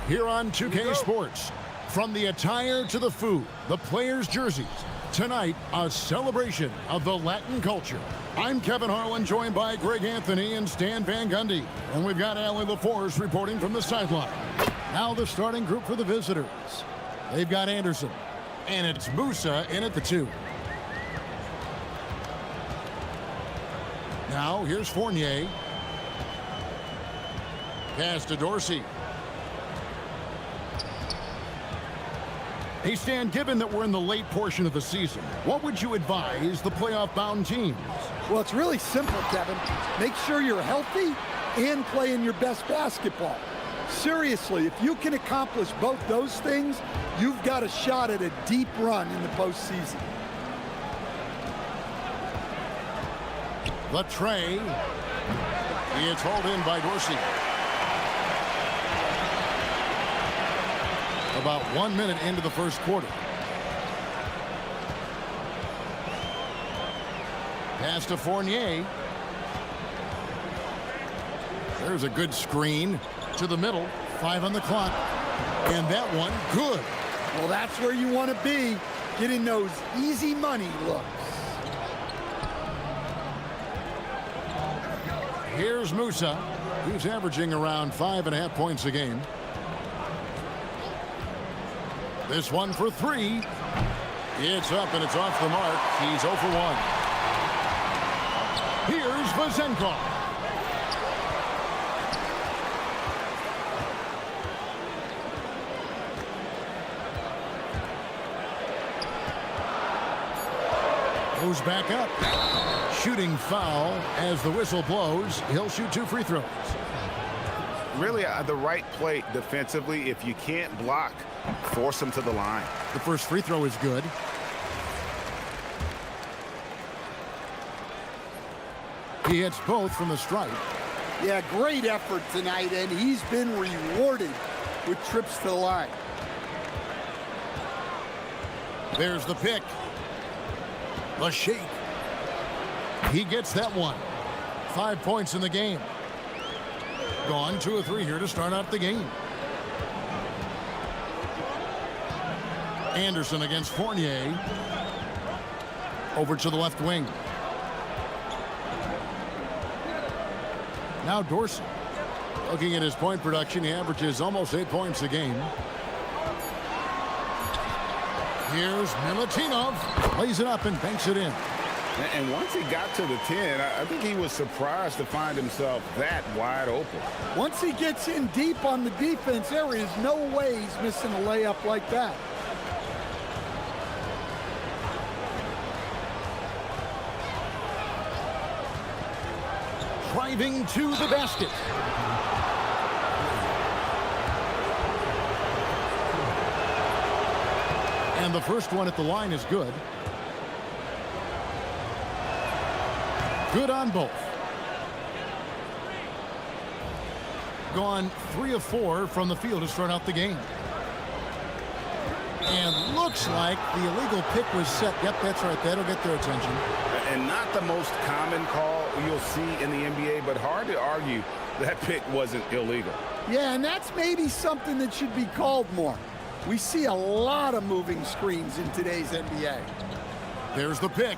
Here on 2K Sports, from the attire to the food, the players' jerseys, tonight a celebration of the Latin culture. I'm Kevin Harlan, joined by Greg Anthony and Stan Van Gundy, and we've got Allie LaForce reporting from the sideline. Now the starting group for the visitors. They've got Anderson, and it's Musa in at the 2. Now here's Fournier. Pass to Dorsey. Hey, Stan, given that we're in the late portion of the season, what would you advise the playoff-bound teams? Well, it's really simple, Kevin. Make sure you're healthy and playing your best basketball. Seriously, if you can accomplish both those things, you've got a shot at a deep run in the postseason. The tray. It's hauled in by Dorsey. About 1 minute into the first quarter. Pass to Fournier. There's a good screen to the middle. 5 on the clock. And that one, good. Well, that's where you want to be, getting those easy money looks. Here's Musa. He's averaging around 5.5 points a game. This one for 3. It's up and it's off the mark. He's 0 for 1. Here's Vazenkov. Goes back up. Shooting foul as the whistle blows. He'll shoot 2 free throws. Really the right play defensively. If you can't block, force him to the line. The first free throw is good. He hits both from the stripe. Yeah, great effort tonight, and he's been rewarded with trips to the line. There's the pick. The shake. He gets that one. 5 points in the game. Gone 2 of 3 here to start out the game. Anderson against Fournier. Over to the left wing. Now Dorsey. Looking at his point production, he averages almost 8 points a game. Here's Milutinov. Lays it up and banks it in. And once he got to the 10, I think he was surprised to find himself that wide open. Once he gets in deep on the defense, there is no way he's missing a layup like that. Driving to the basket. And the first one at the line is good. Good on both. Gone 3 of 4 from the field to start out the game. And looks like the illegal pick was set. Yep, that's right. That'll get their attention. And not the most common call you'll see in the NBA, but hard to argue that pick wasn't illegal. Yeah, and that's maybe something that should be called more. We see a lot of moving screens in today's NBA. There's the pick.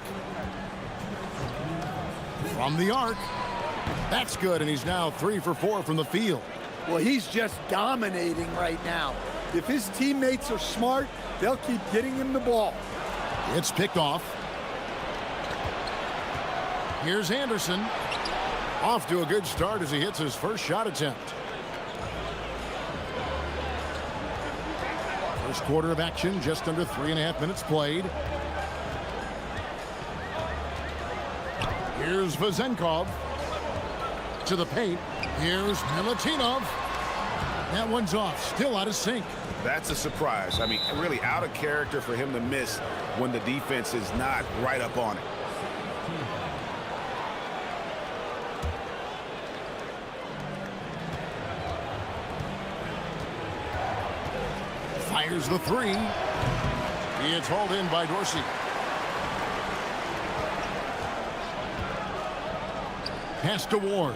From the arc. That's good, and he's now 3 for 4 from the field. Well, he's just dominating right now. If his teammates are smart, they'll keep getting him the ball. It's picked off. Here's Anderson. Off to a good start as he hits his first shot attempt. First quarter of action, just under 3.5 minutes played. Here's Vazenkov to the paint. Here's Milutinov. That one's off, still out of sync. That's a surprise. I mean, really out of character for him to miss when the defense is not right up on it. Fires the 3. It's hauled in by Dorsey. Pass to Ward.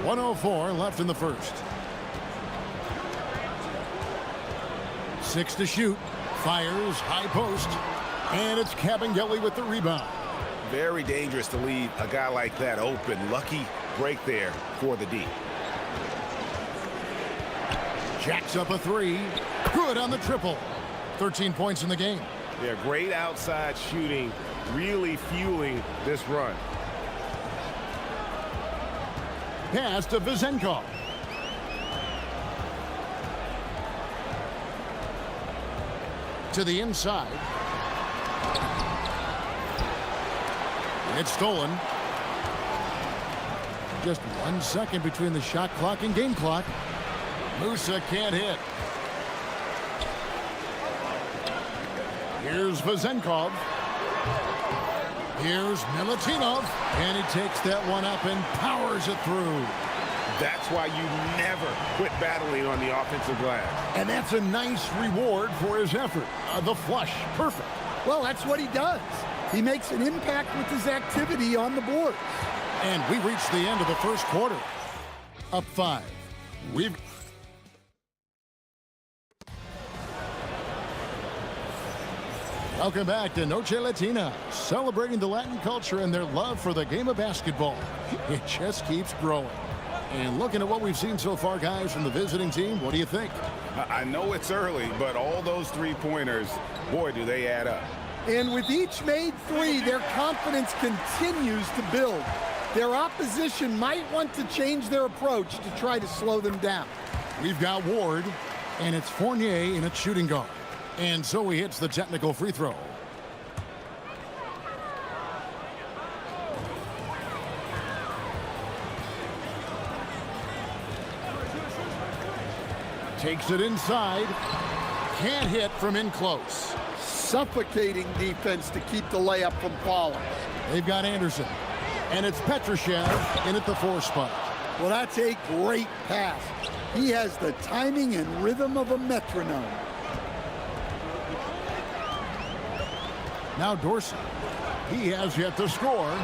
1:04 left in the first. 6 to shoot. Fires, high post. And it's Kabengele with the rebound. Very dangerous to leave a guy like that open. Lucky break there for the D. Jacks up a three. Good on the triple. 13 points in the game. Yeah, great outside shooting, really fueling this run. Pass to Vezenkov. To the inside. It's stolen. Just 1 second between the shot clock and game clock. Musa can't hit. Here's Vezenkov. Here's Milutinov. And he takes that one up and powers it through. That's why you never quit battling on the offensive glass. And that's a nice reward for his effort. The flush. Perfect. Well, that's what he does. He makes an impact with his activity on the board. And we reached the end of the first quarter. Up 5. We've... Welcome back to Noche Latina, celebrating the Latin culture and their love for the game of basketball. It just keeps growing. And looking at what we've seen so far, guys, from the visiting team, what do you think? I know it's early, but all those three-pointers, boy, do they add up. And with each made three, their confidence continues to build. Their opposition might want to change their approach to try to slow them down. We've got Ward, and it's Fournier in at shooting guard. And so he hits the technical free throw. Takes it inside. Can't hit from in close. Suffocating defense to keep the layup from falling. They've got Anderson. And it's Petrushev in at the 4 spot. Well, that's a great pass. He has the timing and rhythm of a metronome. Now Dorsey. He has yet to score.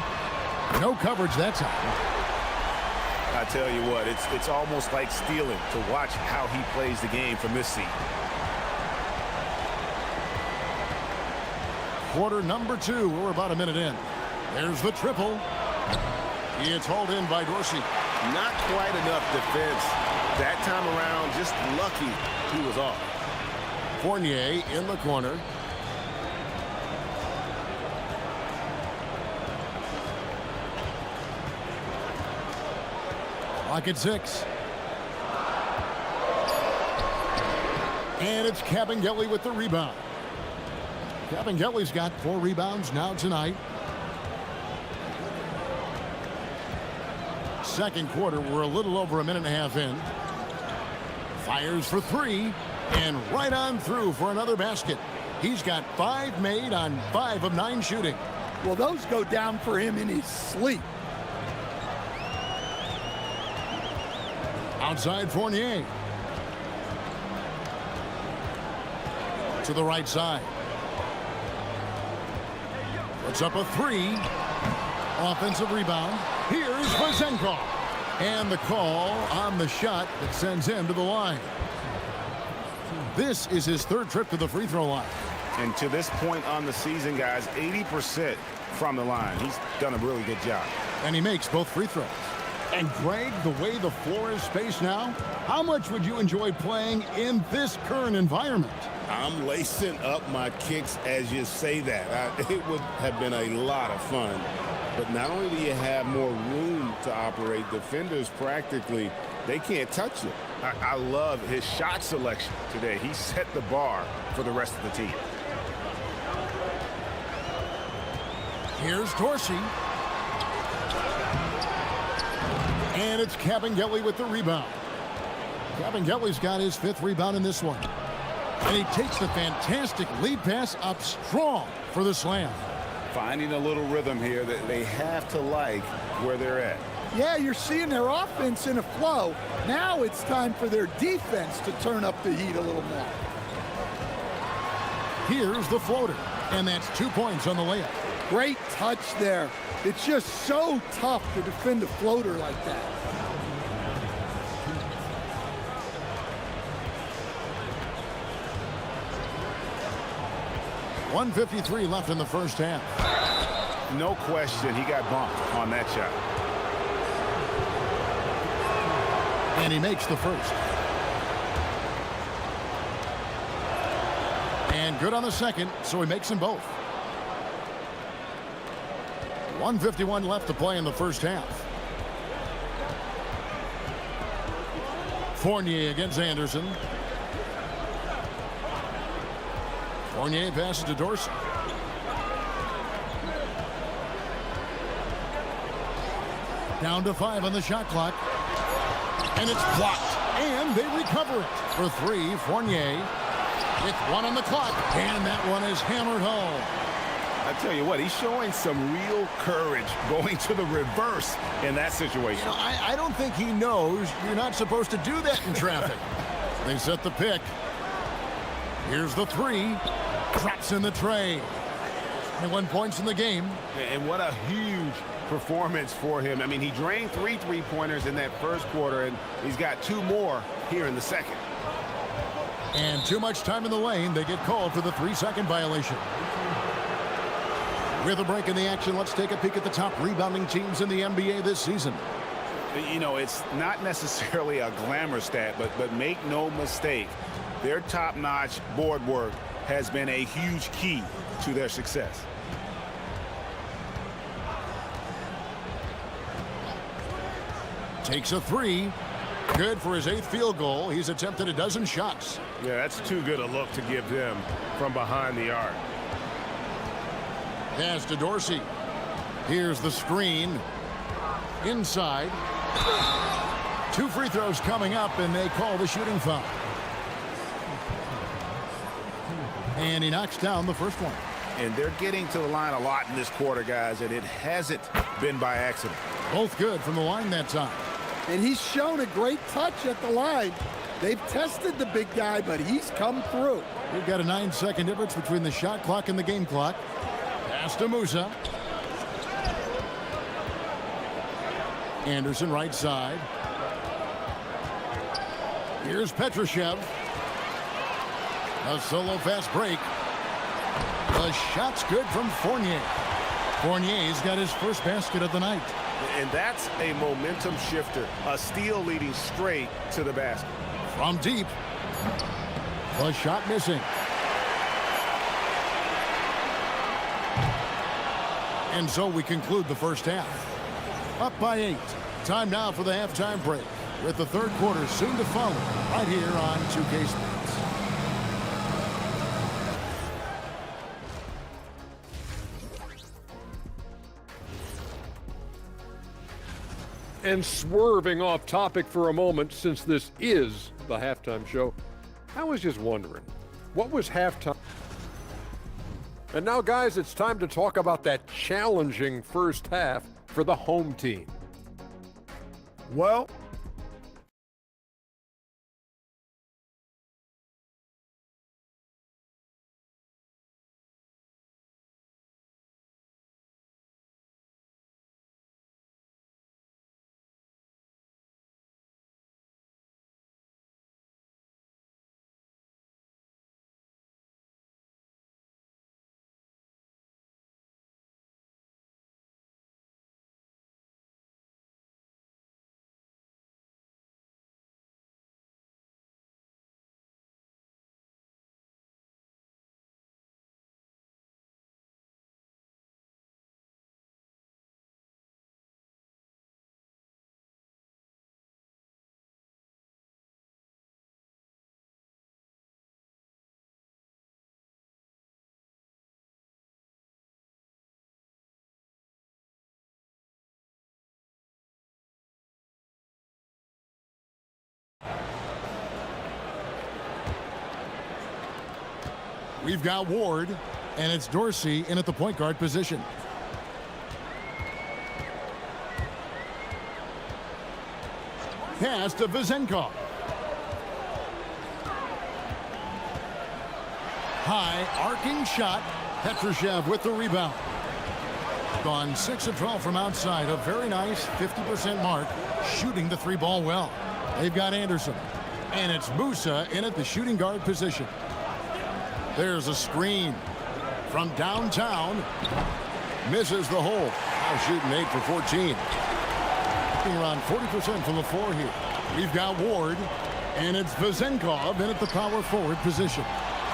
No coverage that time. I tell you what, it's almost like stealing to watch how he plays the game from this seat. Quarter number 2. We're about a minute in. There's the triple. It's hauled in by Dorsey. Not quite enough defense. That time around, just lucky he was off. Fournier in the corner. Clock at 6. And it's Kabengele with the rebound. Kabengele's got 4 rebounds now tonight. Second quarter, we're a little over a minute and a half in. Fires for 3, and right on through for another basket. He's got 5 made on 5 of 9 shooting. Well, those go down for him in his sleep. Outside Fournier. To the right side. Puts up a 3. Offensive rebound. Here's Vezenkov. And the call on the shot that sends him to the line. This is his 3rd trip to the free throw line. And to this point on the season, guys, 80% from the line. He's done a really good job. And he makes both free throws. And Greg, the way the floor is spaced now, how much would you enjoy playing in this current environment? I'm lacing up my kicks as you say that. It would have been a lot of fun. But not only do you have more room to operate, defenders practically, they can't touch you. I love his shot selection today. He set the bar for the rest of the team. Here's Dorsey. And it's Kabengele with the rebound. Kabengele's got his 5th rebound in this one. And he takes the fantastic lead pass up strong for the slam. Finding a little rhythm here that they have to like where they're at. Yeah, you're seeing their offense in a flow. Now it's time for their defense to turn up the heat a little more. Here's the floater. And that's 2 points on the layup. Great touch there. It's just so tough to defend a floater like that. 1:53 left in the first half. No question, he got bumped on that shot. And he makes the first. And good on the second, so he makes them both. 1:51 left to play in the first half. Fournier against Anderson. Fournier passes to Dorsey. Down to 5 on the shot clock. And it's blocked. And they recover it. For 3, Fournier. With 1 on the clock. And that one is hammered home. I tell you what, he's showing some real courage going to the reverse in that situation. You know, I don't think he knows you're not supposed to do that in traffic. They set the pick. Here's the 3. Drops in the tray. 21 points in the game. And what a huge performance for him. I mean, he drained 3 three-pointers in that first quarter, and he's got 2 more here in the second. And too much time in the lane. They get called for the 3-second violation. With a break in the action, let's take a peek at the top rebounding teams in the NBA this season. You know, it's not necessarily a glamour stat, but make no mistake, their top-notch board work has been a huge key to their success. Takes a 3. Good for his 8th field goal. He's attempted a dozen shots. Yeah, that's too good a look to give them from behind the arc. Pass to Dorsey. Here's the screen. Inside. 2 free throws coming up, and they call the shooting foul. And he knocks down the first one. And they're getting to the line a lot in this quarter, guys, and it hasn't been by accident. Both good from the line that time. And he's shown a great touch at the line. They've tested the big guy, but he's come through. We've got a 9-second difference between the shot clock and the game clock. Pass to Musa. Anderson right side. Here's Petrushev. A solo fast break. The shot's good from Fournier. Fournier's got his first basket of the night. And that's a momentum shifter. A steal leading straight to the basket. From deep. The shot missing. And so we conclude the first half. Up by 8. Time now for the halftime break, with the third quarter soon to follow right here on 2K Sports. And swerving off topic for a moment, since this is the halftime show, I was just wondering, what was halftime? And now, guys, it's time to talk about that challenging first half for the home team. Well, We've got Ward, and it's Dorsey in at the point guard position. Pass to Vezenkov. High arcing shot. Petrushev with the rebound. Gone 6 of 12 from outside. A very nice 50% mark. Shooting the 3-ball well. They've got Anderson. And it's Musa in at the shooting guard position. There's a screen. from downtown. Misses the hole. Now shooting 8 for 14. Around 40% from the floor here. We've got Ward, and it's Vezenkov in at the power forward position.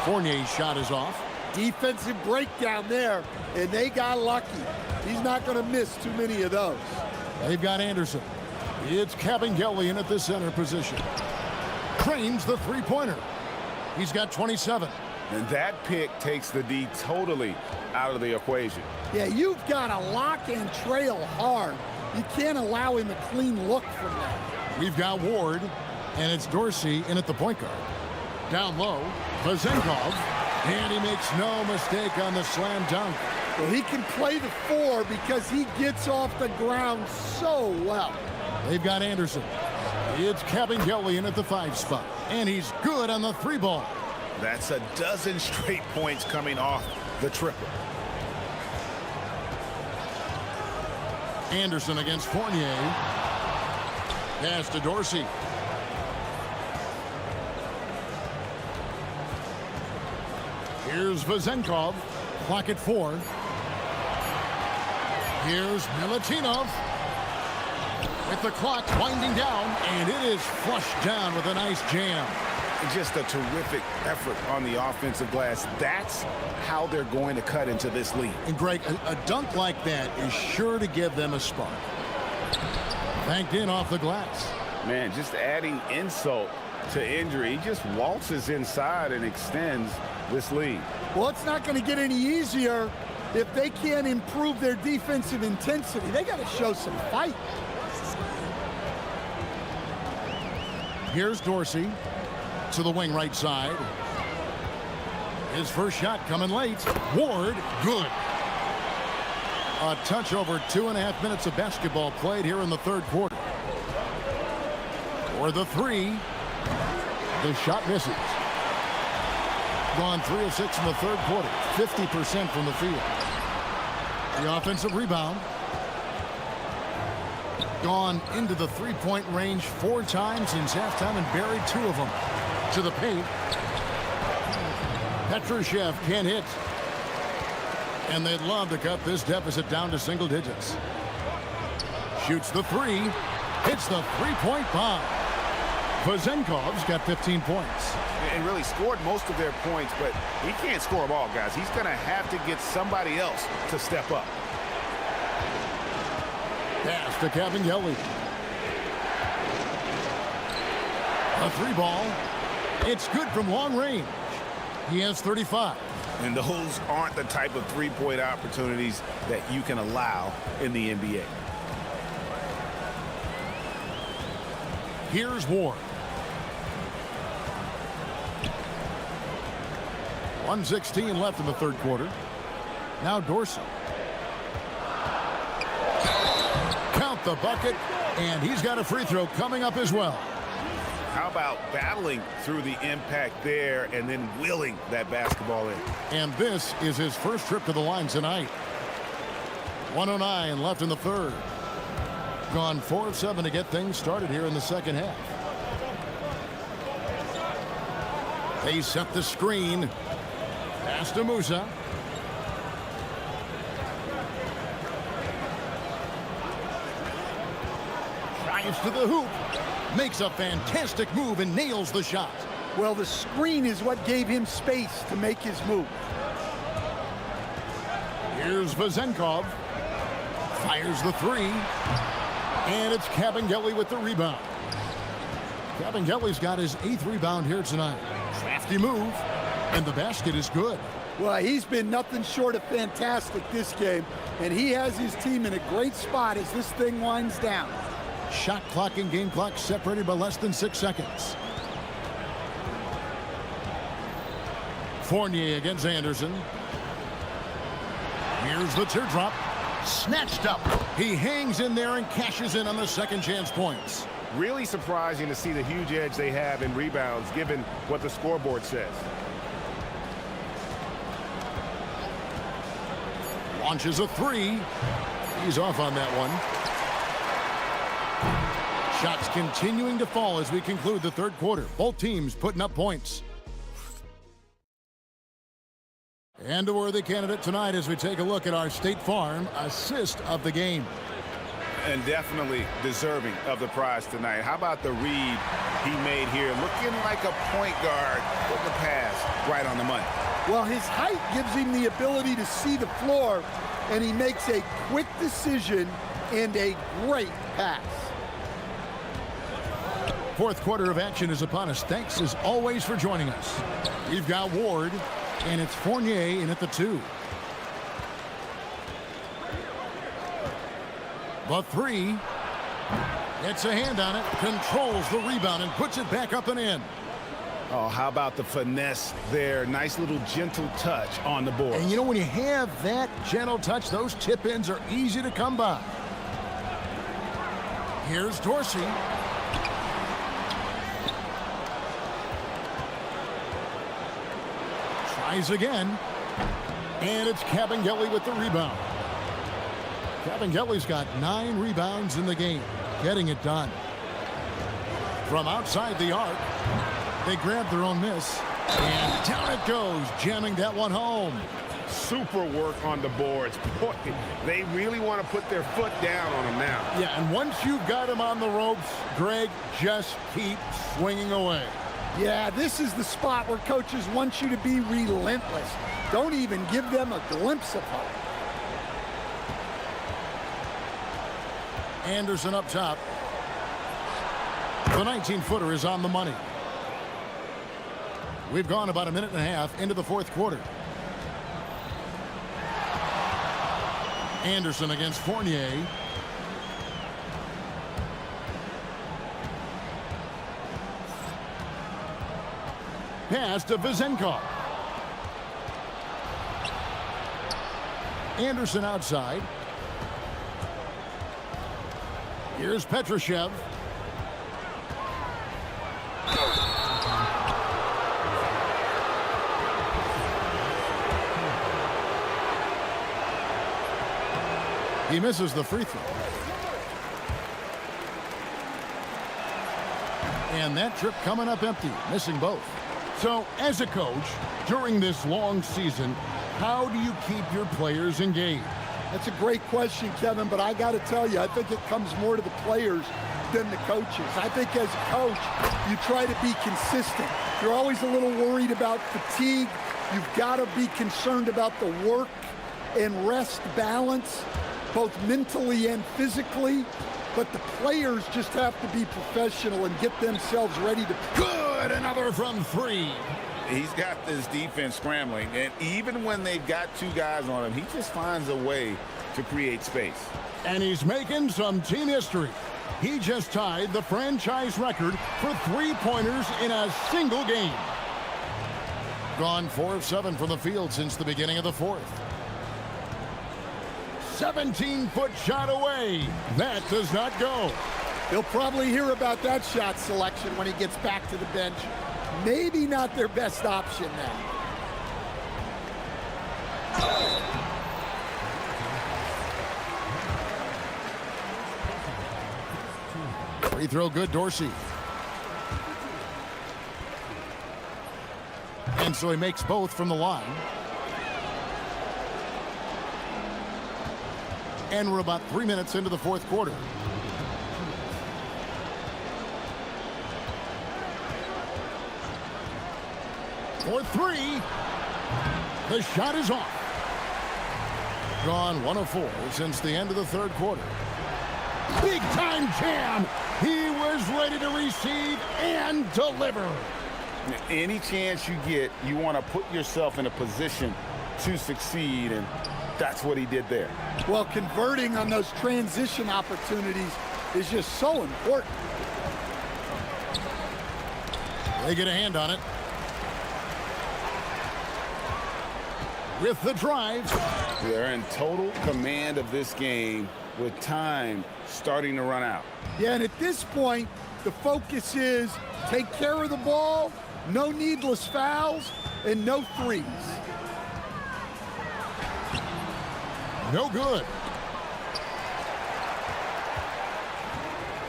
Fournier's shot is off. Defensive breakdown there, and they got lucky. He's not going to miss too many of those. They've got Anderson. It's Kabengele in at the center position. Cranes the three-pointer. He's got 27. And that pick takes the D totally out of the equation. Yeah, you've got to lock and trail hard. You can't allow him a clean look from that. We've got Ward, and it's Dorsey in at the point guard. Down low, Vezenkov, and he makes no mistake on the slam dunk. Well, he can play the 4 because he gets off the ground so well. They've got Anderson. It's Kabengele in at the 5 spot, and he's good on the 3 ball. That's a dozen straight points coming off the triple. Anderson against Fournier. Pass to Dorsey. Here's Vezenkov. Clock at 4. Here's Milutinov. With the clock winding down, and it is flushed down with a nice jam. Just a terrific effort on the offensive glass. That's how they're going to cut into this lead. And Greg, a dunk like that is sure to give them a spark. Banked in off the glass. Man, just adding insult to injury. He just waltzes inside and extends this lead. Well, it's not going to get any easier if they can't improve their defensive intensity. They got to show some fight. Here's Dorsey to the wing right side. His first shot coming late. Ward, good. A touch over 2.5 minutes of basketball played here in the third quarter. For the 3, the shot misses. Gone 3 of 6 in the third quarter, 50% from the field. The offensive rebound. Gone into the 3-point range 4 times since halftime and buried 2 of them. To the paint. Petrushev can't hit. And they'd love to cut this deficit down to single digits. Shoots the 3. Hits the 3-point bomb. Vezenkov's got 15 points. And really scored most of their points, but he can't score them all, guys. He's going to have to get somebody else to step up. Pass to Kabengele. A 3 ball. It's good from long range. He has 35. And those aren't the type of 3-point opportunities that you can allow in the NBA. Here's Ward. 1:16 left in the third quarter. Now Dorsey. Count the bucket, and he's got a free throw coming up as well. How about battling through the impact there and then willing that basketball in? And this is his first trip to the line tonight. 1:09 left in the third. Gone 4 of 7 to get things started here in the second half. They set the screen. Pass to Musa. Drives to the hoop. Makes a fantastic move and nails the shot. Well, the screen is what gave him space to make his move. Here's Vezenkov. Fires the 3. And it's Kabengele with the rebound. Kabengele's got his 8th rebound here tonight. Crafty move. And the basket is good. Well, he's been nothing short of fantastic this game. And he has his team in a great spot as this thing winds down. Shot clock and game clock separated by less than 6 seconds. Fournier against Anderson. Here's the teardrop. Snatched up. He hangs in there and cashes in on the second chance points. Really surprising to see the huge edge they have in rebounds given what the scoreboard says. Launches a 3. He's off on that one. Shots continuing to fall as we conclude the third quarter. Both teams putting up points. And a worthy candidate tonight as we take a look at our State Farm assist of the game. And definitely deserving of the prize tonight. How about the read he made here? Looking like a point guard with the pass right on the money. Well, his height gives him the ability to see the floor, and he makes a quick decision and a great pass. Fourth quarter of action is upon us. Thanks as always for joining us. We've got Ward, and it's Fournier in at the 2. The 3. It's a hand on it, controls the rebound, and puts it back up and in. Oh, how about the finesse there? Nice little gentle touch on the board. And you know, when you have that gentle touch, those tip-ins are easy to come by. Here's Dorsey. Tries again. And it's Cabangeli with the rebound. Cabangeli's got 9 rebounds in the game, getting it done. From outside the arc, they grab their own miss, and down it goes, jamming that one home. Super work on the boards. Boy, they really want to put their foot down on him now. Yeah, and once you've got him on the ropes, Greg, just keep swinging away. Yeah, this is the spot where coaches want you to be relentless. Don't even give them a glimpse of hope. Anderson up top. The 19-footer is on the money. We've gone about a minute and a half into the fourth quarter. Anderson against Fournier. Pass to Vizenkov. Anderson outside. Here's Petrushev. He misses the free throw. And that trip coming up empty, missing both. So, as a coach, during this long season, how do you keep your players engaged? That's a great question, Kevin, but I got to tell you, I think it comes more to the players than the coaches. I think as a coach, you try to be consistent. You're always a little worried about fatigue. You've got to be concerned about the work and rest balance, both mentally and physically. But the players just have to be professional and get themselves ready to... Good! Another from 3. He's got this defense scrambling, and even when they've got 2 guys on him, he just finds a way to create space. And he's making some team history. He just tied the franchise record for 3-pointers in a single game. Gone 4 of 7 from the field since the beginning of the fourth. 17-foot shot away. That does not go. He'll probably hear about that shot selection when he gets back to the bench. Maybe not their best option now. Free throw good, Dorsey. And so he makes both from the line. And we're about 3 minutes into the fourth quarter. For 3. The shot is off. Gone 1 of 4 since the end of the third quarter. Big time jam. He was ready to receive and deliver. Any chance you get, you want to put yourself in a position to succeed, and that's what he did there. Well, converting on those transition opportunities is just so important. They get a hand on it. With the drive. They're in total command of this game with time starting to run out. Yeah, and at this point, the focus is take care of the ball, no needless fouls, and no threes. No good.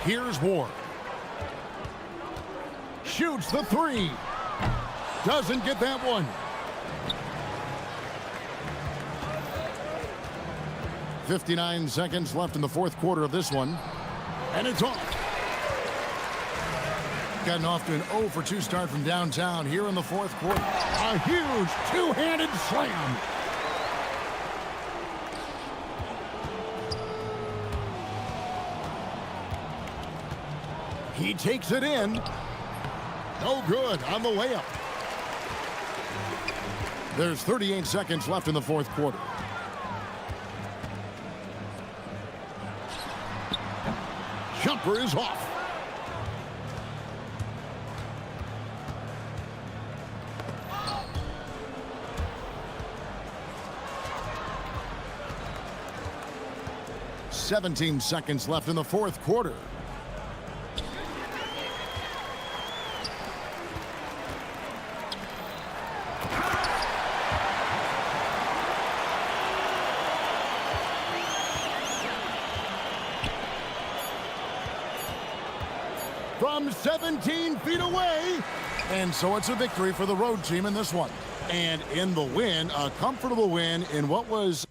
Here's Ward. Shoots the 3. Doesn't get that one. 59 seconds left in the fourth quarter of this one. And it's off. Gotten off to an 0 for 2 start from downtown here in the fourth quarter. A huge two-handed slam. He takes it in. No good on the layup. There's 38 seconds left in the fourth quarter. Jumper is off. "17 seconds left in the fourth quarter. From 17 feet away. And so it's a victory for the road team in this one. And in the win, a comfortable win in what was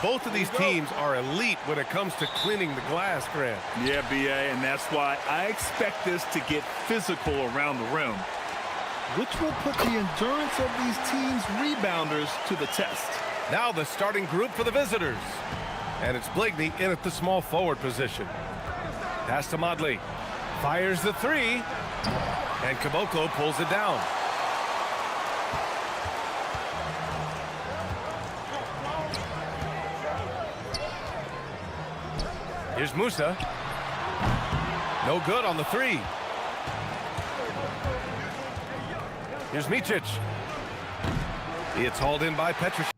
Both of these teams are elite when it comes to cleaning the glass, Grant. Yeah, BA, and that's why I expect this to get physical around the rim, which will put the endurance of these teams' rebounders to the test. Now the starting group for the visitors. And it's Blakeney in at the small forward position. Pass to Modley. Fires the three. And Caboclo pulls it down. Here's Musa. No good on the three. Here's Micic. It's hauled in by Petrushev.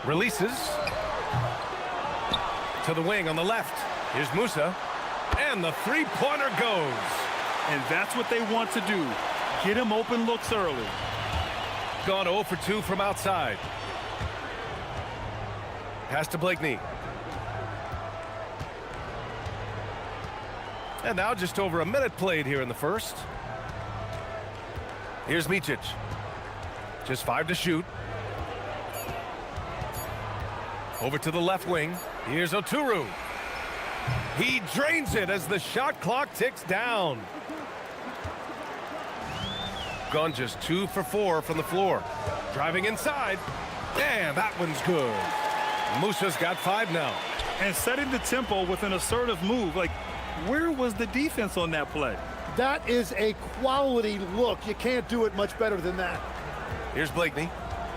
Releases to the wing on the left. Here's Musa, and the three-pointer goes. And that's what they want to do. Get him open looks early. Gone 0 for 2 from outside. Pass to Blakeney. And now just over a minute played here in the first. Here's Micic. Just 5 to shoot. Over to the left wing. Here's Oturu. He drains it as the shot clock ticks down. Gone just 2 for 4 from the floor. Driving inside. And that one's good. Musa's got 5 now. And setting the tempo with an assertive move. Like, where was the defense on that play? That is a quality look. You can't do it much better than that. Here's Blakeney,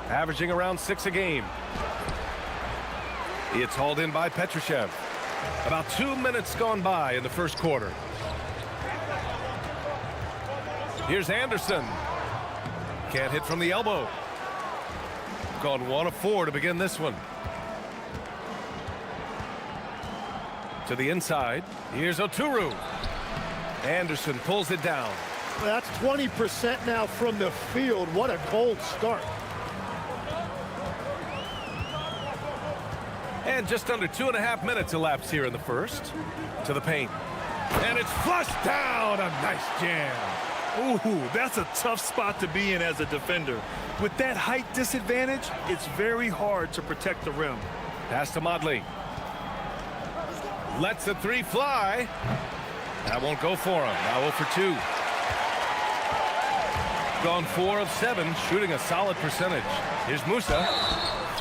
averaging around 6 a game. It's hauled in by Petrushev. About 2 minutes gone by in the first quarter. Here's Anderson. Can't hit from the elbow. Gone 1 of 4 to begin this one. To the inside. Here's Oturu. Anderson pulls it down. That's 20% now from the field. What a cold start. And just under 2.5 minutes elapsed here in the first. To the paint. And it's flushed down. A nice jam. Ooh, that's a tough spot to be in as a defender. With that height disadvantage, it's very hard to protect the rim. Pass to Modley. Lets the three fly. That won't go for him. Now 0 for 2. Gone 4 of 7, shooting a solid percentage. Here's Musa.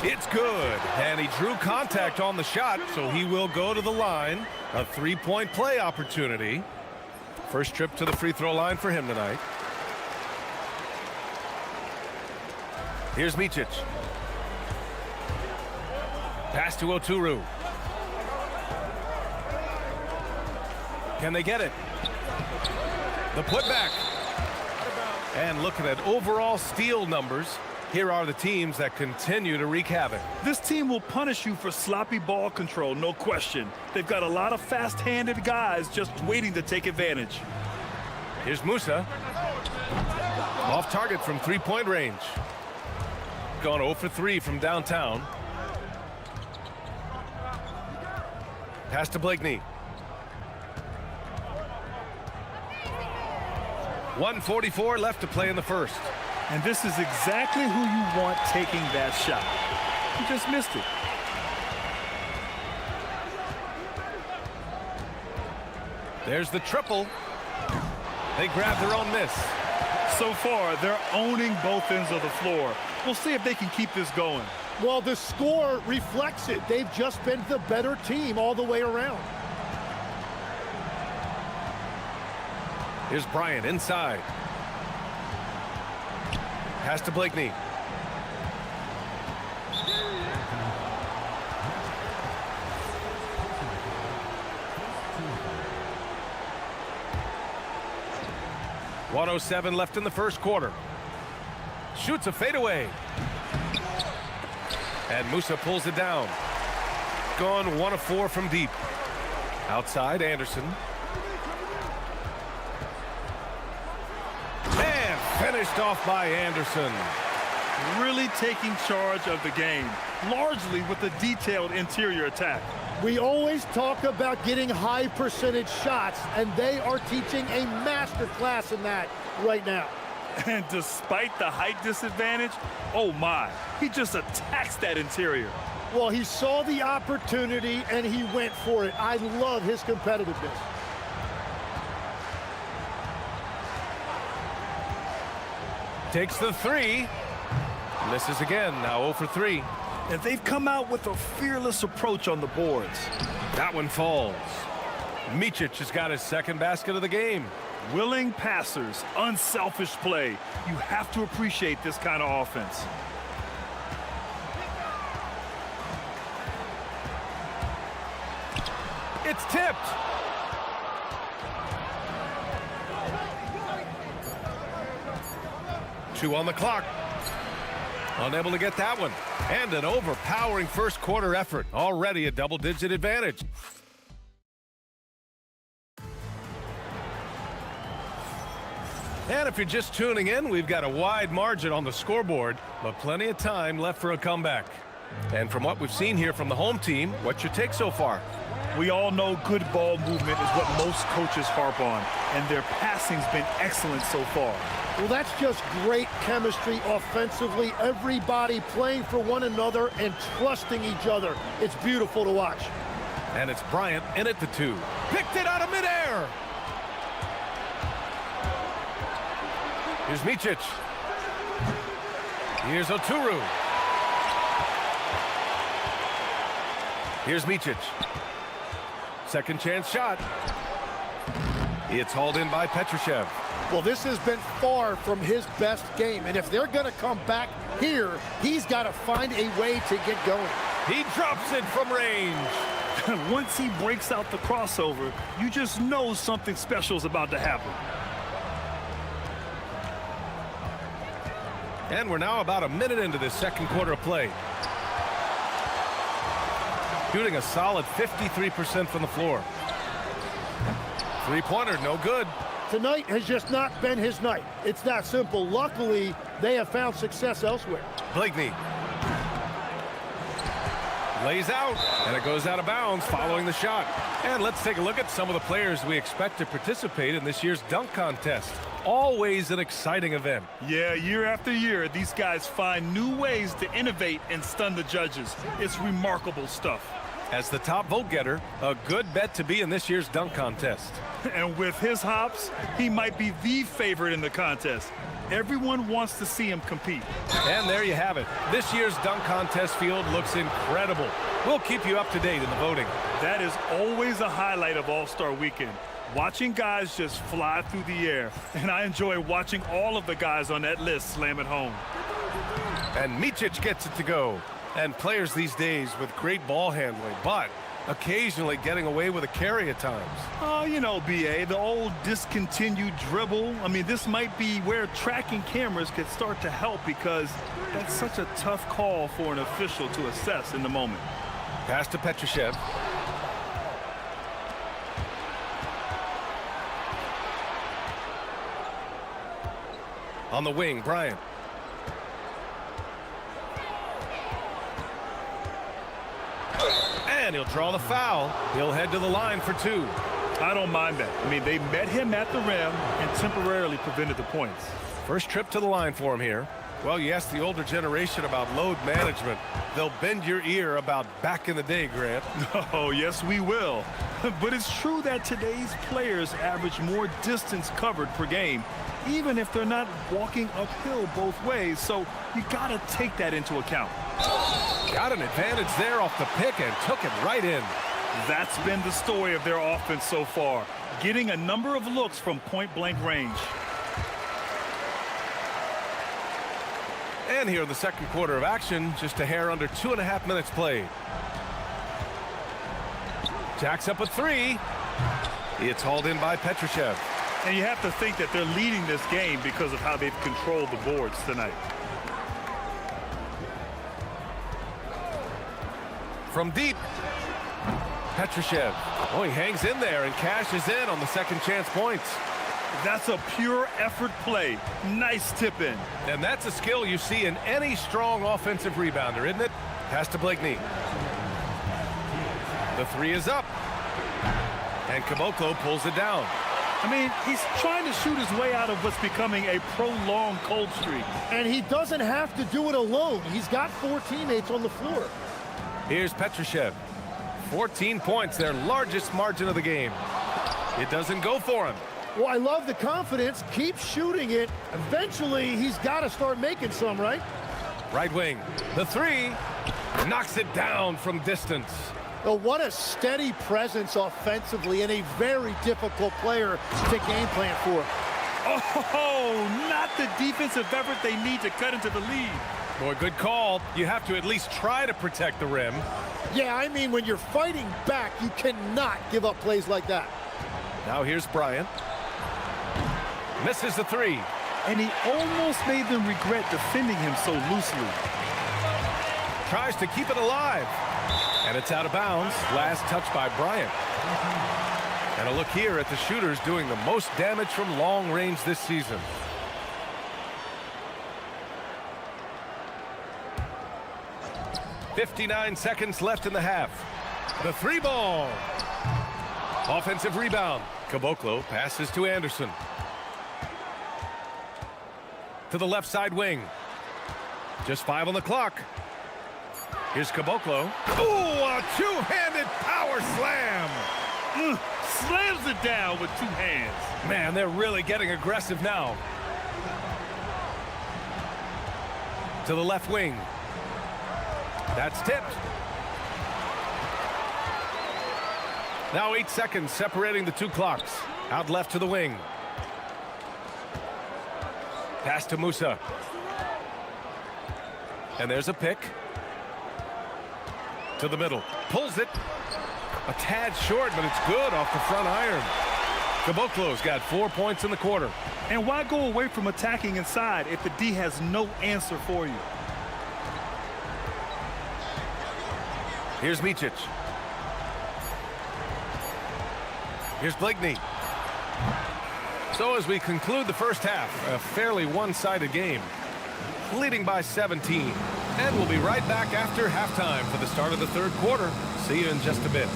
It's good. And he drew contact on the shot, so he will go to the line. A 3-point play opportunity. First trip to the free throw line for him tonight. Here's Micic. Pass to Oturu. Can they get it? The putback. And looking at overall steal numbers, here are the teams that continue to wreak havoc. This team will punish you for sloppy ball control, no question. They've got a lot of fast-handed guys just waiting to take advantage. Here's Musa. Off target from 3-point range. Gone 0 for 3 from downtown. Pass to Blakeney. 1:44 left to play in the first. And this is exactly who you want taking that shot. You just missed it. There's the triple. They grab their own miss. So far, they're owning both ends of the floor. We'll see if they can keep this going. Well, the score reflects it. They've just been the better team all the way around. Here's Bryant inside. Pass to Blakeney. .107 left in the first quarter. Shoots a fadeaway. And Musa pulls it down. Gone 1 of 4 from deep. Outside, Anderson. And finished off by Anderson. really taking charge of the game, largely with a detailed interior attack. We always talk about getting high percentage shots, and they are teaching a master class in that right now. And despite the height disadvantage, oh my, he just attacks that interior. Well, he saw the opportunity and he went for it. I love his competitiveness. Takes the three. Misses again, now 0 for 3. And they've come out with a fearless approach on the boards. That one falls. Micic has got his second basket of the game. Willing passers, unselfish play. You have to appreciate this kind of offense. It's tipped. Two on the clock. Unable to get that one. And an overpowering first quarter effort. Already a double-digit advantage. And if you're just tuning in, we've got a wide margin on the scoreboard, but plenty of time left for a comeback. And from what we've seen here from the home team, what's your take so far? We all know good ball movement is what most coaches harp on, and their passing's been excellent so far. Well, that's just great chemistry offensively. Everybody playing for one another and trusting each other. It's beautiful to watch. And it's Bryant in at the 2. Picked it out of midair. Here's Micic. Here's Oturu. Here's Micic. Second chance shot. It's hauled in by Petrushev. Well, this has been far from his best game, and if they're going to come back here, he's got to find a way to get going. He drops it from range. Once he breaks out the crossover, you just know something special is about to happen. And we're now about a minute into this second quarter of play. Shooting a solid 53% from the floor. Three-pointer, no good. Tonight has just not been his night. It's that simple. Luckily, they have found success elsewhere. Blakeney lays out, and it goes out of bounds following the shot. And let's take a look at some of the players we expect to participate in this year's dunk contest. Always an exciting event. Yeah, year after year, these guys find new ways to innovate and stun the judges. It's remarkable stuff. As the top vote getter, a good bet to be in this year's dunk contest. And with his hops, he might be the favorite in the contest. Everyone wants to see him compete. And there you have it. This year's dunk contest field looks incredible. We'll keep you up to date in the voting. That is always a highlight of All-Star Weekend. Watching guys just fly through the air. And I enjoy watching all of the guys on that list slam it home. And Micic gets it to go. And players these days with great ball handling, but occasionally getting away with a carry at times. Oh, you know, B.A., the old discontinued dribble. I mean, this might be where tracking cameras could start to help because that's such a tough call for an official to assess in the moment. Pass to Petrushev. On the wing, Bryant. And he'll draw the foul. He'll head to the line for 2. I don't mind that. I mean, they met him at the rim and temporarily prevented the points. First trip to the line for him here. Well, you ask the older generation about load management. They'll bend your ear about back in the day, Grant. Oh, yes, we will. But it's true that today's players average more distance covered per game, even if they're not walking uphill both ways. So you got to take that into account. Got an advantage there off the pick and took it right in. That's been the story of their offense so far, getting a number of looks from point-blank range. And here in the second quarter of action, just a hair under 2.5 minutes played. Jacks up a 3. It's hauled in by Petrushev. And you have to think that they're leading this game because of how they've controlled the boards tonight. From deep, Petrushev. Oh, he hangs in there and cashes in on the second chance points. That's a pure effort play. Nice tip in. And that's a skill you see in any strong offensive rebounder, isn't it? Pass to Blakeney. The three is up. And Caboclo pulls it down. I mean, he's trying to shoot his way out of what's becoming a prolonged cold streak. And he doesn't have to do it alone. He's got 4 teammates on the floor. Here's Petrushev. 14 points, their largest margin of the game. It doesn't go for him. Well, I love the confidence. Keep shooting it. Eventually, he's got to start making some, right? Right wing. The three knocks it down from distance. Oh, what a steady presence offensively and a very difficult player to game plan for. Oh, not the defensive effort they need to cut into the lead. Boy, good call. You have to at least try to protect the rim. Yeah, I mean, when you're fighting back, you cannot give up plays like that. Now here's Bryant. Misses the three. And he almost made them regret defending him so loosely. Tries to keep it alive. And it's out of bounds. Last touch by Bryant. And a look here at the shooters doing the most damage from long range this season. .59 seconds left in the half. The three ball. Offensive rebound. Caboclo passes to Anderson. To the left side wing. Just 5 on the clock. Here's Caboclo. Ooh, a two-handed power slam. Slams it down with 2 hands. Man, they're really getting aggressive now. To the left wing. That's tipped. Now 8 seconds separating the 2 clocks. Out left to the wing. Pass to Musa. And there's a pick. To the middle. Pulls it. A tad short, but it's good off the front iron. Caboclo's got 4 points in the quarter. And why go away from attacking inside if the D has no answer for you? Here's Micic. Here's Blakeney. So as we conclude the first half, a fairly one-sided game, leading by 17. And we'll be right back after halftime for the start of the third quarter. See you in just a bit.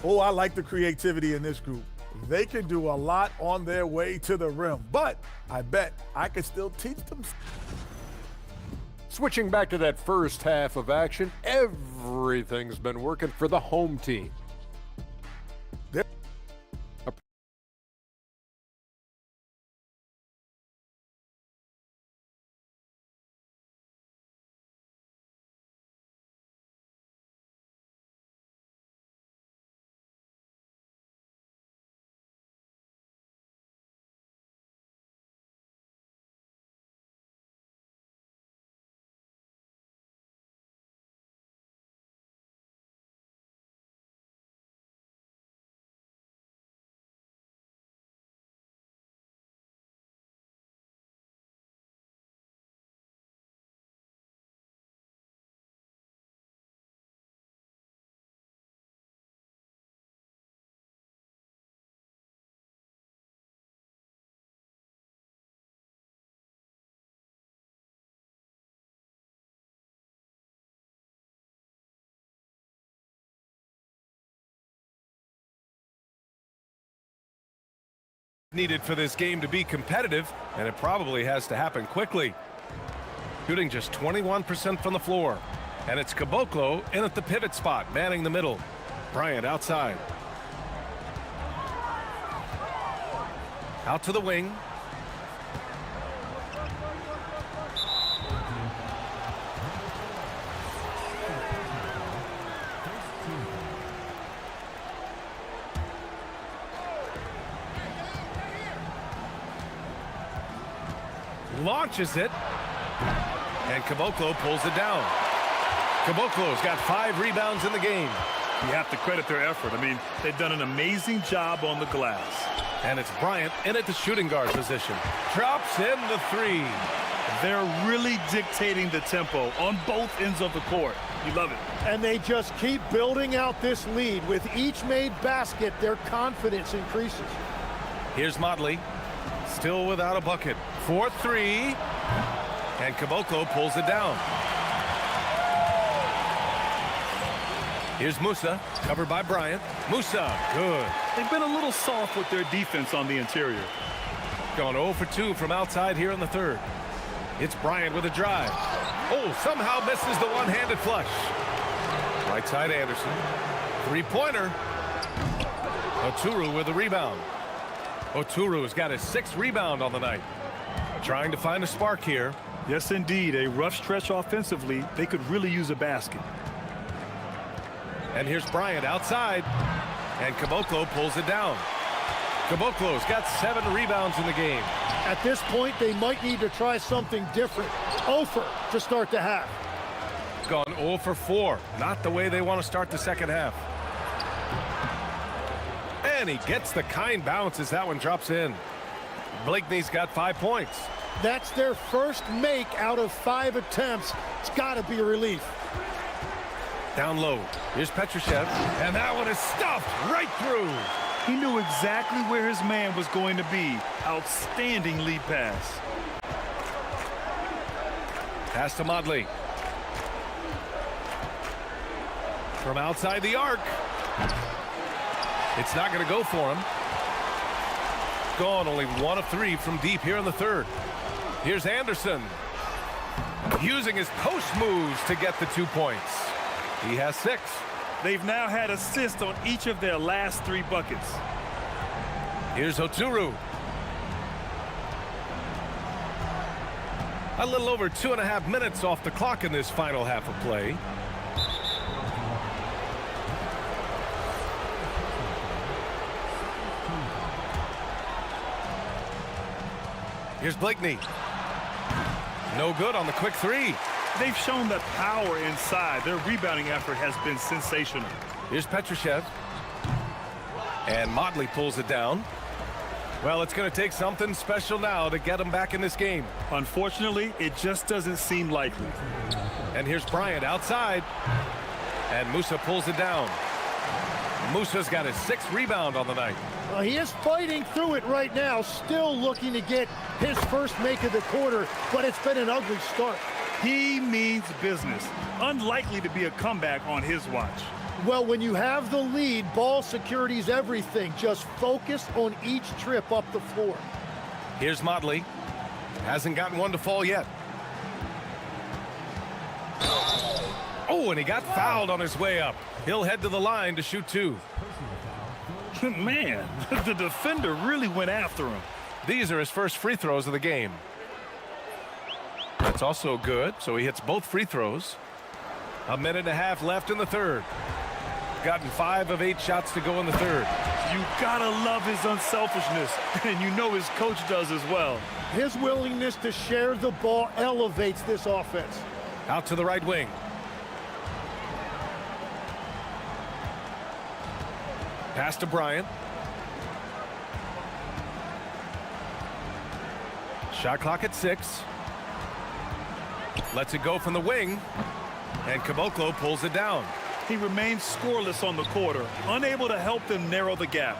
Oh, I like the creativity in this group. They can do a lot on their way to the rim, but I bet I can still teach them. Switching back to that first half of action, everything's been working for the home team. Needed for this game to be competitive, and it probably has to happen quickly. Shooting just 21% from the floor. And it's Caboclo in at the pivot spot, manning the middle. Bryant outside. Out to the wing. Launches it, and Caboclo pulls it down. Caboclo's got 5 rebounds in the game. You have to credit their effort. I mean, they've done an amazing job on the glass. And it's Bryant in at the shooting guard position. Drops in the 3. They're really dictating the tempo on both ends of the court. You love it. And they just keep building out this lead. With each made basket, their confidence increases. Here's Motley, still without a bucket. 4-3, and Caboclo pulls it down. Here's Musa, covered by Bryant. Musa, good. They've been a little soft with their defense on the interior. Gone 0 for 2 from outside here in the third. It's Bryant with a drive. Oh, somehow misses the one-handed flush. Right side Anderson. Three-pointer. Oturu with a rebound. Oturu's got his 6th rebound on the night. Trying to find a spark here. Yes, indeed. A rough stretch offensively. They could really use a basket. And here's Bryant outside. And Caboclo pulls it down. Caboclo's got 7 rebounds in the game. At this point, they might need to try something different. Over to start the half. Gone 0 for 4. Not the way they want to start the second half. And he gets the kind bounce as that one drops in. Blakeney's got 5 points. That's their first make out of 5 attempts. It's got to be a relief. Down low. Here's Petrushev. And that one is stuffed right through. He knew exactly where his man was going to be. Outstanding lead pass. Pass to Motley. From outside the arc. It's not going to go for him. Gone only 1 of 3 from deep here in the third. Here's Anderson. Using his post moves to get the 2 points. He has 6. They've now had assists on each of their last 3 buckets. Here's Oturu. A little over 2.5 minutes off the clock in this final half of play. Here's Blakeney. No good on the quick 3. They've shown that power inside. Their rebounding effort has been sensational. Here's Petrushev. And Motley pulls it down. Well, it's going to take something special now to get them back in this game. Unfortunately, it just doesn't seem likely. And here's Bryant outside. And Musa pulls it down. Musa's got his 6th rebound on the night. He is fighting through it right now, still looking to get his first make of the quarter, but it's been an ugly start. He means business. Unlikely to be a comeback on his watch. Well, when you have the lead, ball security is everything. Just focus on each trip up the floor. Here's Motley. Hasn't gotten one to fall yet. Oh, and he got fouled on his way up. He'll head to the line to shoot 2. Man, the defender really went after him. These are his first free throws of the game. That's also good, so he hits both free throws. 1.5 minutes left in the third. Gotten 5 of 8 shots to go in the third. You gotta love his unselfishness, and you know his coach does as well. His willingness to share the ball elevates this offense. Out to the right wing. Pass to Bryant. Shot clock at 6. Lets it go from the wing. And Caboclo pulls it down. He remains scoreless on the quarter, unable to help them narrow the gap.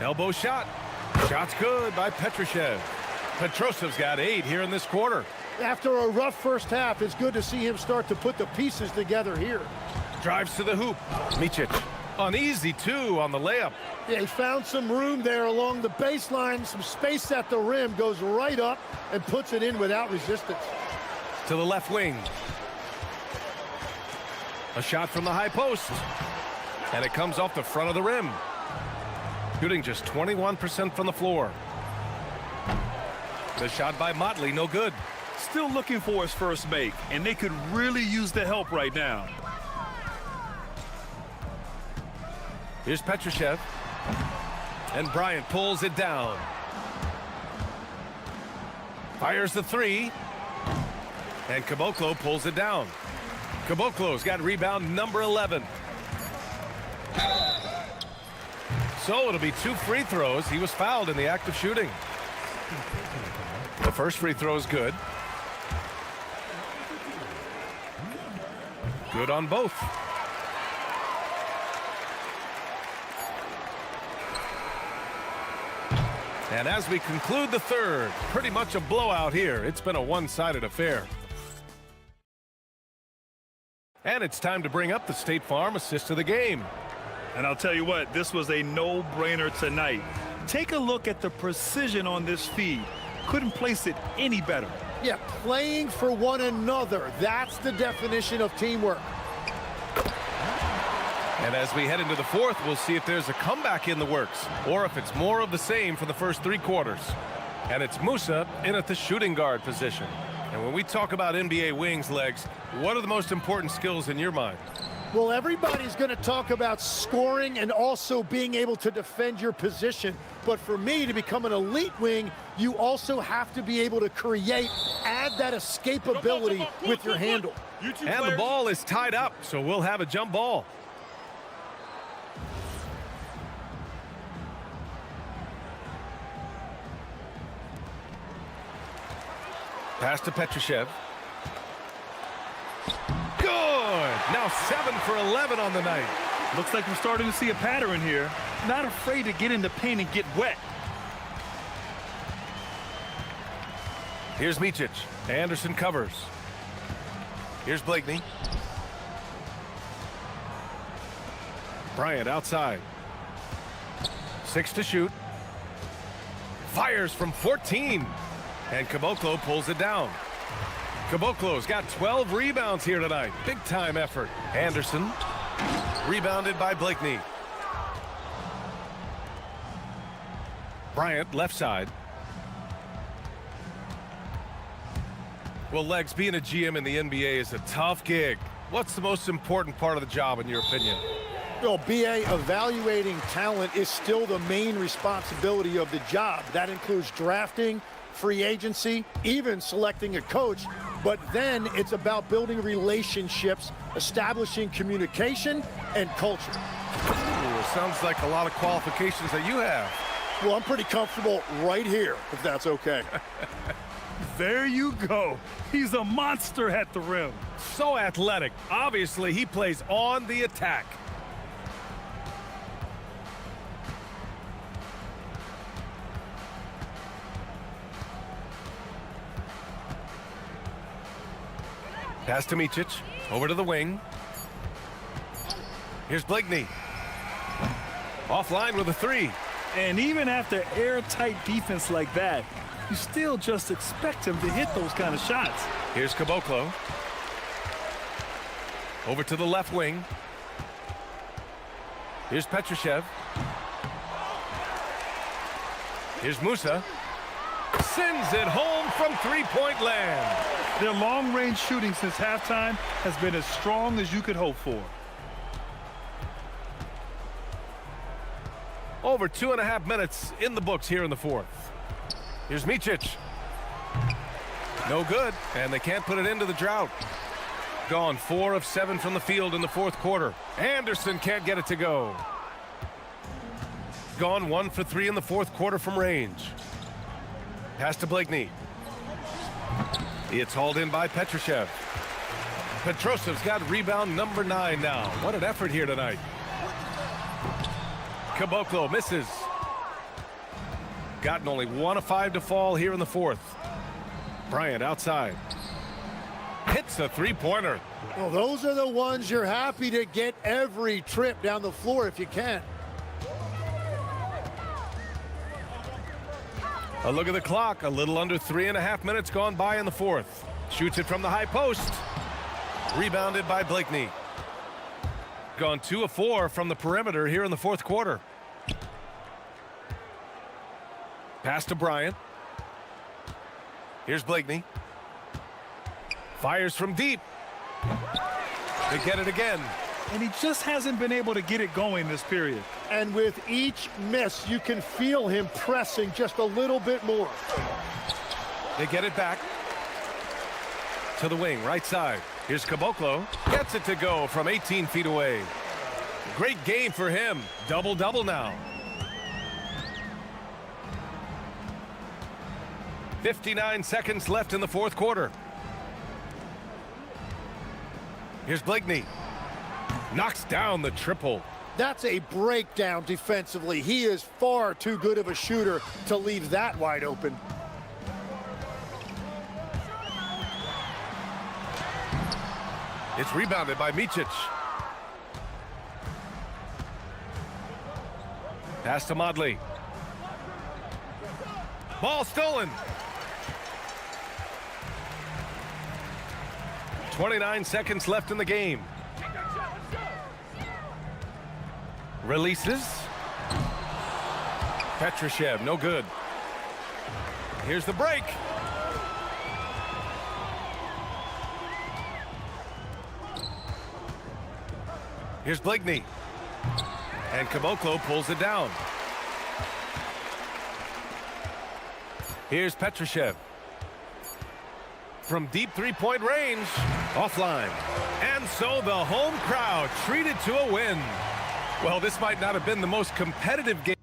Elbow shot. Shot's good by Petrushev. Petrosev's got 8 here in this quarter. After a rough first half, it's good to see him start to put the pieces together here. Drives to the hoop. Micic. Uneasy, too, on the layup. Yeah, he found some room there along the baseline, some space at the rim, goes right up and puts it in without resistance. To the left wing. A shot from the high post. And it comes off the front of the rim. Shooting just 21% from the floor. The shot by Motley, no good. Still looking for his first make, and they could really use the help right now. Here's Petrushev. And Bryant pulls it down. Fires the 3. And Caboclo pulls it down. Caboclo's got rebound number 11. So it'll be 2 free throws. He was fouled in the act of shooting. first free throw is good. Good on both. And as we conclude the third, pretty much a blowout here. It's been a one-sided affair. And it's time to bring up the State Farm assist of the game. And I'll tell you what, this was a no-brainer tonight. Take a look at the precision on this feed. Couldn't place it any better. Yeah, playing for one another. That's the definition of teamwork. And as we head into the fourth, we'll see if there's a comeback in the works or if it's more of the same for the first three quarters. And it's Musa in at the shooting guard position. And when we talk about NBA wings, Legs, what are the most important skills in your mind? Well, everybody's going to talk about scoring and also being able to defend your position. But for me, to become an elite wing, you also have to be able to create, add that escapability with your handle. And the ball is tied up, so we'll have a jump ball. Pass to Petrushev. Good! Now 7 for 11 on the night. Looks like we're starting to see a pattern here. Not afraid to get in the paint and get wet. Here's Micic. Anderson covers. Here's Blakeney. Bryant outside. 6 to shoot. Fires from 14. And Caboclo pulls it down. Caboclo's got 12 rebounds here tonight. Big time effort. Anderson rebounded by Blakeney. Bryant left side. Well, Legs, being a GM in the NBA is a tough gig. What's the most important part of the job in your opinion? Well, BA, evaluating talent is still the main responsibility of the job. That includes drafting, free agency, even selecting a coach. But then it's about building relationships, establishing communication, and culture. Ooh, sounds like a lot of qualifications that you have. Well, I'm pretty comfortable right here, if that's okay. There you go. He's a monster at the rim. So athletic. Obviously, he plays on the attack. Pass to Micic. Over to the wing. Here's Blakeney. Offline with a three. And even after airtight defense like that, you still just expect him to hit those kind of shots. Here's Caboclo. Over to the left wing. Here's Petrushev. Here's Musa. Sends it home from three-point land. Their long-range shooting since halftime has been as strong as you could hope for. Over 2.5 minutes in the books here in the fourth. Here's Micic. No good, and they can't put it into the drought. Gone 4 of 7 from the field in the fourth quarter. Anderson can't get it to go. Gone 1 for 3 in the fourth quarter from range. Pass to Blakeney. It's hauled in by Petrushev. Petrosev's got rebound number 9 now. What an effort here tonight. Caboclo misses. Gotten only 1 of 5 to fall here in the fourth. Bryant outside. Hits a three-pointer. Well, those are the ones you're happy to get every trip down the floor if you can. A look at the clock. A little under 3.5 minutes gone by in the fourth. Shoots it from the high post. Rebounded by Blakeney. Gone 2 of 4 from the perimeter here in the fourth quarter. Pass to Bryant. Here's Blakeney. Fires from deep. They get it again. And he just hasn't been able to get it going this period. And with each miss, you can feel him pressing just a little bit more. They get it back to the wing, right side. Here's Caboclo. Gets it to go from 18 feet away. Great game for him. Double-double now. 59 seconds left in the fourth quarter. Here's Blakeney. Knocks down the triple. That's a breakdown defensively. He is far too good of a shooter to leave that wide open. It's rebounded by Micic. Pass to Modley. Ball stolen. 29 seconds left in the game. Releases. Petrushev, no good. Here's the break. Here's Blakeney. And Caboclo pulls it down. Here's Petrushev. From deep three-point range, offline. And so the home crowd treated to a win. Well, this might not have been the most competitive game.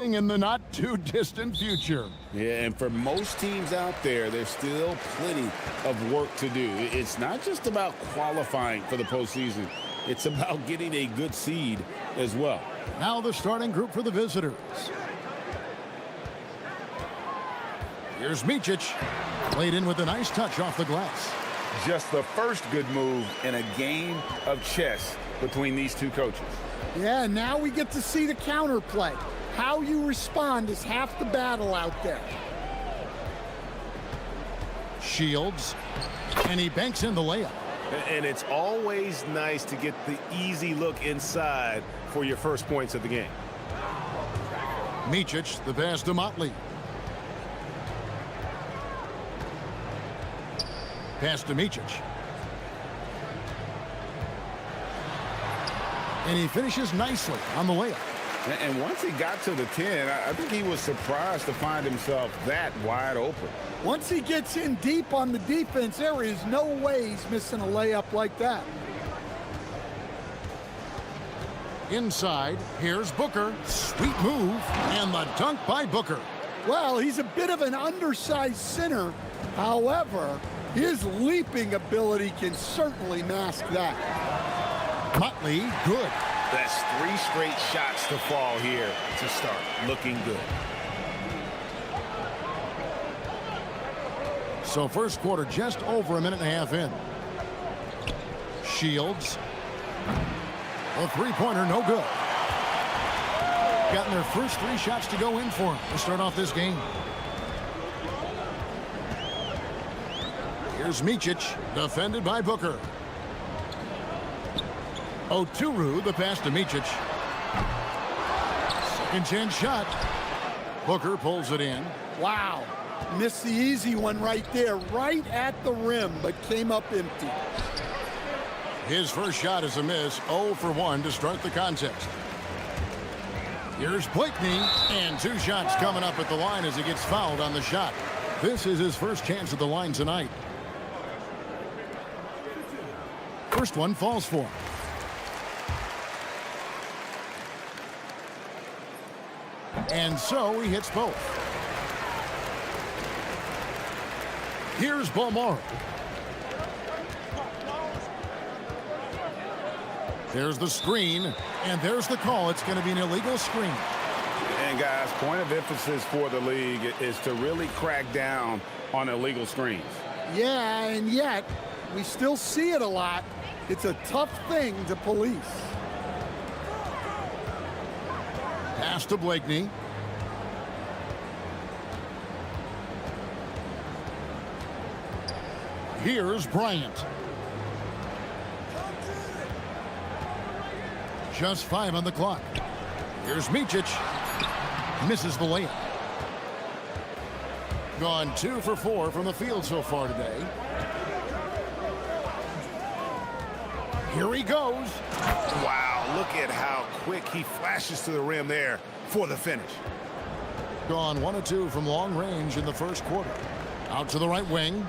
in the not-too-distant future. Yeah, and for most teams out there, there's still plenty of work to do. It's not just about qualifying for the postseason. It's about getting a good seed as well. Now the starting group for the visitors. Here's Micic. Played in with a nice touch off the glass. Just the first good move in a game of chess between these two coaches. Yeah, now we get to see the counterplay. How you respond is half the battle out there. Shields, and he banks in the layup. And it's always nice to get the easy look inside for your first points of the game. Micic, the pass to Motley. Pass to Micic. And he finishes nicely on the layup. And once he got to the 10, I think he was surprised to find himself that wide open. Once he gets in deep on the defense, there is no way he's missing a layup like that. Inside, here's Booker. Sweet move, and the dunk by Booker. Well, he's a bit of an undersized center. However, his leaping ability can certainly mask that. Motley, good. That's 3 straight shots to fall here to start. Looking good. So first quarter just over a minute and a half in. Shields. A three-pointer, no good. Gotten their first 3 shots to go in for him to start off this game. Here's Micic, defended by Booker. Oturu, the pass to Micic. Second chance shot. Booker pulls it in. Wow. Missed the easy one right there, right at the rim, but came up empty. His first shot is a miss, 0 for 1 to start the contest. Here's Blakeney, and 2 shots coming up at the line as he gets fouled on the shot. This is his first chance at the line tonight. First one falls for him. And so he hits both. Here's Balmore. There's the screen, and there's the call. It's going to be an illegal screen. And guys, point of emphasis for the league is to really crack down on illegal screens. Yeah, and yet we still see it a lot. It's a tough thing to police. Pass to Blakeney. Here's Bryant. Just 5 on the clock. Here's Micic. Misses the layup. Gone 2 for 4 from the field so far today. Here he goes. Wow, look at how quick he flashes to the rim there for the finish. Gone 1 of 2 from long range in the first quarter. Out to the right wing.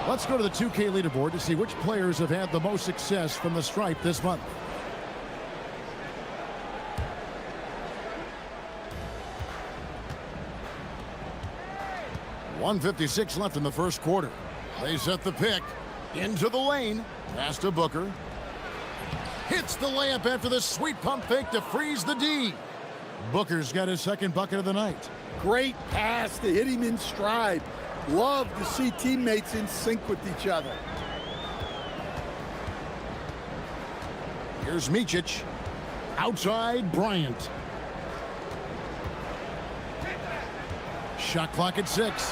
Let's go to the 2K leaderboard to see which players have had the most success from the stripe this month. .156 left in the first quarter. They set the pick. Into the lane. Pass to Booker. Hits the layup after the sweet pump fake to freeze the D. Booker's got his second bucket of the night. Great pass to hit him in stride. Love to see teammates in sync with each other. Here's Micic. Outside, Bryant. Shot clock at 6.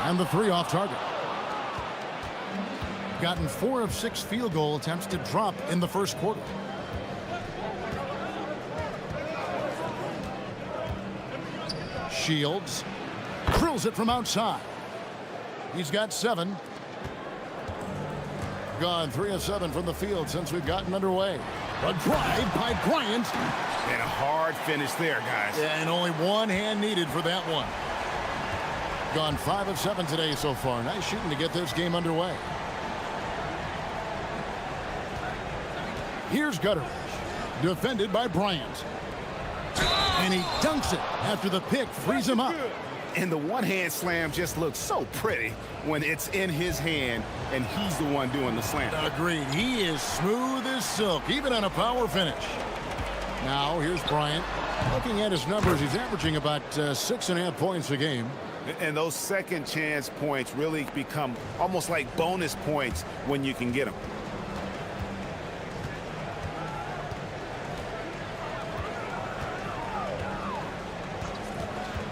And the 3 off target. Gotten 4 of 6 field goal attempts to drop in the first quarter. Shields drills it from outside. He's got 7. Gone 3 of 7 from the field since we've gotten underway. A drive by Bryant. And a hard finish there, guys. Yeah, and only 1 hand needed for that one. Gone 5 of 7 today so far. Nice shooting to get this game underway. Here's Gutteridge. Defended by Bryant. And he dunks it after the pick frees him up. And the one-hand slam just looks so pretty when it's in his hand and he's the one doing the slam. Agreed. He is smooth as silk, even on a power finish. Now, here's Bryant. Looking at his numbers, he's averaging about 6.5 points a game. And those second chance points really become almost like bonus points when you can get them.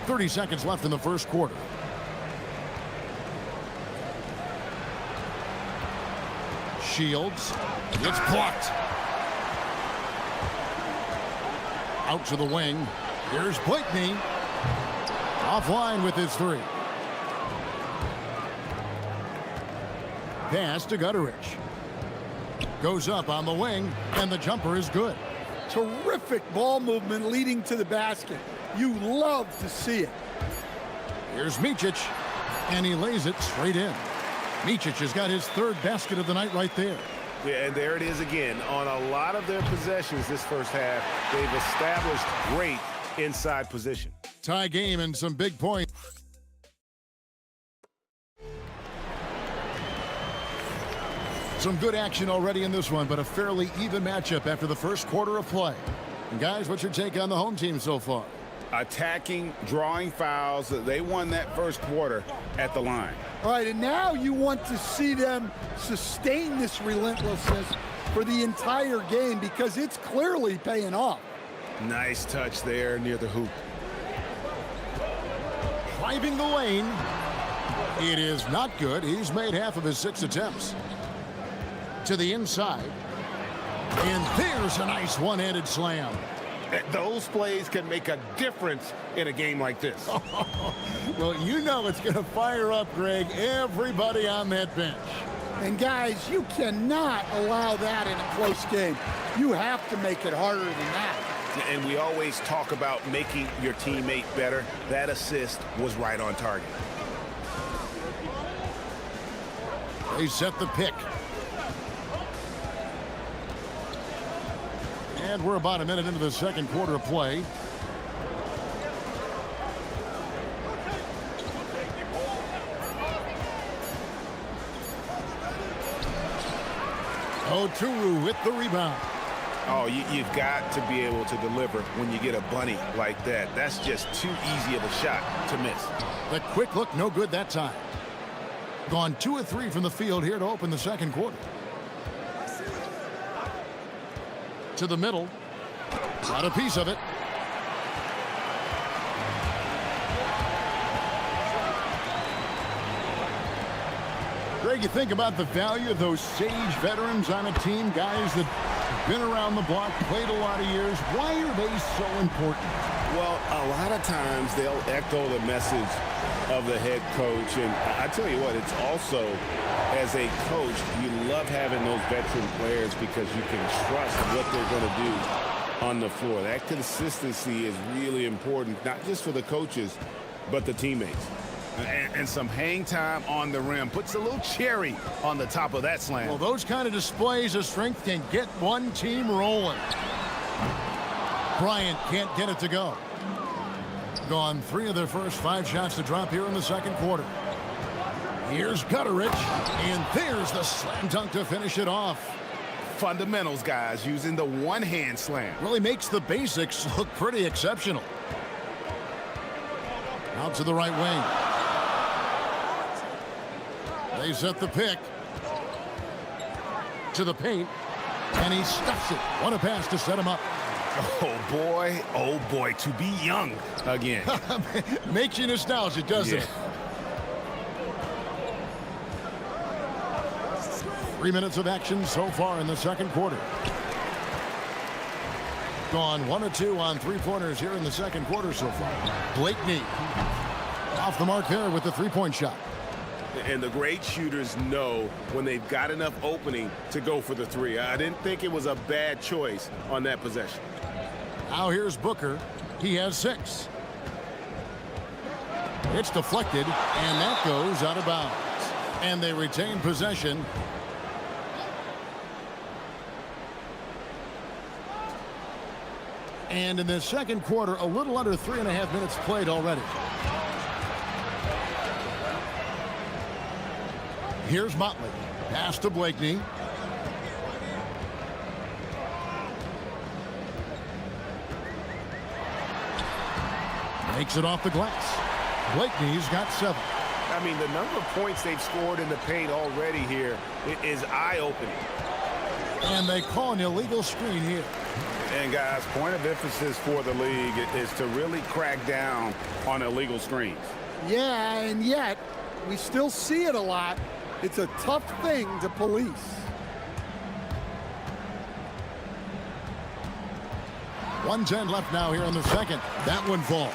.30 seconds left in the first quarter. Shields. It's blocked. Out to the wing. Here's Blakeney. Offline with his three. Pass to Gutteridge. Goes up on the wing, and the jumper is good. Terrific ball movement leading to the basket. You love to see it. Here's Micic, and he lays it straight in. Micic has got his third basket of the night right there. Yeah, and there it is again. On a lot of their possessions this first half, they've established great inside position. Tie game and some big points. Some good action already in this one, but a fairly even matchup after the first quarter of play. And guys, what's your take on the home team so far? Attacking, drawing fouls. They won that first quarter at the line. All right, and now you want to see them sustain this relentlessness for the entire game because it's clearly paying off. Nice touch there near the hoop. Driving the lane. It is not good. He's made half of his 6 attempts. To the inside. And there's a nice one-handed slam. Those plays can make a difference in a game like this. Well, you know it's going to fire up, Greg, everybody on that bench. And guys, you cannot allow that in a close game. You have to make it harder than that. And we always talk about making your teammate better. That assist was right on target. They set the pick. And we're about a minute into the second quarter of play. Oturu with the rebound. Oh, you've got to be able to deliver when you get a bunny like that. That's just too easy of a shot to miss. The quick look, no good that time. Gone 2 of 3 from the field here to open the second quarter. To the middle. Got a piece of it. Greg, you think about the value of those sage veterans on a team, guys that have been around the block, played a lot of years. Why are they so important? Well, a lot of times they'll echo the message of the head coach. And I tell you what, it's also, as a coach, you love having those veteran players because you can trust what they're going to do on the floor. That consistency is really important, not just for the coaches, but the teammates. And some hang time on the rim puts a little cherry on the top of that slam. Well, those kind of displays of strength can get one team rolling. Bryant can't get it to go. Gone 3 of their first 5 shots to drop here in the second quarter. Here's Gutteridge, and there's the slam dunk to finish it off. Fundamentals, guys, using the one-hand slam. Really makes the basics look pretty exceptional. Out to the right wing. They set the pick. To the paint, and he stuffs it. What a pass to set him up. Oh boy, to be young again. Makes you nostalgic, doesn't it? 3 minutes of action so far in the second quarter. Gone 1 of 2 on 3-pointers here in the second quarter so far. Blakeney off the mark there with the 3-point shot. And the great shooters know when they've got enough opening to go for the 3. I didn't think it was a bad choice on that possession. Now here's Booker. He has 6. It's deflected, and that goes out of bounds. And they retain possession. And in this second quarter, a little under 3.5 minutes played already. Here's Motley. Pass to Blakeney. Makes it off the glass. Blakeney's got 7. I mean, the number of points they've scored in the paint already here is eye-opening. And they call an illegal screen here. And, guys, point of emphasis for the league is to really crack down on illegal screens. Yeah, and yet we still see it a lot. It's a tough thing to police. .110 left now here in the second. That one falls.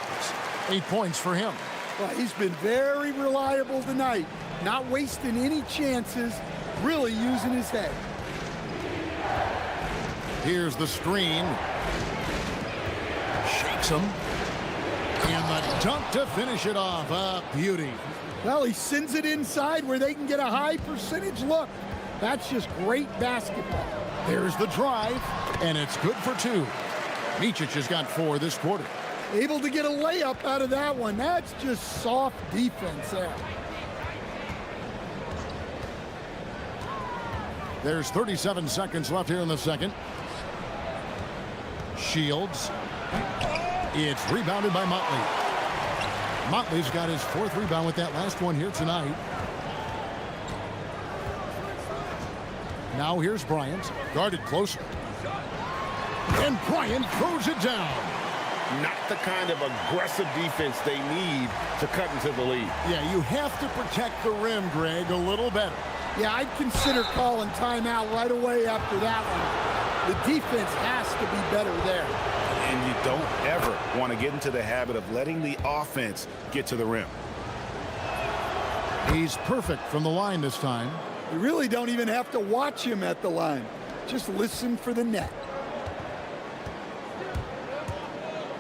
8 points for him. Well, he's been very reliable tonight. Not wasting any chances, really using his head. Here's the screen. Shakes him. And the dunk to finish it off. A beauty. Well, he sends it inside where they can get a high percentage look. That's just great basketball. There's the drive, and it's good for 2. Micic has got 4 this quarter. Able to get a layup out of that one. That's just soft defense there. There's 37 seconds left here in the second. Shields. It's rebounded by Motley. Motley's got his 4th rebound with that last one here tonight. Now here's Bryant. Guarded closer. And Bryant throws it down. Not the kind of aggressive defense they need to cut into the lead. Yeah, you have to protect the rim, Greg, a little better. Yeah, I'd consider calling timeout right away after that one. The defense has to be better there. And you don't ever want to get into the habit of letting the offense get to the rim. He's perfect from the line this time. You really don't even have to watch him at the line. Just listen for the net.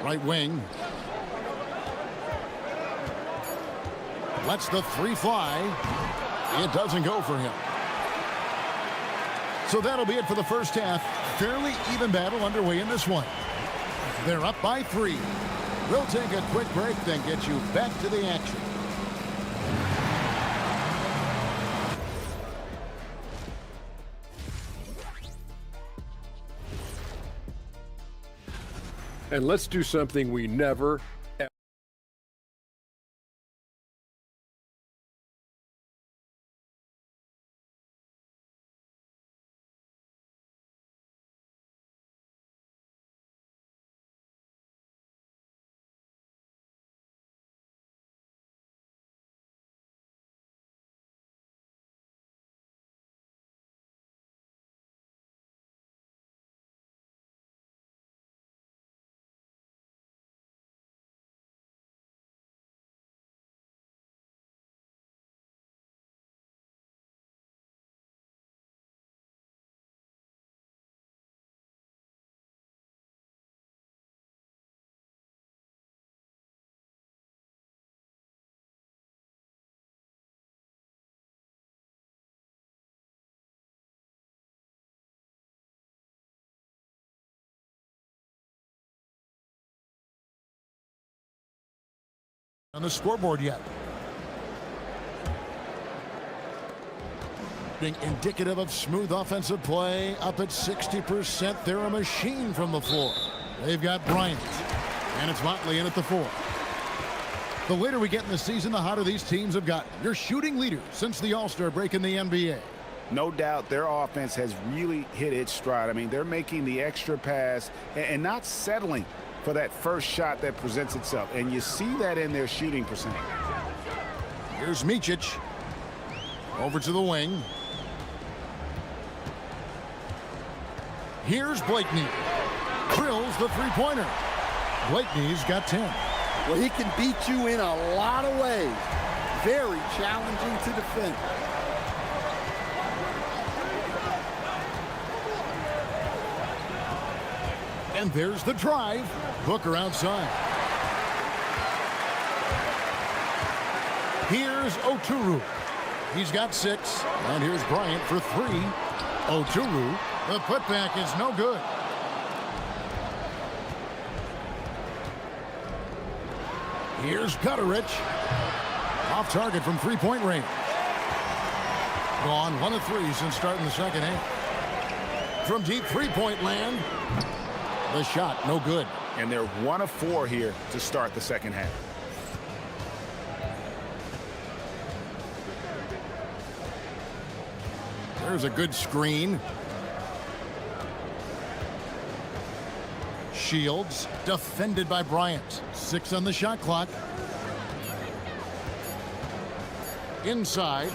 Right wing. Lets the 3 fly. It doesn't go for him. So that'll be it for the first half. Fairly even battle underway in this one. They're up by 3. We'll take a quick break, then get you back to the action. And let's do something we never on the scoreboard yet. Being indicative of smooth offensive play, up at 60%. They're a machine from the floor. They've got Bryant, and it's Motley in at the 4. The later we get in the season, the hotter these teams have gotten. You're shooting leaders since the All-Star break in the NBA. No doubt their offense has really hit its stride. I mean, they're making the extra pass and not settling for that first shot that presents itself. And you see that in their shooting percentage. Here's Micic. Over to the wing. Here's Blakeney. Drills the three-pointer. Blakeney's got 10. Well, he can beat you in a lot of ways. Very challenging to defend. And there's the drive. Booker outside. Here's Oturu. He's got 6. And here's Bryant for 3. Oturu. The putback is no good. Here's Gutterich. Off target from three-point range. Gone 1 of 3 since starting the second half. From deep three-point land, the shot no good. And they're 1 of 4 here to start the second half. There's a good screen. Shields defended by Bryant. 6 on the shot clock. Inside.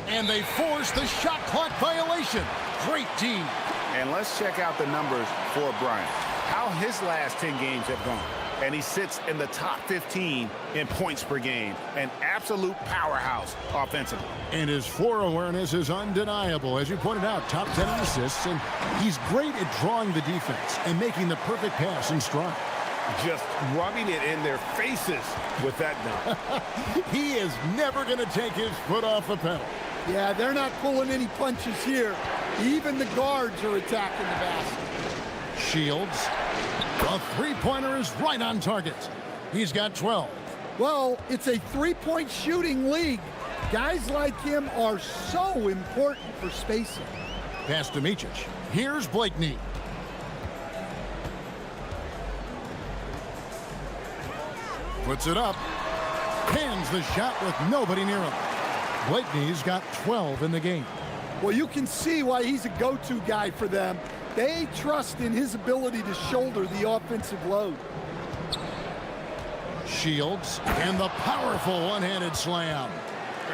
And they force the shot clock violation. Great D. And let's check out the numbers for Bryant. How his last 10 games have gone. And he sits in the top 15 in points per game. An absolute powerhouse offensively. And his floor awareness is undeniable. As you pointed out, top 10 in assists. And he's great at drawing the defense and making the perfect pass in stride. Just rubbing it in their faces with that dunk. He is never going to take his foot off the pedal. Yeah, they're not pulling any punches here. Even the guards are attacking the basket. Shields. A three-pointer is right on target. He's got 12. Well, it's a three-point shooting league. Guys like him are so important for spacing. Pass to Micic. Here's Blakeney. Puts it up. Pins the shot with nobody near him. Blakeney's got 12 in the game. Well, you can see why he's a go-to guy for them. They trust in his ability to shoulder the offensive load. Shields and the powerful one-handed slam.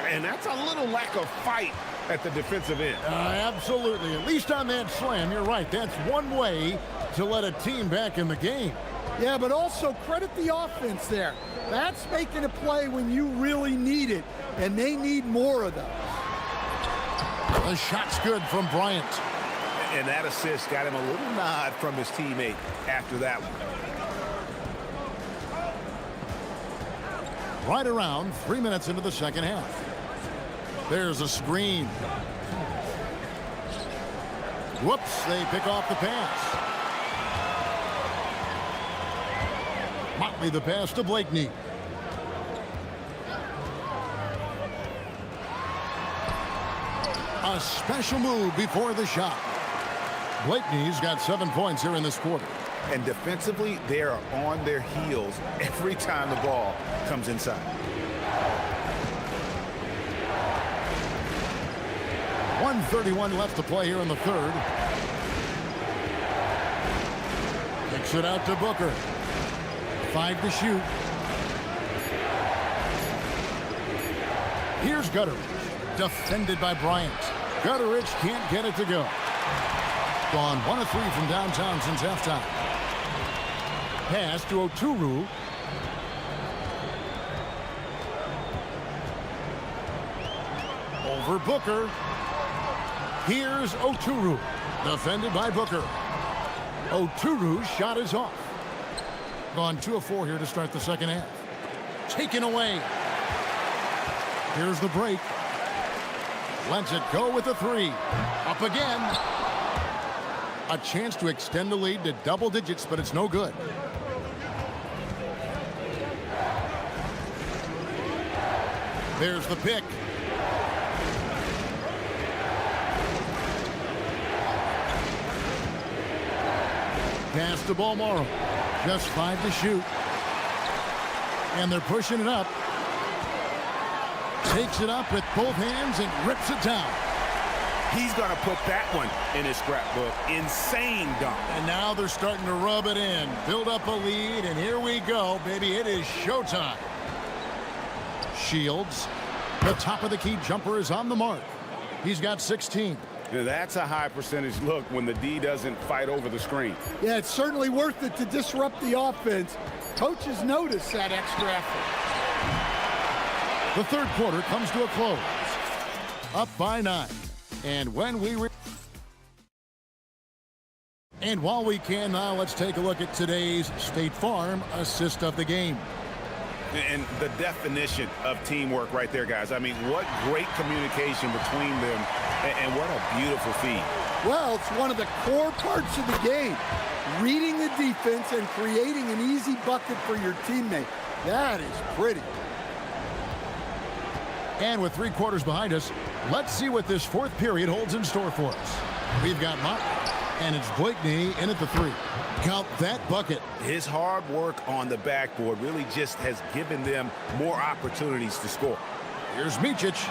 And that's a little lack of fight at the defensive end. Absolutely. At least on that slam, you're right. That's one way to let a team back in the game. Yeah, but also credit the offense there. That's making a play when you really need it, and they need more of those. The shot's good from Bryant. And that assist got him a little nod from his teammate after that one. Right around 3 minutes into the second half. There's a screen. Whoops, they pick off the pass. Motley the pass to Blakeney. A special move before the shot. Blakeney's got 7 points here in this quarter. And defensively, they are on their heels every time the ball comes inside. .131 left to play here in the third. Kicks it out to Booker. 5 to shoot. Here's Gutterich. Defended by Bryant. Gutterich can't get it to go. Gone 1 of 3 from downtown since halftime. Pass to Oturu. Over Booker. Here's Oturu. Defended by Booker. Oturu's shot is off. Gone 2 of 4 here to start the second half. Taken away. Here's the break. Lets it go with a 3. Up again. A chance to extend the lead to double digits, but it's no good. There's the pick. Pass to Balmoro. Just 5 to shoot. And they're pushing it up. Takes it up with both hands and rips it down. He's going to put that one in his scrapbook. Insane dunk. And now they're starting to rub it in. Build up a lead, and here we go, baby. It is showtime. Shields. The top of the key jumper is on the mark. He's got 16. Now, that's a high percentage look when the D doesn't fight over the screen. Yeah, it's certainly worth it to disrupt the offense. Coaches notice that extra effort. The third quarter comes to a close. Up by 9. And while we can now, let's take a look at today's State Farm assist of the game. And the definition of teamwork right there, guys. I mean, what great communication between them, and what a beautiful feed. Well, it's one of the core parts of the game. Reading the defense and creating an easy bucket for your teammate. That is pretty. And with 3 quarters behind us, let's see what this fourth period holds in store for us. We've got Mott, and it's Blakeney in at the 3. Count that bucket. His hard work on the backboard really just has given them more opportunities to score. Here's Micic.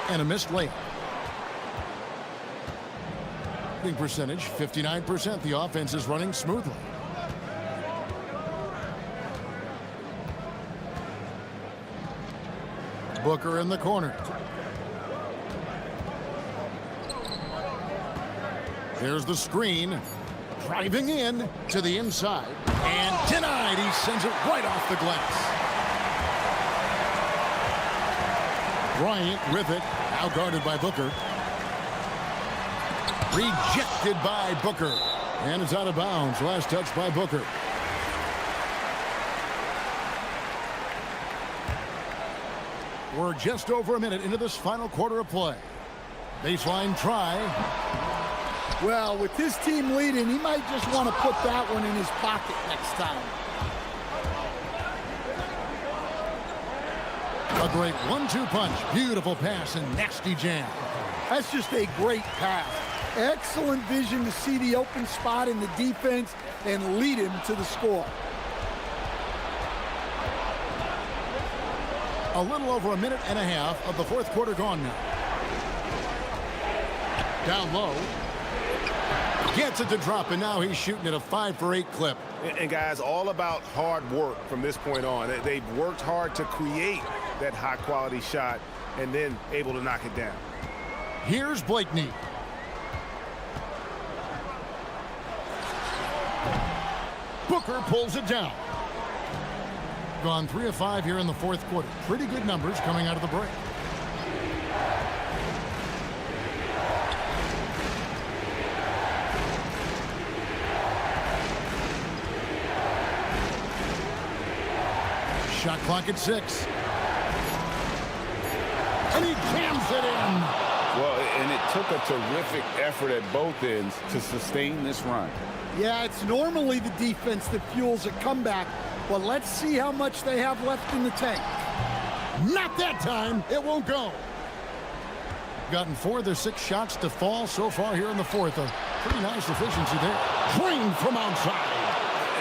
And a missed layup. Shooting percentage, 59%. The offense is running smoothly. Booker in the corner. There's the screen. Driving in to the inside. And denied. He sends it right off the glass. Bryant with it. Now guarded by Booker. Rejected by Booker. And it's out of bounds. Last touch by Booker. We're just over a minute into this final quarter of play. Baseline try. Well, with his team leading, he might just want to put that one in his pocket next time. A great 1-2 punch. Beautiful pass and nasty jam. That's just a great pass. Excellent vision to see the open spot in the defense and lead him to the score. A little over a minute and a half of the fourth quarter gone now. Down low. Gets it to drop, and now he's shooting at a 5-for-8 clip. And guys, all about hard work from this point on. They've worked hard to create that high-quality shot and then able to knock it down. Here's Blakeney. Booker pulls it down. Gone 3 of 5 here in the fourth quarter. Pretty good numbers coming out of the break. Shot clock at 6. And he jams it in. Well, and it took a terrific effort at both ends to sustain this run. Yeah, it's normally the defense that fuels a comeback, but let's see how much they have left in the tank. Not that time. It won't go. Gotten 4 of their 6 shots to fall so far here in the fourth. A pretty nice efficiency there. Drained from outside.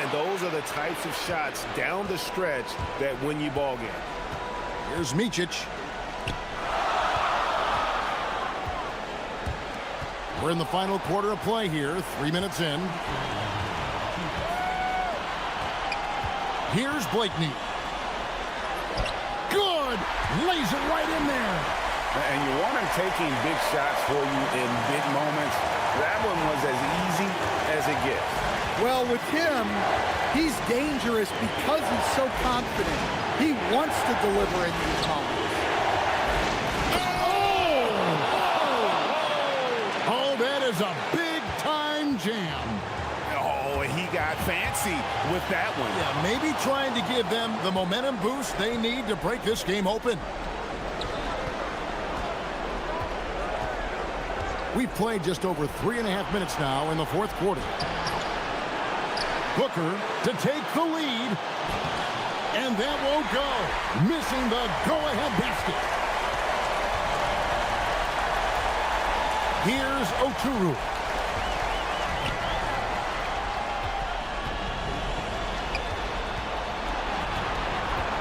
And those are the types of shots down the stretch that win you ball games. Here's Micic. We're in the final quarter of play here. 3 minutes in. Here's Blakeney. Good. Lays it right in there. And you want him taking big shots for you in big moments. That one was as easy as it gets. Well, with him, he's dangerous because he's so confident. He wants to deliver in these moments. Oh, that is a big-time jam. Oh, he got fancy with that one. Yeah, maybe trying to give them the momentum boost they need to break this game open. We've played just over 3.5 minutes now in the fourth quarter. Booker to take the lead. And that won't go. Missing the go-ahead basket. Here's Oturu.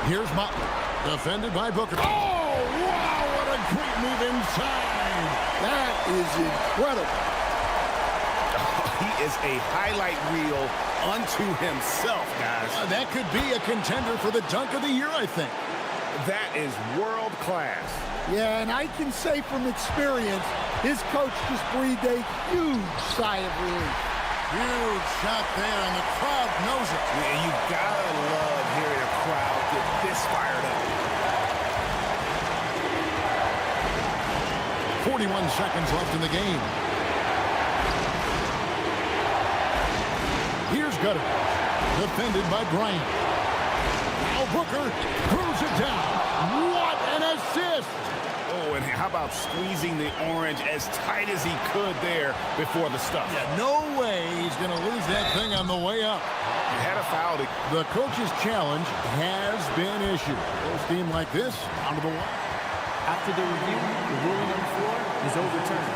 Here's Motley. Defended by Booker. Oh, wow, what a great move inside. That is incredible. He is a highlight reel unto himself, guys. That could be a contender for the dunk of the year, I think. That is world class. Yeah, and I can say from experience, his coach just breathed a huge sigh of relief. Huge shot there, and the crowd knows it. Yeah, you gotta love hearing a crowd get this fired up. 41 seconds left in the game. Here's Gutter. Defended by Bryant. Now Booker throws it down. What an assist! Oh, and how about squeezing the orange as tight as he could there before the stuff? Yeah, no way he's going to lose that thing on the way up. Had a foul. The coach's challenge has been issued. Full steam like this, onto the line. After the review, the ruling on the floor is overturned.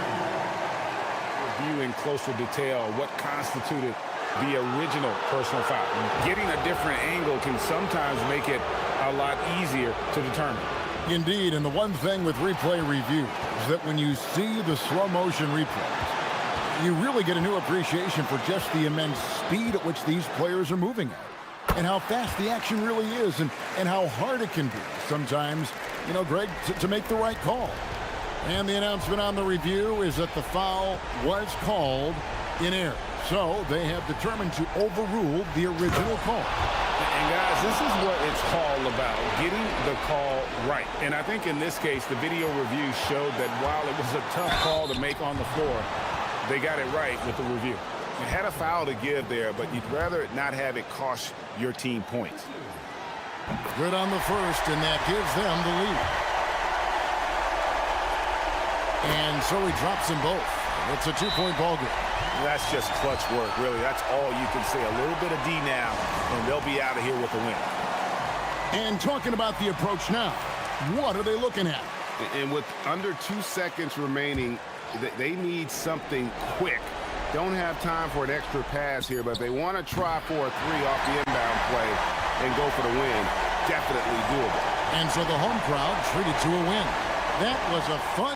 Review in closer detail what constituted the original personal foul. Getting a different angle can sometimes make it a lot easier to determine. Indeed, and the one thing with replay review is that when you see the slow motion replays, you really get a new appreciation for just the immense speed at which these players are moving at, and how fast the action really is, and how hard it can be sometimes, you know, Greg, to make the right call. And the announcement on the review is that the foul was called in error. So they have determined to overrule the original call. And guys, this is what it's all about, getting the call right. And I think in this case, the video review showed that while it was a tough call to make on the floor, they got it right with the review. You had a foul to give there, but you'd rather not have it cost your team points. Good on the first, and that gives them the lead. And so he drops them both. It's a two-point ball game. That's just clutch work, really. That's all you can say. A little bit of D now, and they'll be out of here with a win. And talking about the approach now, what are they looking at? And with under 2 seconds remaining, they need something quick. Don't have time for an extra pass here, but they want to try for a three off the inbound play and go for the win. Definitely doable. And so the home crowd treated to a win. That was a fun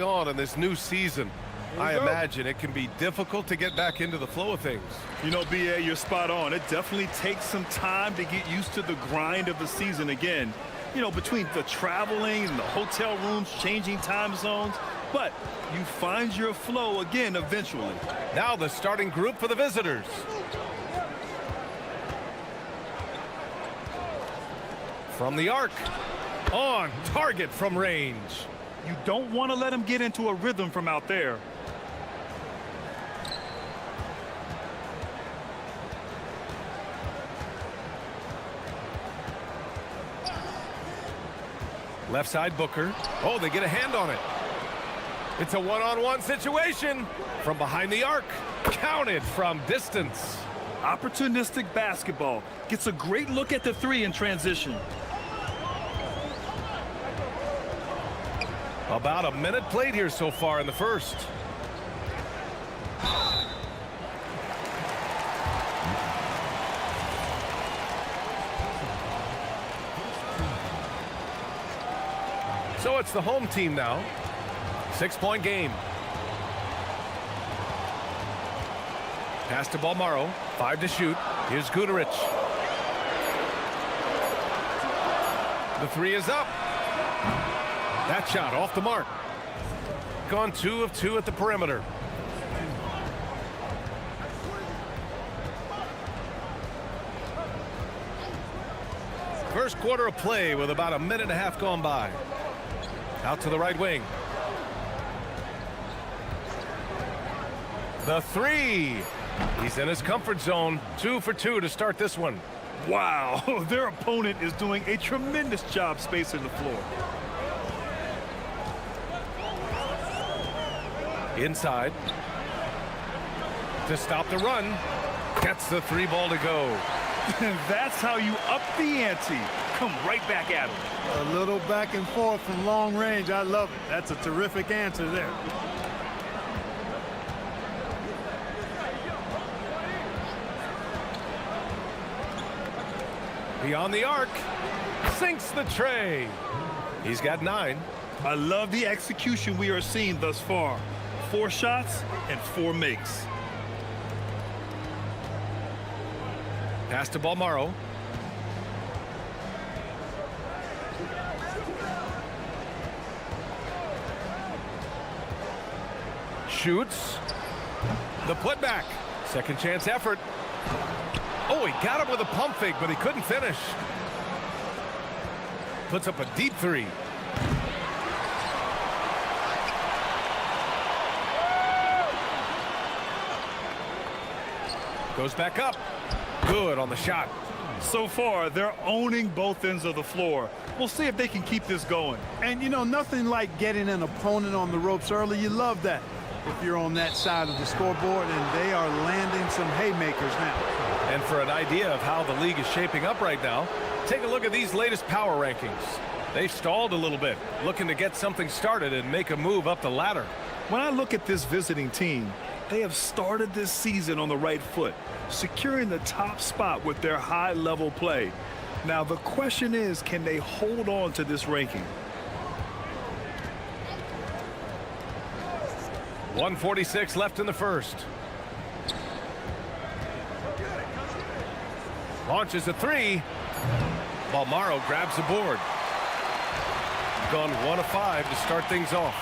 On in this new season, I imagine it can be difficult to get back into the flow of things. You know, BA, you're spot on. It definitely takes some time to get used to the grind of the season again. You know, between the traveling and the hotel rooms, changing time zones. But you find your flow again eventually. Now the starting group for the visitors. From the arc. On target from range. You don't want to let him get into a rhythm from out there. Left side Booker. Oh, they get a hand on it. It's a one-on-one situation. From behind the arc. Counted from distance. Opportunistic basketball. Gets a great look at the three in transition. About a minute played here so far in the first. So it's the home team now. 6-point game. Pass to Balmaro. 5 to shoot. Here's Guterich. The three is up. That shot off the mark. Gone 2 of 2 at the perimeter. First quarter of play with about a minute and a half gone by. Out to the right wing. The three. He's in his comfort zone. 2 for 2 to start this one. Wow, their opponent is doing a tremendous job spacing the floor. Inside. To stop the run. Gets the 3 ball to go. That's how you up the ante. Come right back at him. A little back and forth from long range. I love it. That's a terrific answer there. Beyond the arc. Sinks the tray. He's got 9. I love the execution we are seeing thus far. 4 shots and 4 makes. Pass to Balmaro. Shoots. The putback. Second chance effort. Oh, he got him with a pump fake, but he couldn't finish. Puts up a deep 3. Goes back up. Good on the shot. So far, they're owning both ends of the floor. We'll see if they can keep this going. And, you know, nothing like getting an opponent on the ropes early. You love that if you're on that side of the scoreboard, and they are landing some haymakers now. And for an idea of how the league is shaping up right now, take a look at these latest power rankings. They've stalled a little bit, looking to get something started and make a move up the ladder. When I look at this visiting team, they have started this season on the right foot, securing the top spot with their high-level play. Now, the question is, can they hold on to this ranking? 1:46 left in the first. Launches a 3. Balmaro grabs the board. Gone 1 of 5 to start things off.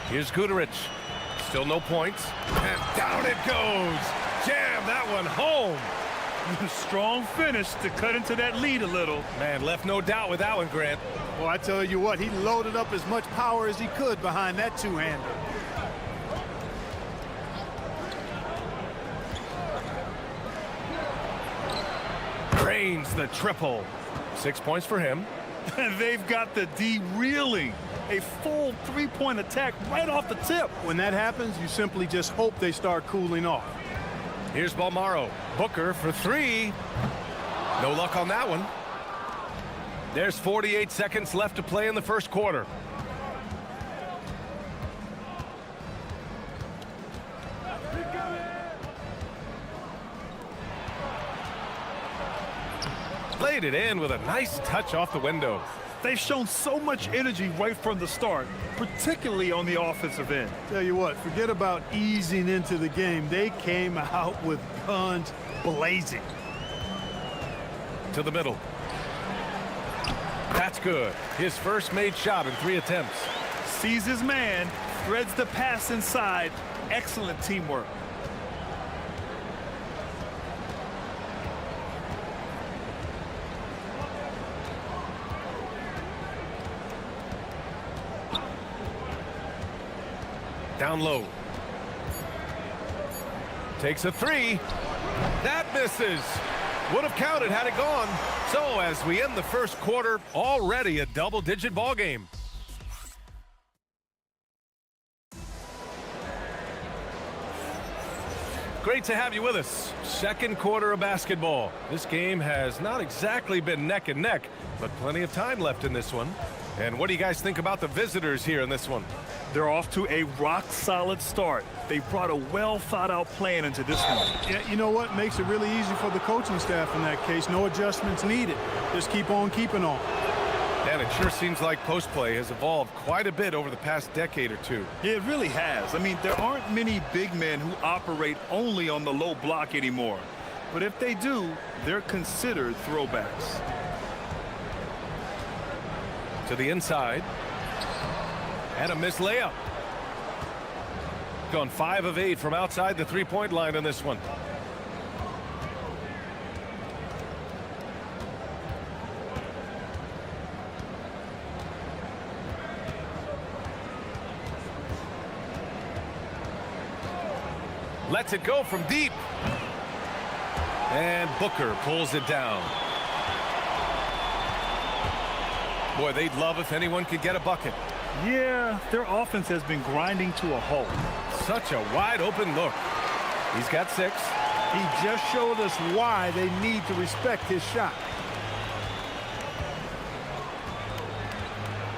Here's Guterich. Still no points. And down it goes. Jam that one home. Strong finish to cut into that lead a little. Man, left no doubt with that one, Grant. Well, I tell you what, he loaded up as much power as he could behind that two-hander. Drains the triple. 6 points for him. And they've got the D reeling. A full 3-point attack right off the tip. When that happens, you simply just hope they start cooling off. Here's Balmaro. Booker for 3. No luck on that one. There's 48 seconds left to play in the first quarter. Played it in with a nice touch off the window. They've shown so much energy right from the start, particularly on the offensive end. Tell you what, forget about easing into the game. They came out with guns blazing. To the middle. That's good. His first made shot in 3 attempts. Sees his man, threads the pass inside. Excellent teamwork. Down low. Takes a 3. That misses. Would have counted had it gone. So as we end the first quarter, already a double-digit ball game. Great to have you with us. Second quarter of basketball. This game has not exactly been neck and neck, but plenty of time left in this one. And what do you guys think about the visitors here in this one? They're off to a rock-solid start. They brought a well-thought-out plan into this one. Yeah, you know what? Makes it really easy for the coaching staff in that case. No adjustments needed. Just keep on keeping on. And it sure seems like post play has evolved quite a bit over the past decade or two. Yeah, it really has. I mean, there aren't many big men who operate only on the low block anymore. But if they do, they're considered throwbacks. To the inside. And a missed layup. Gone 5 of 8 from outside the three-point line on this one. Lets it go from deep. And Booker pulls it down. Boy, they'd love if anyone could get a bucket. Yeah, their offense has been grinding to a halt. Such a wide open look. He's got 6. He just showed us why they need to respect his shot.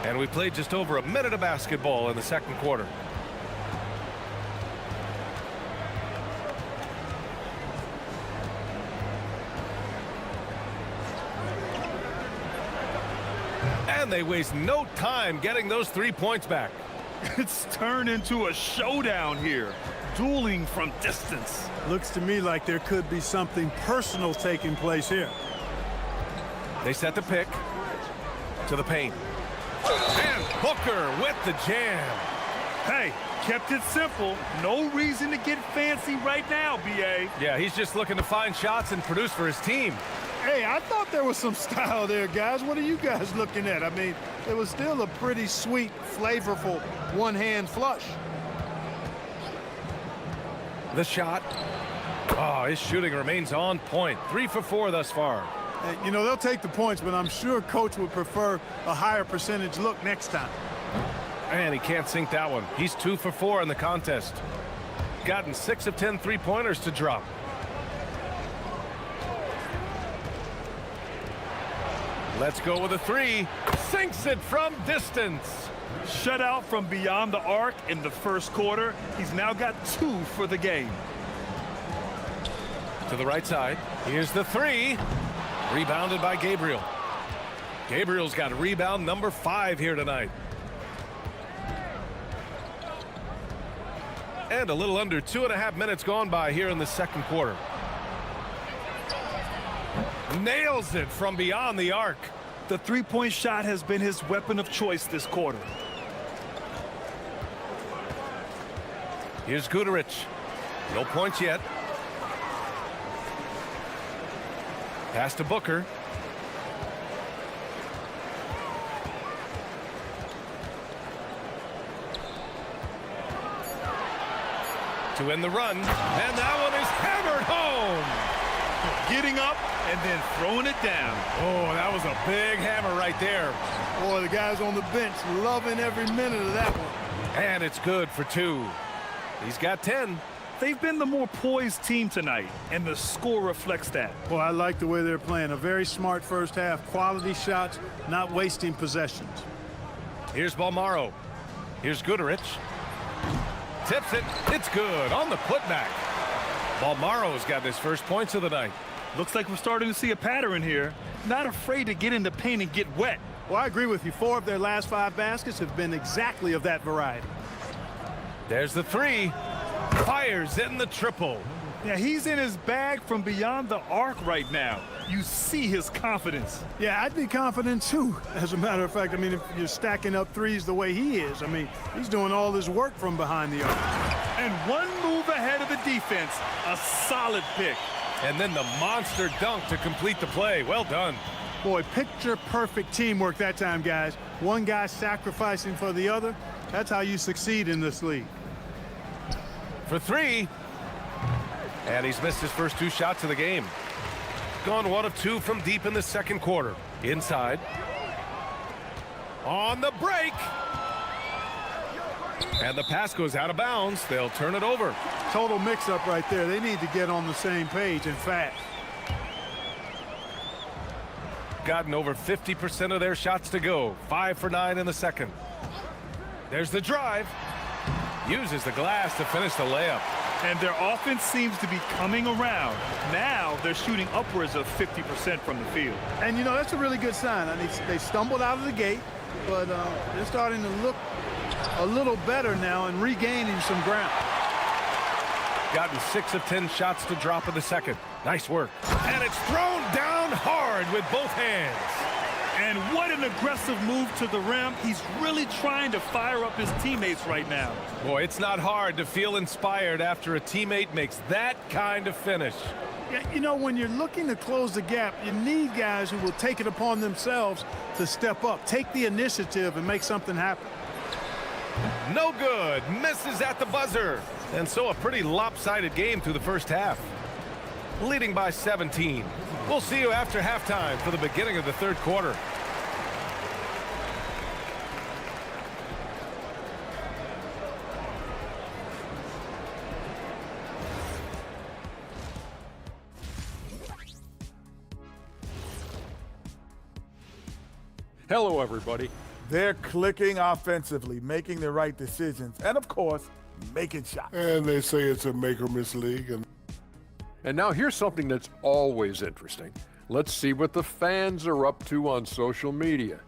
And we played just over a minute of basketball in the second quarter. And they waste no time getting those 3 points back. It's turned into a showdown here. Dueling from distance. Looks to me like there could be something personal taking place here. They set the pick to the paint. And Booker with the jam. Hey, kept it simple. No reason to get fancy right now, B.A. Yeah, he's just looking to find shots and produce for his team. Hey, I thought there was some style there, guys. What are you guys looking at? I mean, it was still a pretty sweet, flavorful one-hand flush. The shot. Oh, his shooting remains on point. 3 for 4 thus far. You know, they'll take the points, but I'm sure coach would prefer a higher percentage look next time. And he can't sink that one. He's 2 for 4 in the contest. Gotten 6 of 10 3-pointers to drop. Let's go with a 3. Sinks it from distance. Shut out from beyond the arc in the first quarter. He's now got 2 for the game. To the right side. Here's the 3. Rebounded by Gabriel. Gabriel's got rebound number 5 here tonight. And a little under 2.5 minutes gone by here in the second quarter. Nails it from beyond the arc. The three-point shot has been his weapon of choice this quarter. Here's Guterich. No points yet. Pass to Booker. To end the run. And that one is hammered home. Getting up and then throwing it down. Oh, that was a big hammer right there. Boy, the guys on the bench loving every minute of that one. And it's good for 2. He's got 10. They've been the more poised team tonight, and the score reflects that. Well, I like the way they're playing. A very smart first half. Quality shots, not wasting possessions. Here's Balmaro. Here's Guterich. Tips it. It's good on the putback. Balmaro's got his first points of the night. Looks like we're starting to see a pattern here. Not afraid to get in the paint and get wet. Well, I agree with you. 4 of their last 5 baskets have been exactly of that variety. There's the three. Fires in the triple. Yeah, he's in his bag from beyond the arc right now. You see his confidence. Yeah, I'd be confident too. As a matter of fact, I mean, if you're stacking up threes the way he is, I mean, he's doing all his work from behind the arc. And one move ahead of the defense. A solid pick. And then the monster dunk to complete the play. Well done. Boy, picture-perfect teamwork that time, guys. One guy sacrificing for the other. That's how you succeed in this league. For three. And he's missed his first 2 shots of the game. Gone 1 of 2 from deep in the second quarter. Inside. On the break. And the pass goes out of bounds. They'll turn it over. Total mix-up right there. They need to get on the same page and fast. Gotten over 50% of their shots to go. 5 for 9 in the second. There's the drive. Uses the glass to finish the layup. And their offense seems to be coming around. Now they're shooting upwards of 50% from the field. And, you know, that's a really good sign. I mean, they stumbled out of the gate, but they're starting to look a little better now and regaining some ground. Gotten 6 of 10 shots to drop in the second. Nice work. And it's thrown down hard with both hands. And what an aggressive move to the rim. He's really trying to fire up his teammates right now. Boy, it's not hard to feel inspired after a teammate makes that kind of finish. Yeah, you know, when you're looking to close the gap, you need guys who will take it upon themselves to step up, take the initiative, and make something happen. No good. Misses at the buzzer. And so a pretty lopsided game through the first half. Leading by 17. We'll see you after halftime for the beginning of the third quarter. Hello, everybody. They're clicking offensively, making the right decisions, and of course, making shots. And they say it's a make-or-miss league. And now here's something that's always interesting. Let's see what the fans are up to on social media.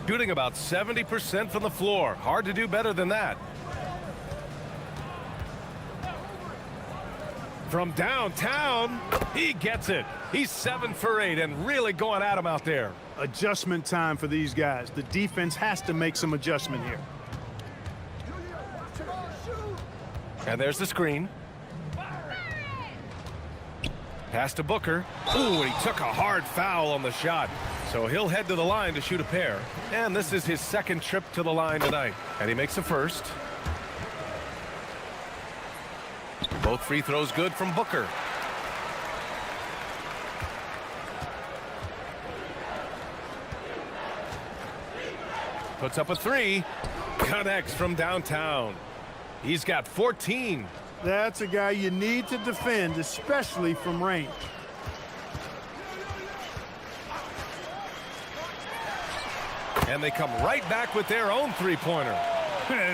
Shooting about 70% from the floor. Hard to do better than that. From downtown, he gets it. He's 7 for 8 and really going at him out there. Adjustment time for these guys. The defense has to make some adjustment here. And there's the screen. Pass to Booker. Ooh, and he took a hard foul on the shot. So he'll head to the line to shoot a pair. And this is his second trip to the line tonight. And he makes a first. Both free throws good from Booker. Puts up a 3. Connects from downtown. He's got 14. That's a guy you need to defend, especially from range. And they come right back with their own three-pointer.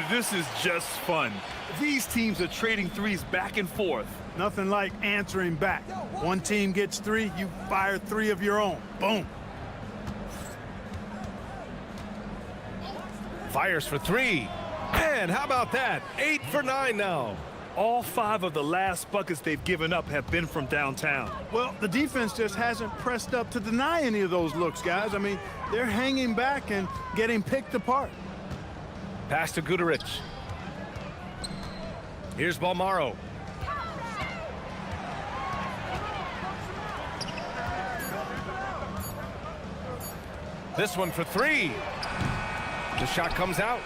This is just fun. These teams are trading threes back and forth. Nothing like answering back. One team gets 3, you fire 3 of your own. Boom. Fires for 3. And how about that? 8 for 9 now. All 5 of the last buckets they've given up have been from downtown. Well, the defense just hasn't pressed up to deny any of those looks, guys. I mean, they're hanging back and getting picked apart. Pass to Guduric. Here's Balmaro. This one for 3. The shot comes out.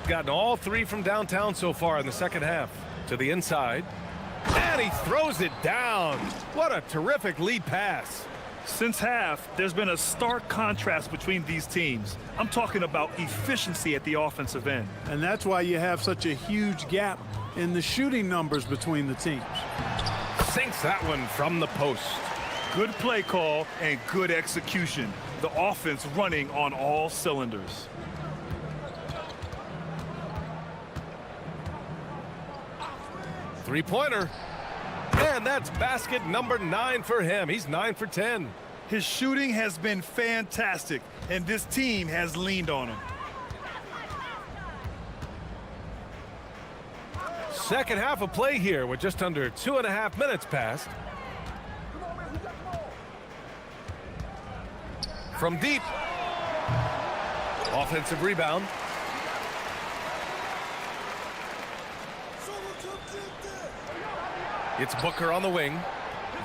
Gotten all 3 from downtown so far in the second half. To the inside. And he throws it down. What a terrific lead pass. Since half, there's been a stark contrast between these teams. I'm talking about efficiency at the offensive end. And that's why you have such a huge gap in the shooting numbers between the teams. Sinks that one from the post. Good play call and good execution. The offense running on all cylinders. Three-pointer. And that's basket number 9 for him. He's 9 for 10. His shooting has been fantastic, and this team has leaned on him. Second half of play here with just under 2.5 minutes passed. From deep. Offensive rebound. It's Booker on the wing.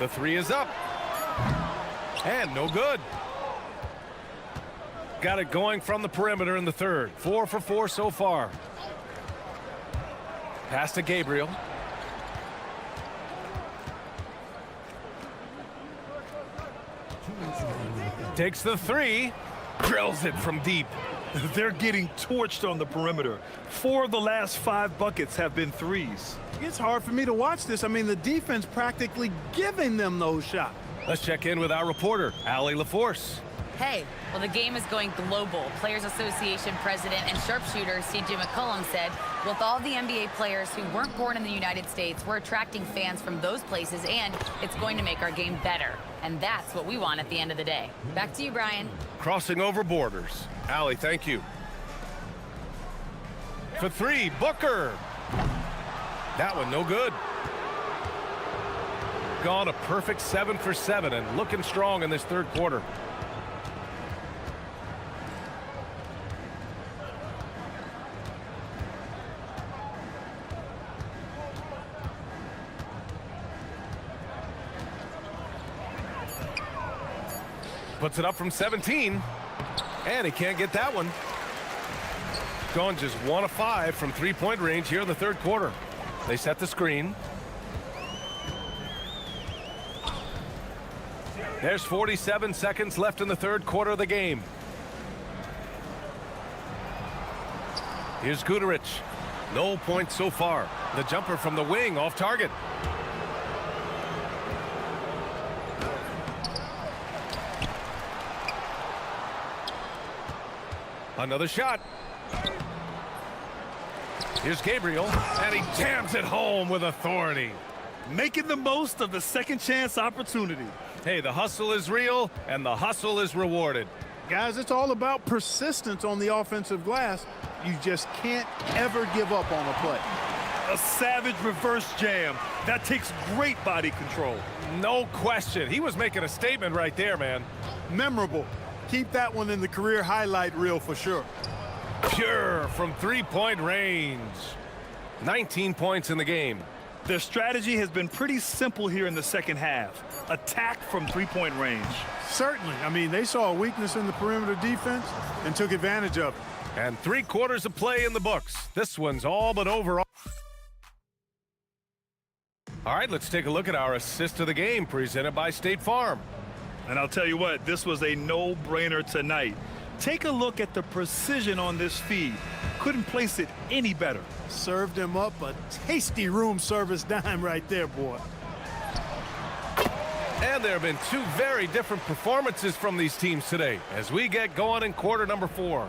The 3 is up. And no good. Got it going from the perimeter in the third. 4 for 4 so far. Pass to Gabriel. Takes the 3. Drills it from deep. They're getting torched on the perimeter. 4 of the last 5 buckets have been threes. It's hard for me to watch this. I mean, the defense practically giving them those shots. Let's check in with our reporter, Allie LaForce. Hey, well, the game is going global. Players Association president and sharpshooter C.J. McCollum said, with all the NBA players who weren't born in the United States, we're attracting fans from those places, and it's going to make our game better. And that's what we want at the end of the day. Back to you, Brian. Crossing over borders. Allie, thank you. For 3, Booker. That one no good. Gone a perfect 7 for 7 and looking strong in this third quarter. Puts it up from 17. And he can't get that one. Gone just 1 of 5 from three-point range here in the third quarter. They set the screen. There's 47 seconds left in the third quarter of the game. Here's Guduric. No points so far. The jumper from the wing off target. Another shot. Here's Gabriel, and he jams it home with authority. Making the most of the second chance opportunity. Hey, the hustle is real, and the hustle is rewarded. Guys, it's all about persistence on the offensive glass. You just can't ever give up on a play. A savage reverse jam. That takes great body control. No question. He was making a statement right there, man. Memorable. Keep that one in the career highlight reel for sure. Pure from three-point range. 19 points in the game. Their strategy has been pretty simple here in the second half. Attack from three-point range. Certainly. I mean, they saw a weakness in the perimeter defense and took advantage of it. And 3 quarters of play in the books. This one's all but over. All right, let's take a look at our assist of the game presented by State Farm. And I'll tell you what, this was a no-brainer tonight. Take a look at the precision on this feed. Couldn't place it any better. Served him up a tasty room service dime right there, boy. And there have been 2 very different performances from these teams today as we get going in quarter number 4.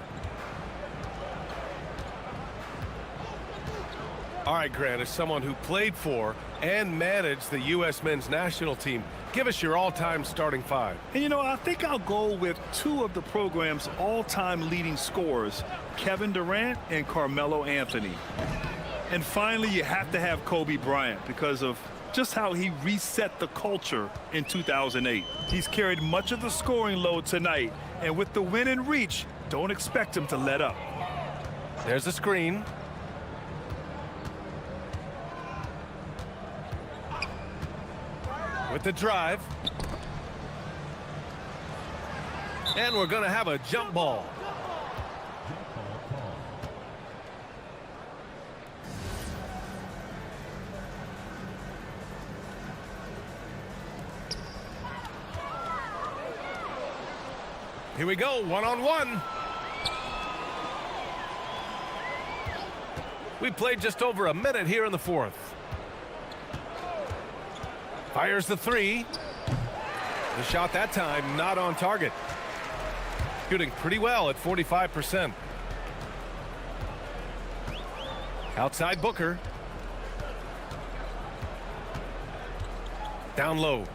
All right, Grant, as someone who played for and managed the U.S. men's national team, give us your all-time starting 5. And, you know, I think I'll go with 2 of the program's all-time leading scorers, Kevin Durant and Carmelo Anthony. And finally, you have to have Kobe Bryant because of just how he reset the culture in 2008. He's carried much of the scoring load tonight, and with the win in reach, don't expect him to let up. There's a screen. With the drive. And we're going to have a jump ball. Here we go, one-on-one. We played just over a minute here in the fourth. Fires the three. The shot that time not on target. Shooting pretty well at 45%. Outside Booker. Down low.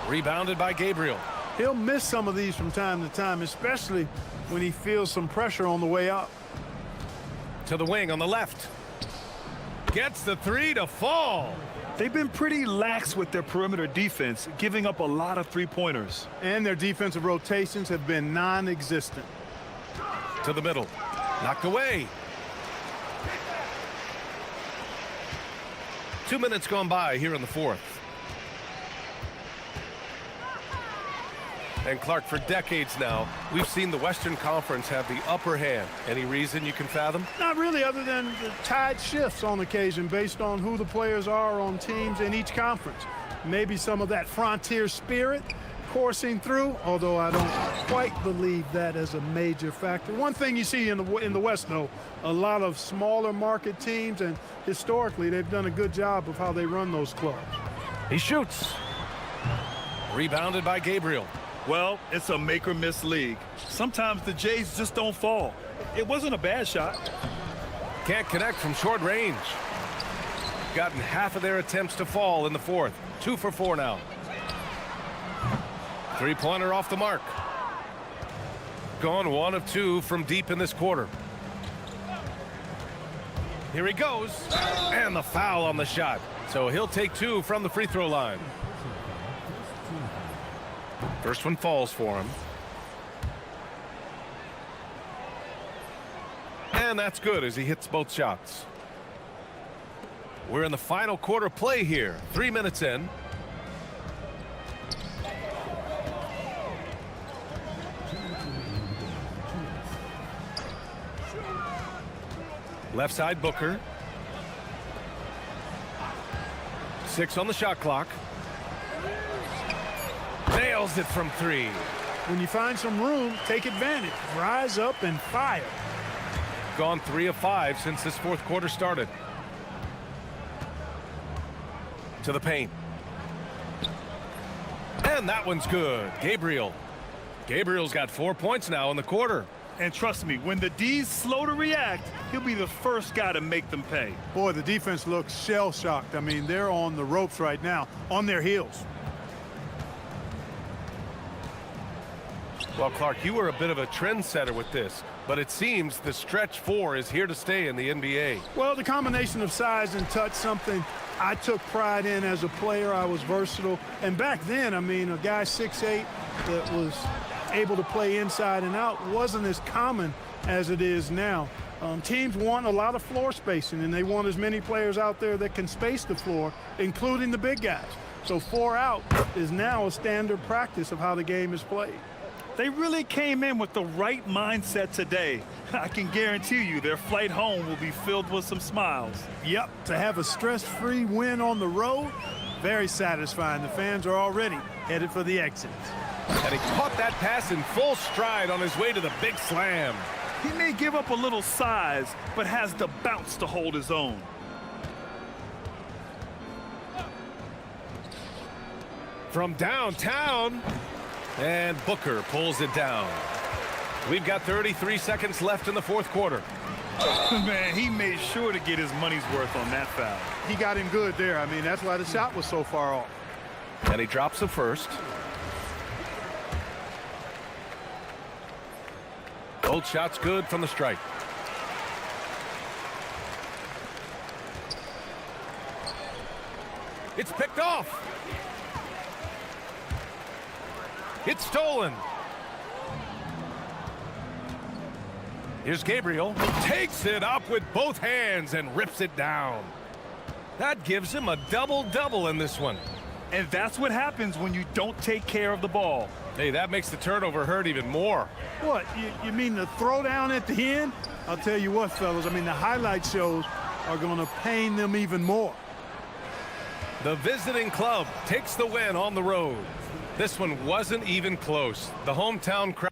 Rebounded by Gabriel. He'll miss some of these from time to time, especially when he feels some pressure on the way up. To the wing on the left. Gets the three to fall. They've been pretty lax with their perimeter defense, giving up a lot of three-pointers. And their defensive rotations have been non-existent. To the middle. Knocked away. 2 minutes gone by here in the fourth. And Clark, for decades now, we've seen the Western Conference have the upper hand. Any reason you can fathom? Not really, other than the tide shifts on occasion based on who the players are on teams in each conference. Maybe some of that frontier spirit coursing through, although I don't quite believe that as a major factor. One thing you see in the West, though, a lot of smaller market teams, and historically they've done a good job of how they run those clubs. He shoots. Rebounded by Gabriel. Well, it's a make-or-miss league. Sometimes the Jays just don't fall. It wasn't a bad shot. Can't connect from short range. Gotten half of their attempts to fall in the fourth. 2 for 4 now. Three-pointer off the mark. Gone 1 of 2 from deep in this quarter. Here he goes. And the foul on the shot. So he'll take 2 from the free throw line. First one falls for him. And that's good as he hits both shots. We're in the final quarter play here. 3 minutes in. Left side Booker. 6 on the shot clock. Nails it from 3. When you find some room, take advantage. Rise up and fire. Gone 3 of 5 since this fourth quarter started. To the paint. And that one's good. Gabriel's got 4 points now in the quarter. And trust me, when the D's slow to react, he'll be the first guy to make them pay. Boy, the defense looks shell-shocked. I mean, they're on the ropes right now, on their heels. Well, Clark, you were a bit of a trendsetter with this, but it seems the stretch 4 is here to stay in the NBA. Well, the combination of size and touch, something I took pride in as a player. I was versatile. And back then, I mean, a guy 6'8" that was able to play inside and out wasn't as common as it is now. Teams want a lot of floor spacing, and they want as many players out there that can space the floor, including the big guys. So 4 out is now a standard practice of how the game is played. They really came in with the right mindset today. I can guarantee you their flight home will be filled with some smiles. Yep, to have a stress-free win on the road, very satisfying. The fans are already headed for the exits. And he caught that pass in full stride on his way to the big slam. He may give up a little size, but has the bounce to hold his own. From downtown. And Booker pulls it down. We've got 33 seconds left in the fourth quarter. Man, he made sure to get his money's worth on that foul. He got him good there. I mean, that's why the shot was so far off. And he drops the first. Both shots good from the strike. It's picked off. It's stolen. Here's Gabriel. Takes it up with both hands and rips it down. That gives him a double-double in this one. And that's what happens when you don't take care of the ball. Hey, that makes the turnover hurt even more. What, you mean the throwdown at the end? I'll tell you what, fellas, I mean, the highlight shows are going to pain them even more. The visiting club takes the win on the road. This one wasn't even close. The hometown crowd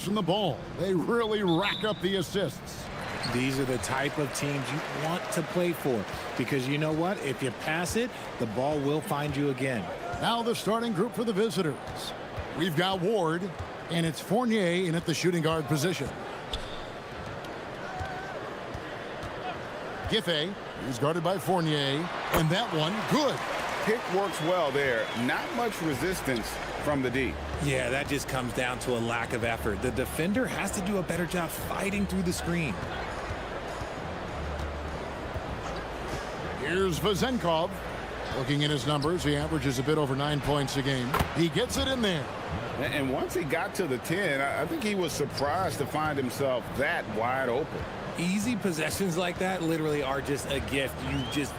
From the ball, they really rack up the assists. These are the type of teams you want to play for because you know what? If you pass it, the ball will find you again. Now the starting group for the visitors. We've got Ward, and it's Fournier in at the shooting guard position. Giffey is guarded by Fournier, and that one good. Pick works well there. Not much resistance from the D. Yeah, that just comes down to a lack of effort. The defender has to do a better job fighting through the screen. Here's Vazenkov. Looking at his numbers, he averages a bit over 9 points a game. He gets it in there. And once he got to the 10, I think he was surprised to find himself that wide open. Easy possessions like that literally are just a gift. You just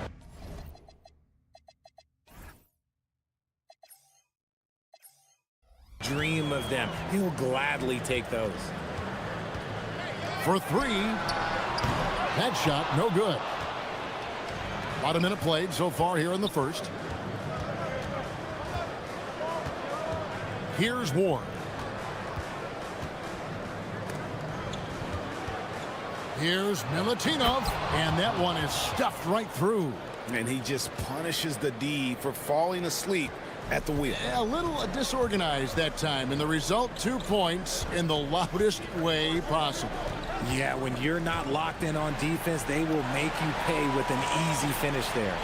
dream of them. He'll gladly take those. For three. That shot, no good. About a minute played so far here in the first. Here's Ward. Here's Milutinov, and that one is stuffed right through. And he just punishes the D for falling asleep at the wheel. A little disorganized that time, and the result, 2 points in the loudest way possible. Yeah, when you're not locked in on defense, they will make you pay with an easy finish there.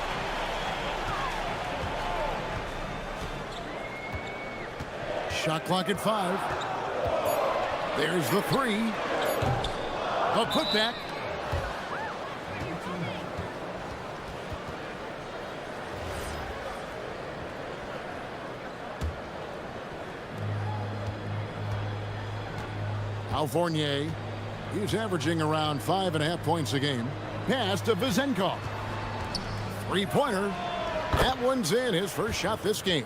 Shot clock at 5. There's the 3. A putback. Now Fournier, he's averaging around 5.5 points a game. Pass to Vazenkov. Three-pointer. That one's in, his first shot this game.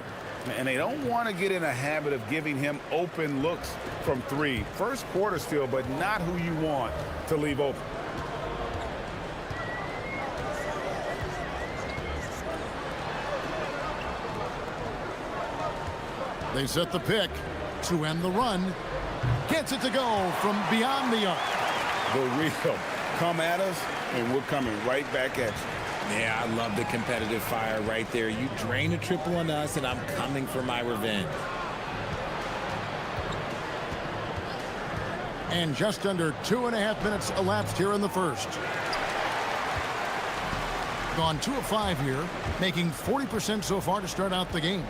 And they don't want to get in a habit of giving him open looks from three. First quarter still, but not who you want to leave open. They set the pick to end the run. Gets it to go from beyond the arc. The real come at us, and we're coming right back at you. Yeah, I love the competitive fire right there. You drain a triple on us, and I'm coming for my revenge. And just under 2.5 minutes elapsed here in the first. Gone 2 of 5 here, making 40% so far to start out the game.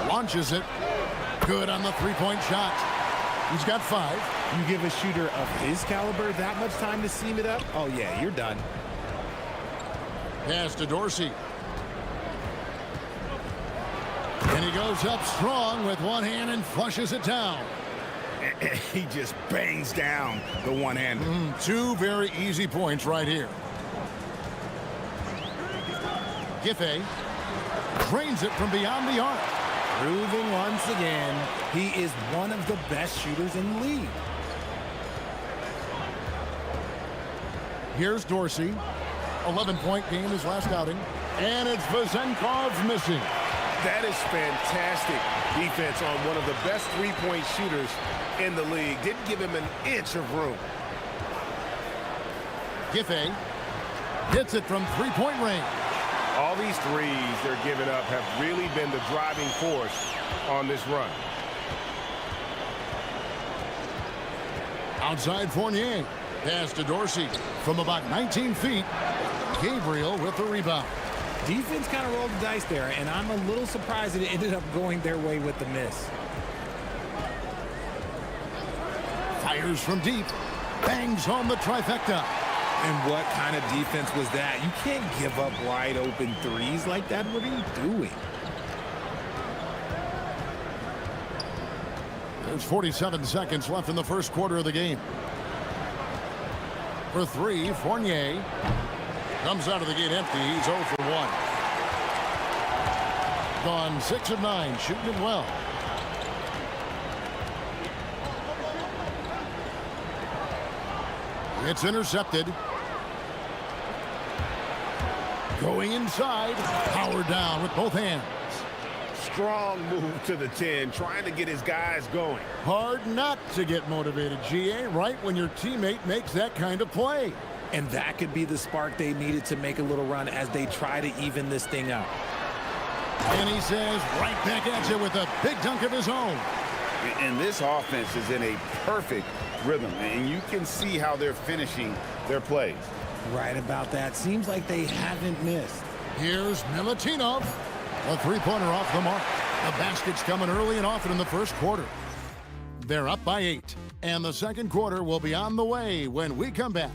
Launches it. Good on the three-point shot. He's got 5. You give a shooter of his caliber that much time to seam it up? Oh, yeah, you're done. Pass to Dorsey. And he goes up strong with one hand and flushes it down. He just bangs down the one-hander. 2 very easy points right here. Giffey drains it from beyond the arc. Proving once again, he is one of the best shooters in the league. Here's Dorsey. 11-point game his last outing. And it's Vazenkov missing. That is fantastic defense on one of the best three-point shooters in the league. Didn't give him an inch of room. Giffey hits it from three-point range. All these threes they're giving up have really been the driving force on this run. Outside Fournier. Pass to Dorsey from about 19 feet. Gabriel with the rebound. Defense kind of rolled the dice there, and I'm a little surprised that it ended up going their way with the miss. Fires from deep. Bangs on the trifecta. And what kind of defense was that? You can't give up wide open threes like that. What are you doing? There's 47 seconds left in the first quarter of the game. For 3, Fournier comes out of the gate empty. He's 0 for 1. Gone 6 of 9, shooting it well. It's intercepted. Going inside. Power down with both hands. Strong move to the 10, trying to get his guys going. Hard not to get motivated, GA, right when your teammate makes that kind of play. And that could be the spark they needed to make a little run as they try to even this thing up. And he says right back at you with a big dunk of his own. And this offense is in a perfect rhythm, and you can see how they're finishing their plays. Right about that. Seems like they haven't missed. Here's Milutinov. A three-pointer off the mark. The basket's coming early and often in the first quarter. They're up by 8. And the second quarter will be on the way when we come back.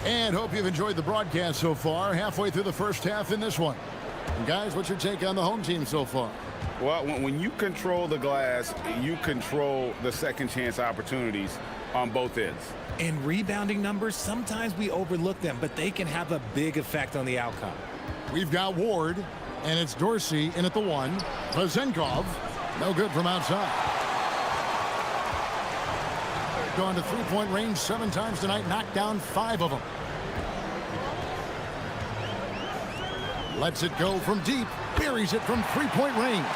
And hope you've enjoyed the broadcast so far. Halfway through the first half in this one. And guys, what's your take on the home team so far? Well, when you control the glass, you control the second chance opportunities on both ends. And rebounding numbers, sometimes we overlook them, but they can have a big effect on the outcome. We've got Ward, and it's Dorsey in at the 1. Vazenkov, no good from outside. Gone to three-point range 7 times tonight, knocked down 5 of them. Lets it go from deep, buries it from three-point range.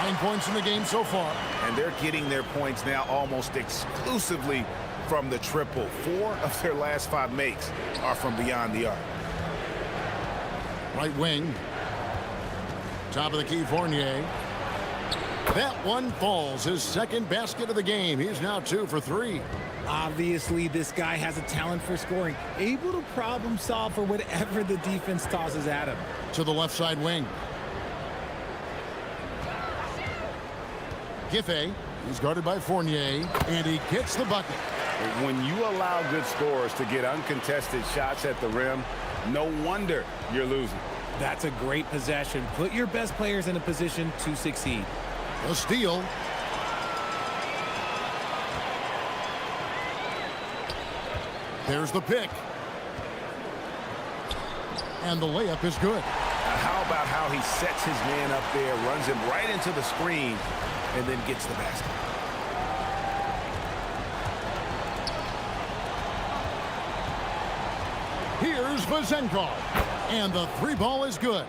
9 points in the game so far. And they're getting their points now almost exclusively from the triple. 4 of their last 5 makes are from beyond the arc. Right wing. Top of the key, Fournier. That one falls. His second basket of the game. He's now 2 for 3. Obviously, this guy has a talent for scoring, able to problem solve for whatever the defense tosses at him. To the left side wing. Giffey, he's guarded by Fournier, and he gets the bucket. When you allow good scorers to get uncontested shots at the rim, no wonder you're losing. That's a great possession. Put your best players in a position to succeed. A steal. There's the pick. And the layup is good. How about how he sets his man up there, runs him right into the screen, and then gets the basket. Here's Vazenkov. And the 3-ball is good.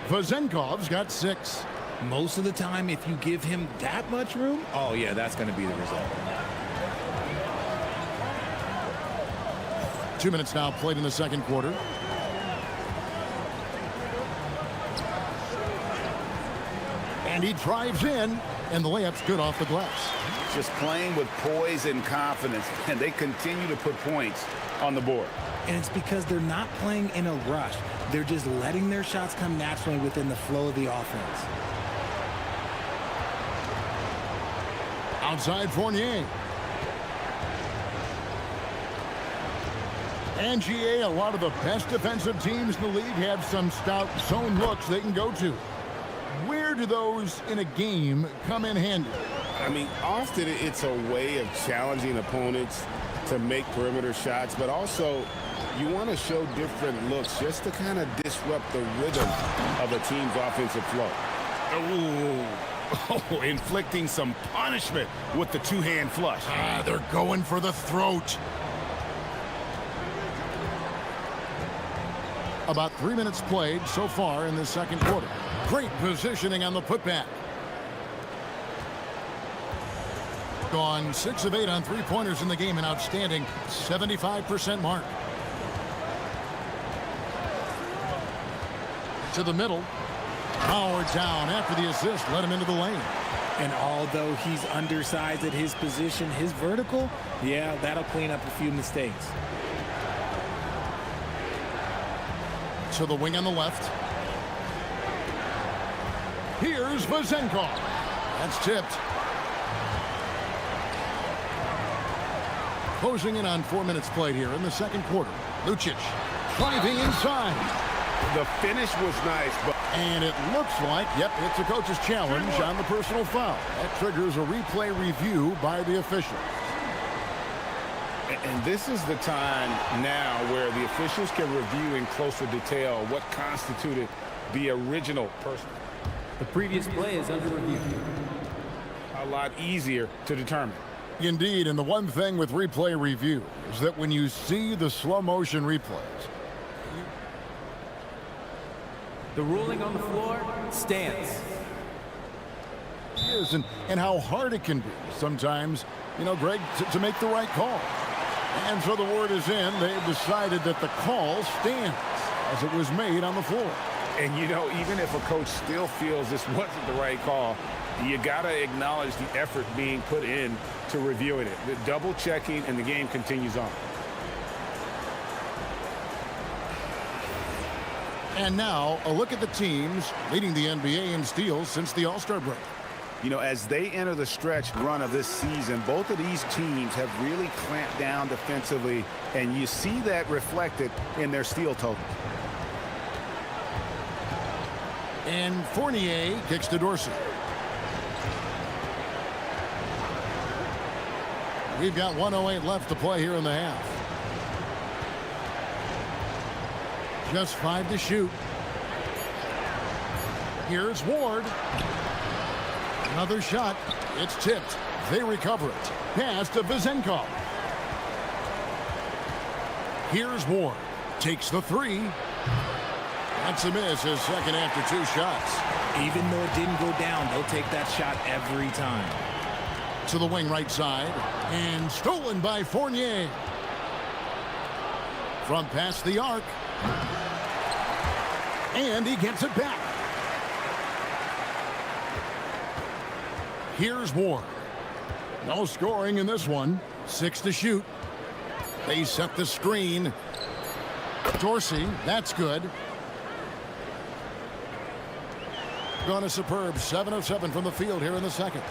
Vazenkov's got 6. Most of the time, if you give him that much room, oh yeah, that's going to be the result. 2 minutes now played in the second quarter. And he drives in, and the layup's good off the glass. Just playing with poise and confidence, and they continue to put points on the board. And it's because they're not playing in a rush. They're just letting their shots come naturally within the flow of the offense. Outside Fournier. And GA, a lot of the best defensive teams in the league have some stout zone looks they can go to. Where do those in a game come in handy? I mean, often it's a way of challenging opponents to make perimeter shots, but also you want to show different looks just to kind of disrupt the rhythm of a team's offensive flow. Oh, inflicting some punishment with the two-hand flush. They're going for the throat. About 3 minutes played so far in the second quarter. Great positioning on the putback. Gone 6 of 8 on three-pointers in the game, an outstanding 75% mark. To the middle. Power down after the assist. Let him into the lane. And although he's undersized at his position, his vertical, yeah, that'll clean up a few mistakes. To the wing on the left. Here's Vazenkov. That's tipped. Closing in on 4 minutes played here in the second quarter. Lucic driving inside. The finish was nice, but... And it looks like, yep, it's a coach's challenge on the personal foul. That triggers a replay review by the officials. And this is the time now where the officials can review in closer detail what constituted the original person. The previous play is under review. A lot easier to determine. Indeed, and the one thing with replay review is that when you see the slow motion replays, the ruling on the floor stands. And how hard it can be sometimes, you know, Greg, to make the right call. And so the word is in. They've decided that the call stands as it was made on the floor. And, you know, even if a coach still feels this wasn't the right call, you got to acknowledge the effort being put in to reviewing it. The double checking, and the game continues on. And now a look at the teams leading the NBA in steals since the All-Star break. You know, as they enter the stretch run of this season, both of these teams have really clamped down defensively, and you see that reflected in their steal total. And Fournier kicks to Dorsey. We've got 1:08 left to play here in the half. Just 5 to shoot. Here's Ward. Another shot. It's tipped. They recover it. Pass to Vezenkov. Here's Ward. Takes the three. That's a miss, his second after 2 shots. Even though it didn't go down, they'll take that shot every time. To the wing right side. And stolen by Fournier. From past the arc. And he gets it back. Here's Ward. No scoring in this one. 6 to shoot. They set the screen. Dorsey, that's good. Gone a superb 7 of 7 from the field here in the second.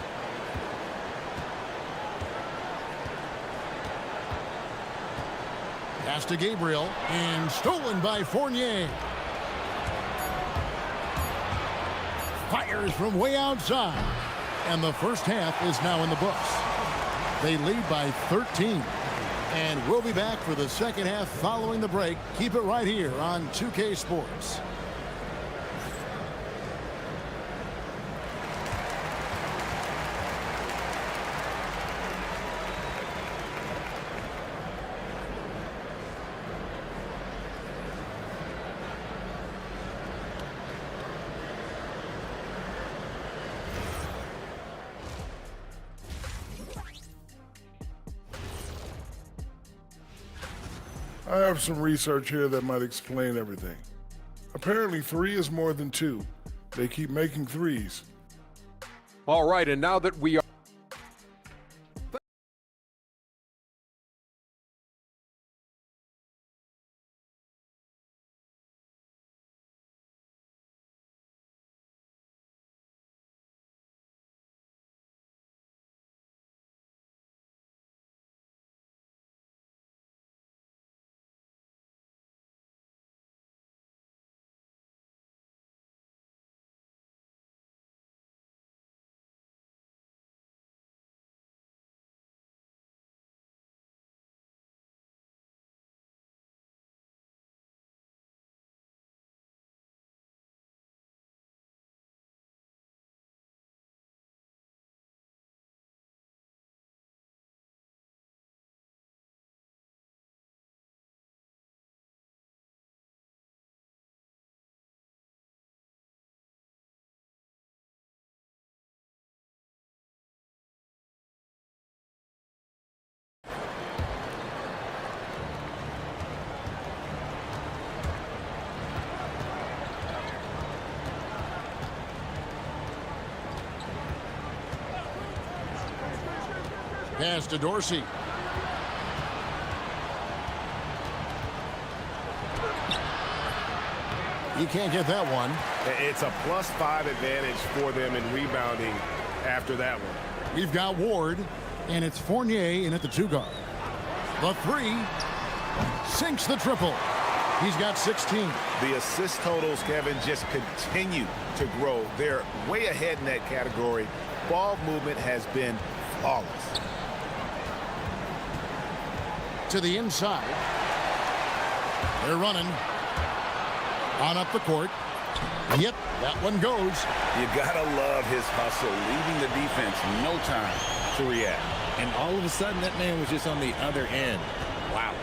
Pass to Gabriel, and stolen by Fournier. Fires from way outside. And the first half is now in the books. They lead by 13. And we'll be back for the second half following the break. Keep it right here on 2K Sports. I have some research here that might explain everything. Apparently 3 is more than 2. They keep making 3s. All right, and now that we are pass to Dorsey. He can't get that one. It's a +5 advantage for them in rebounding after that one. We've got Ward, and it's Fournier in at the 2 guard. The 3 sinks the triple. He's got 16. The assist totals, Kevin, just continue to grow. They're way ahead in that category. Ball movement has been flawless. To the inside. They're running. On up the court. Yep, that one goes. You gotta love his hustle, leaving the defense no time to react. And all of a sudden, that man was just on the other end. Wow.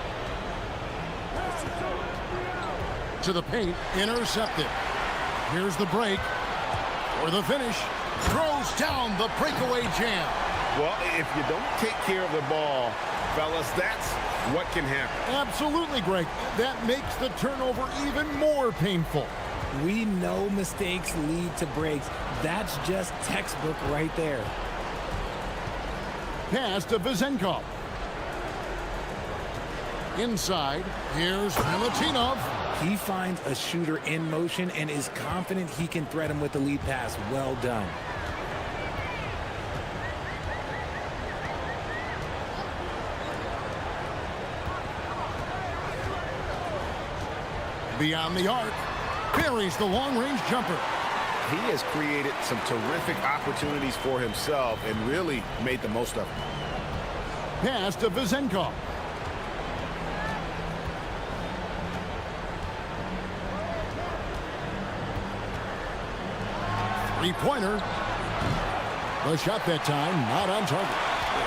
To the paint, intercepted. Here's the break, or the finish. Throws down the breakaway jam. Well, if you don't take care of the ball, fellas, that's what can happen. Absolutely, Greg. That makes the turnover even more painful. We know mistakes lead to breaks. That's just textbook right there. Pass to Vezenkov. Inside, here's Milutinov. He finds a shooter in motion and is confident he can thread him with the lead pass. Well done. Beyond the arc, buries the long-range jumper. He has created some terrific opportunities for himself and really made the most of them. Pass to Vezenkov. Three-pointer. The shot that time, not on target.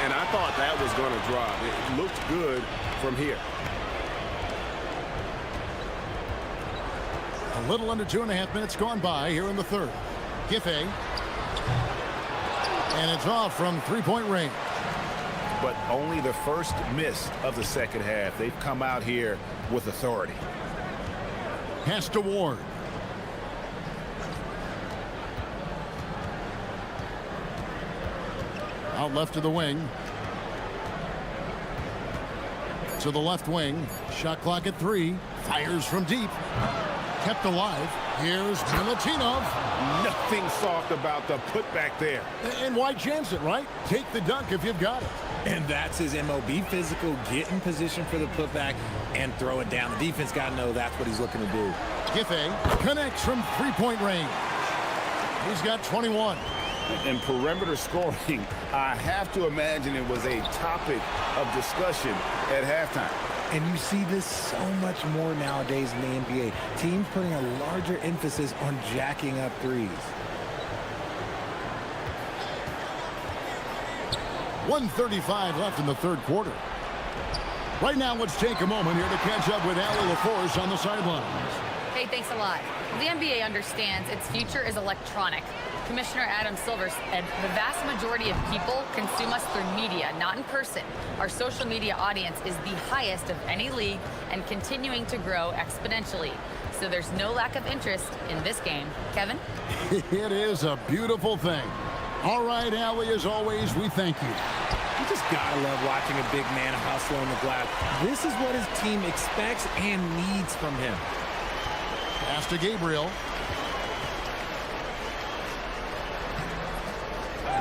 And I thought that was going to drop. It looked good from here. A little under 2.5 minutes gone by here in the third. Giffey. And it's off from three-point range. But only the first miss of the second half. They've come out here with authority. Pass to Ward. Out left to the wing. To the left wing. Shot clock at 3. Fires from deep. Kept alive. Here's Milutinov. Nothing soft about the putback there. And why chance it, right? Take the dunk if you've got it. And that's his MO. Be physical, get in position for the putback, and throw it down. The defense got to know that's what he's looking to do. Giffey connects from three-point range. He's got 21. And perimeter scoring, I have to imagine it was a topic of discussion at halftime. And you see this so much more nowadays in the NBA. Teams putting a larger emphasis on jacking up threes. 1:35 left in the third quarter. Right now, let's take a moment here to catch up with Allie LaForce on the sidelines. Hey, thanks a lot. The NBA understands its future is electronic. Commissioner Adam Silver said the vast majority of people consume us through media, not in person. Our social media audience is the highest of any league and continuing to grow exponentially. So there's no lack of interest in this game. Kevin? It is a beautiful thing. All right, Allie, as always, we thank you. You just gotta love watching a big man hustle on the glass. This is what his team expects and needs from him. Pass to Gabriel.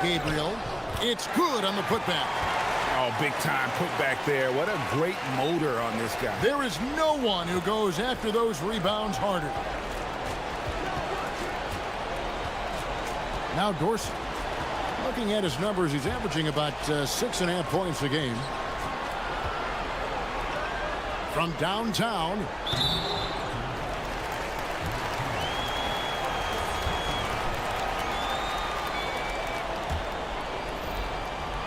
Gabriel, it's good on the putback. Oh, big time putback there. What a great motor on this guy. There is no one who goes after those rebounds harder. Now Dorsey. Looking at his numbers, he's averaging about 6.5 points a game. From downtown.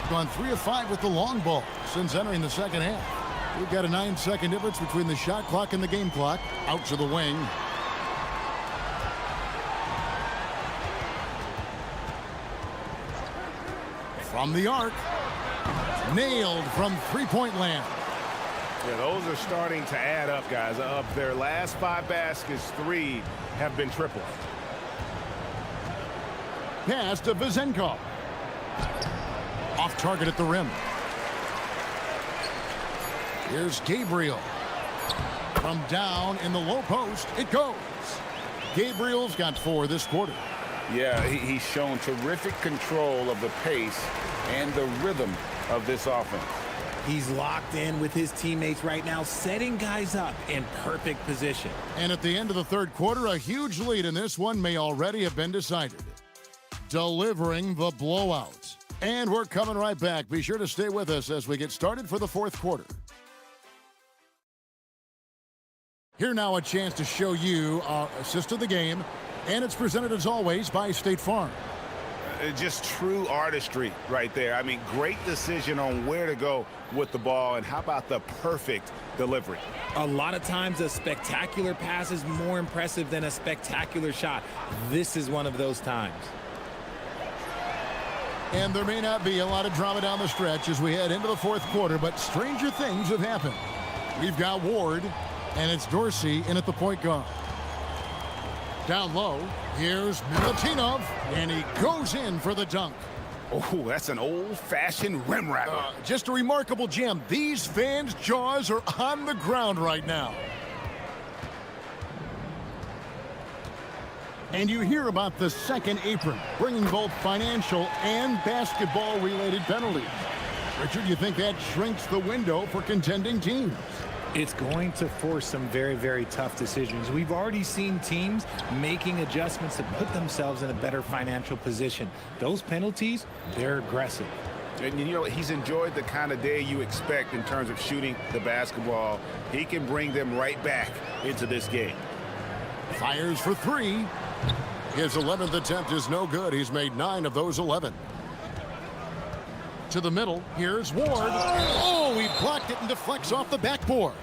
Gone 3 of 5 with the long ball since entering the second half. We've got a 9-second difference between the shot clock and the game clock. Out to the wing. From the arc. Nailed from three-point land. Yeah, those are starting to add up, guys. Of their last 5 baskets, 3 have been triple. Pass to Vezenkov. Off target at the rim. Here's Gabriel. From down in the low post, it goes. Gabriel's got 4 this quarter. Yeah, he's shown terrific control of the pace and the rhythm of this offense. He's locked in with his teammates right now, setting guys up in perfect position. And at the end of the third quarter, a huge lead in this one may already have been decided. Delivering the blowout. And we're coming right back. Be sure to stay with us as we get started for the fourth quarter. Here now a chance to show you our assist of the game. And it's presented as always by State Farm. Just true artistry right there. I mean, great decision on where to go with the ball, and how about the perfect delivery? A lot of times a spectacular pass is more impressive than a spectacular shot. This is one of those times. And there may not be a lot of drama down the stretch as we head into the fourth quarter, but stranger things have happened. We've got Ward, and it's Dorsey in at the point guard. Down low, here's Milutinov, and he goes in for the dunk. Oh, that's an old-fashioned rim wrapper. Just a remarkable gem. These fans' jaws are on the ground right now. And you hear about the second apron, bringing both financial and basketball-related penalties. Richard, you think that shrinks the window for contending teams? It's going to force some very, very tough decisions. We've already seen teams making adjustments to put themselves in a better financial position. Those penalties, they're aggressive. And you know, he's enjoyed the kind of day you expect in terms of shooting the basketball. He can bring them right back into this game. Fires for three. His 11th attempt is no good. He's made 9 of those 11. To the middle, here's Ward. Oh, he blocked it and deflects off the backboard.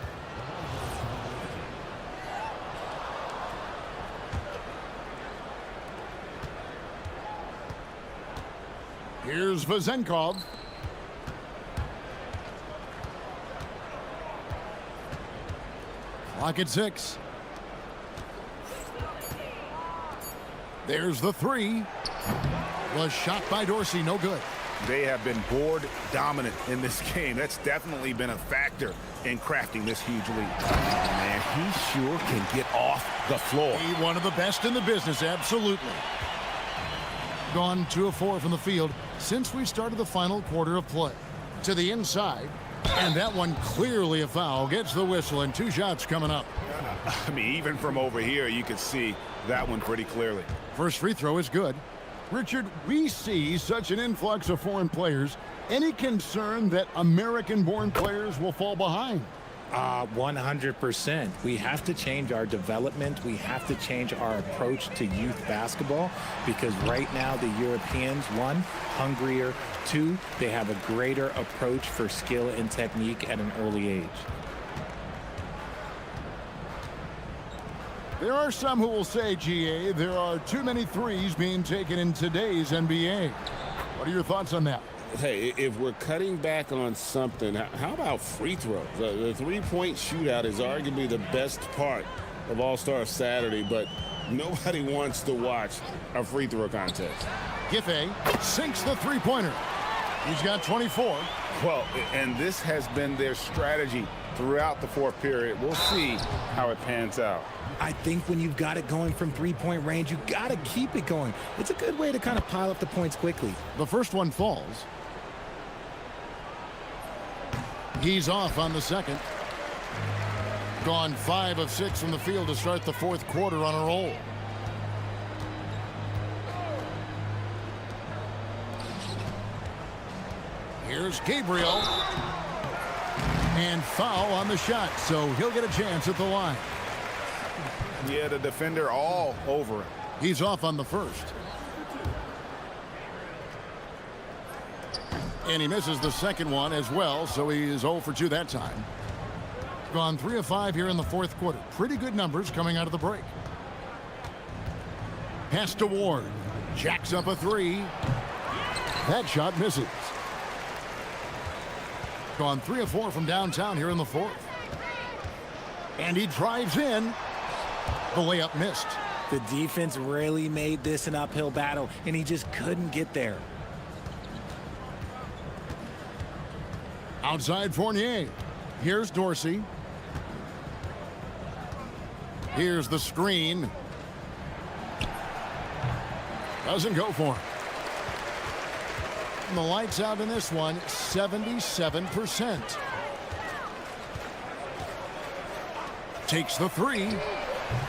Here's Vazenkov. Clock at 6. There's the three. Was shot by Dorsey, no good. They have been board dominant in this game. That's definitely been a factor in crafting this huge lead. Man, he sure can get off the floor. He one of the best in the business, absolutely. Gone 2 of 4 from the field since we started the final quarter of play. To the inside, and that one clearly a foul. Gets the whistle, and 2 shots coming up. I mean, even from over here, you can see that one pretty clearly. First free throw is good. Richard, we see such an influx of foreign players. Any concern that American-born players will fall behind? 100%. We have to change our development. We have to change our approach to youth basketball, because right now the Europeans, 1, hungrier, 2, they have a greater approach for skill and technique at an early age. There are some who will say, GA, there are too many threes being taken in today's NBA. What are your thoughts on that? Hey, if we're cutting back on something, how about free throws? The three-point shootout is arguably the best part of All-Star Saturday, but nobody wants to watch a free throw contest. Giffey sinks the three-pointer. He's got 24. Well, and this has been their strategy throughout the fourth period. We'll see how it pans out. I think when you've got it going from three-point range, you got to keep it going. It's a good way to kind of pile up the points quickly. The first one falls. He's off on the second. Gone 5 of 6 from the field to start the fourth quarter on a roll. Here's Gabriel. And foul on the shot, so he'll get a chance at the line. Yeah, the defender all over him. He's off on the first. And he misses the second one as well, so he is 0 for 2 that time. Gone 3 of 5 here in the fourth quarter. Pretty good numbers coming out of the break. Pass to Ward. Jacks up a 3. That shot misses. Gone 3 of 4 from downtown here in the fourth. And he drives in. The layup missed. The defense really made this an uphill battle, and he just couldn't get there. Outside Fournier. Here's Dorsey. Here's the screen. Doesn't go for him. And the lights out in this one, 77%. Takes the 3.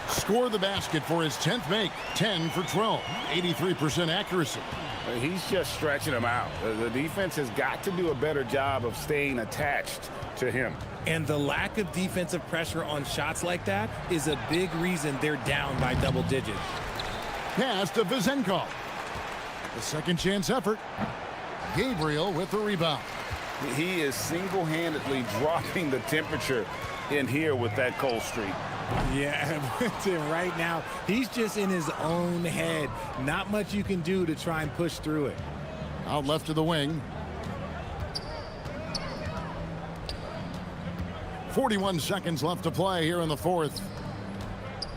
Score the basket for his 10th make. 10 for 12. 83% accuracy. He's just stretching them out. The defense has got to do a better job of staying attached to him. And the lack of defensive pressure on shots like that is a big reason they're down by double digits. Pass to Vazenkov. The second chance effort. Gabriel with the rebound. He is single-handedly dropping the temperature in here with that cold streak. Yeah, right now, he's just in his own head. Not much you can do to try and push through it. Out left to the wing. 41 seconds left to play here in the fourth.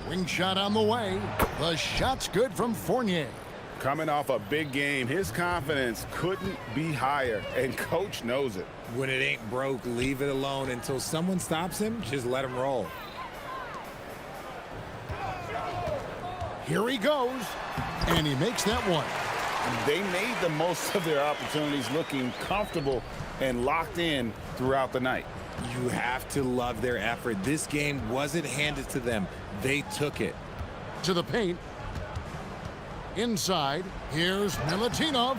Wing shot on the way. The shot's good from Fournier. Coming off a big game, his confidence couldn't be higher, and coach knows it. When it ain't broke, leave it alone until someone stops him. Just let him roll. Here he goes, and he makes that one. They made the most of their opportunities, looking comfortable and locked in throughout the night. You have to love their effort. This game wasn't handed to them. They took it. To the paint. Inside, here's Milutinov.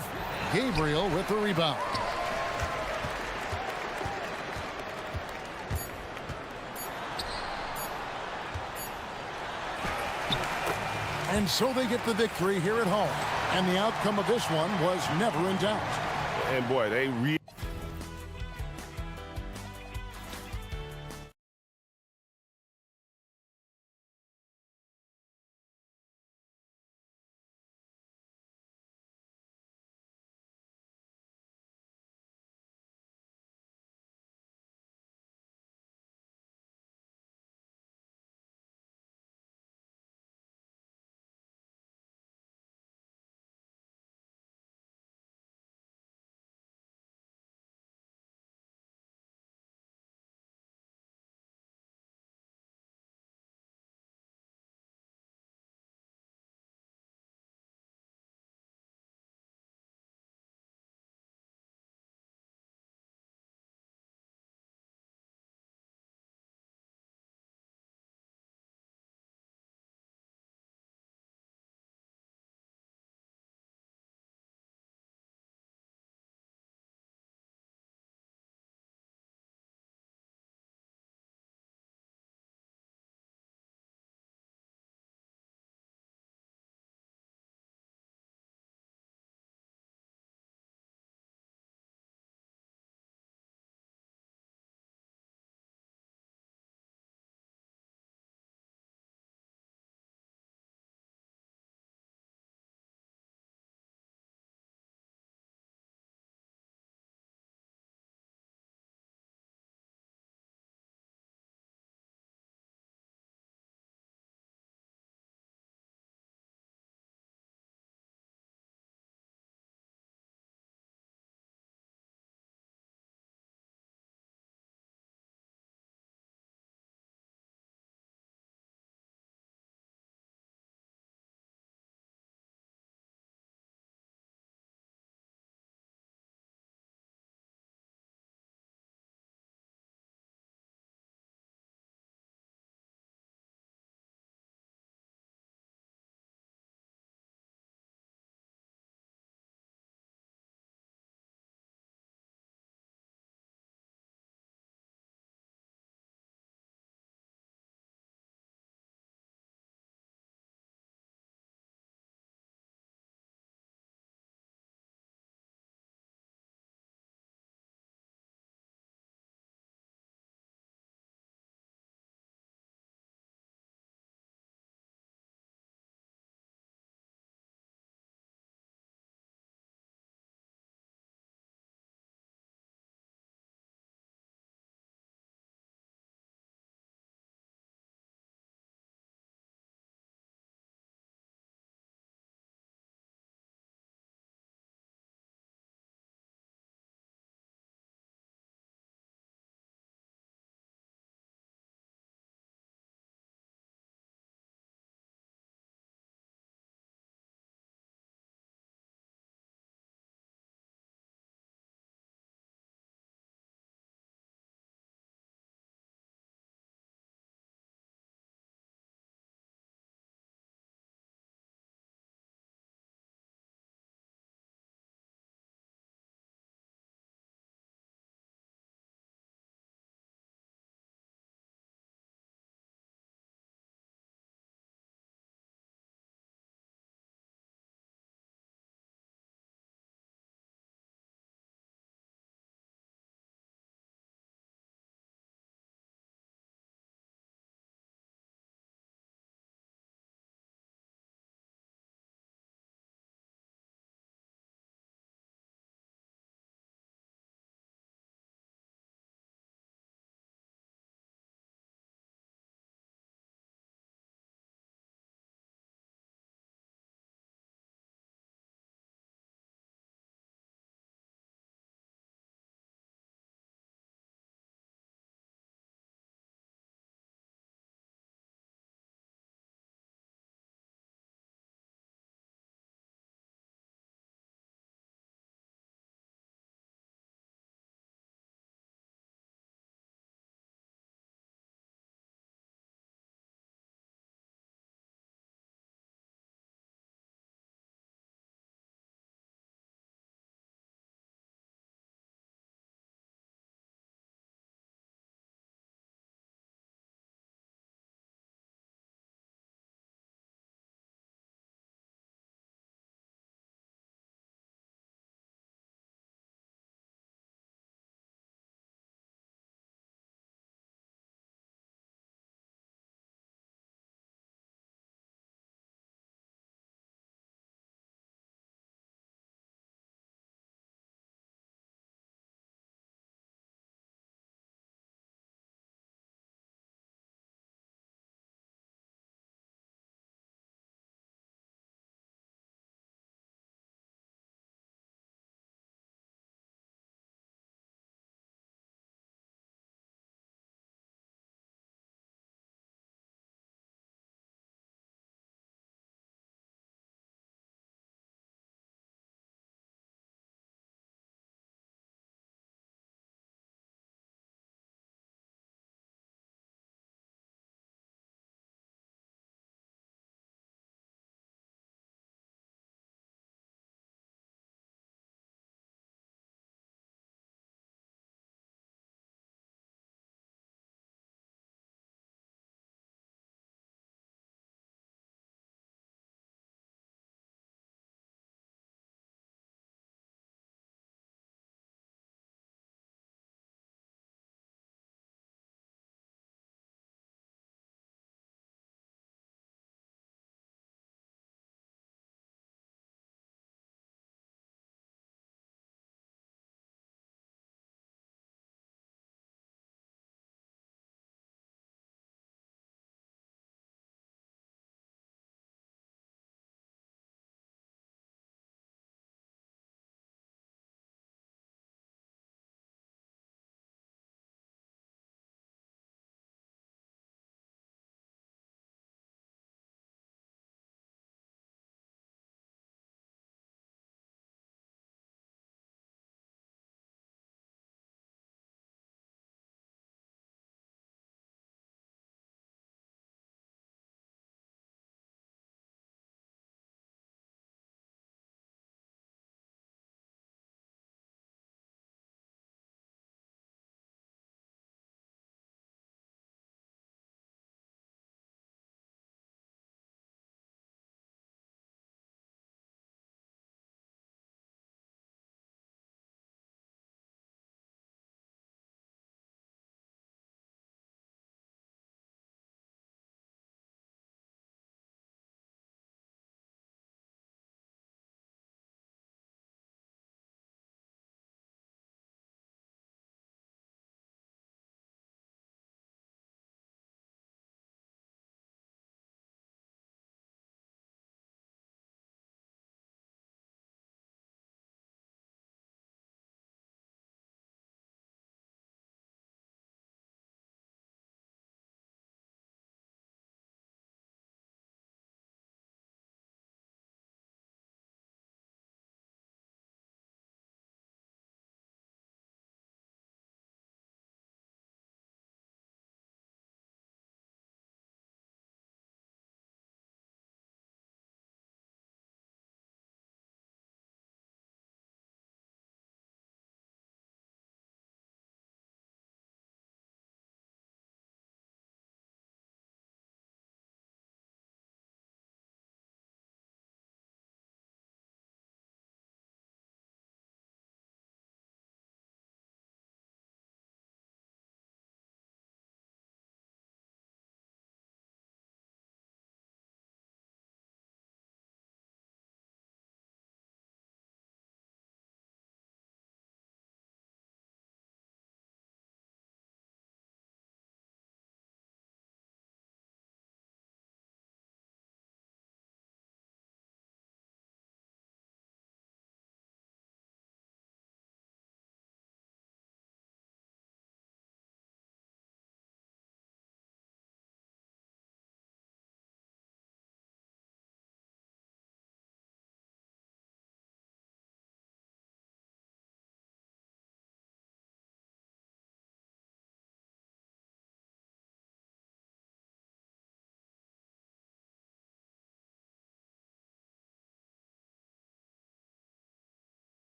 Gabriel with the rebound. And so they get the victory here at home. And the outcome of this one was never in doubt. And boy, they really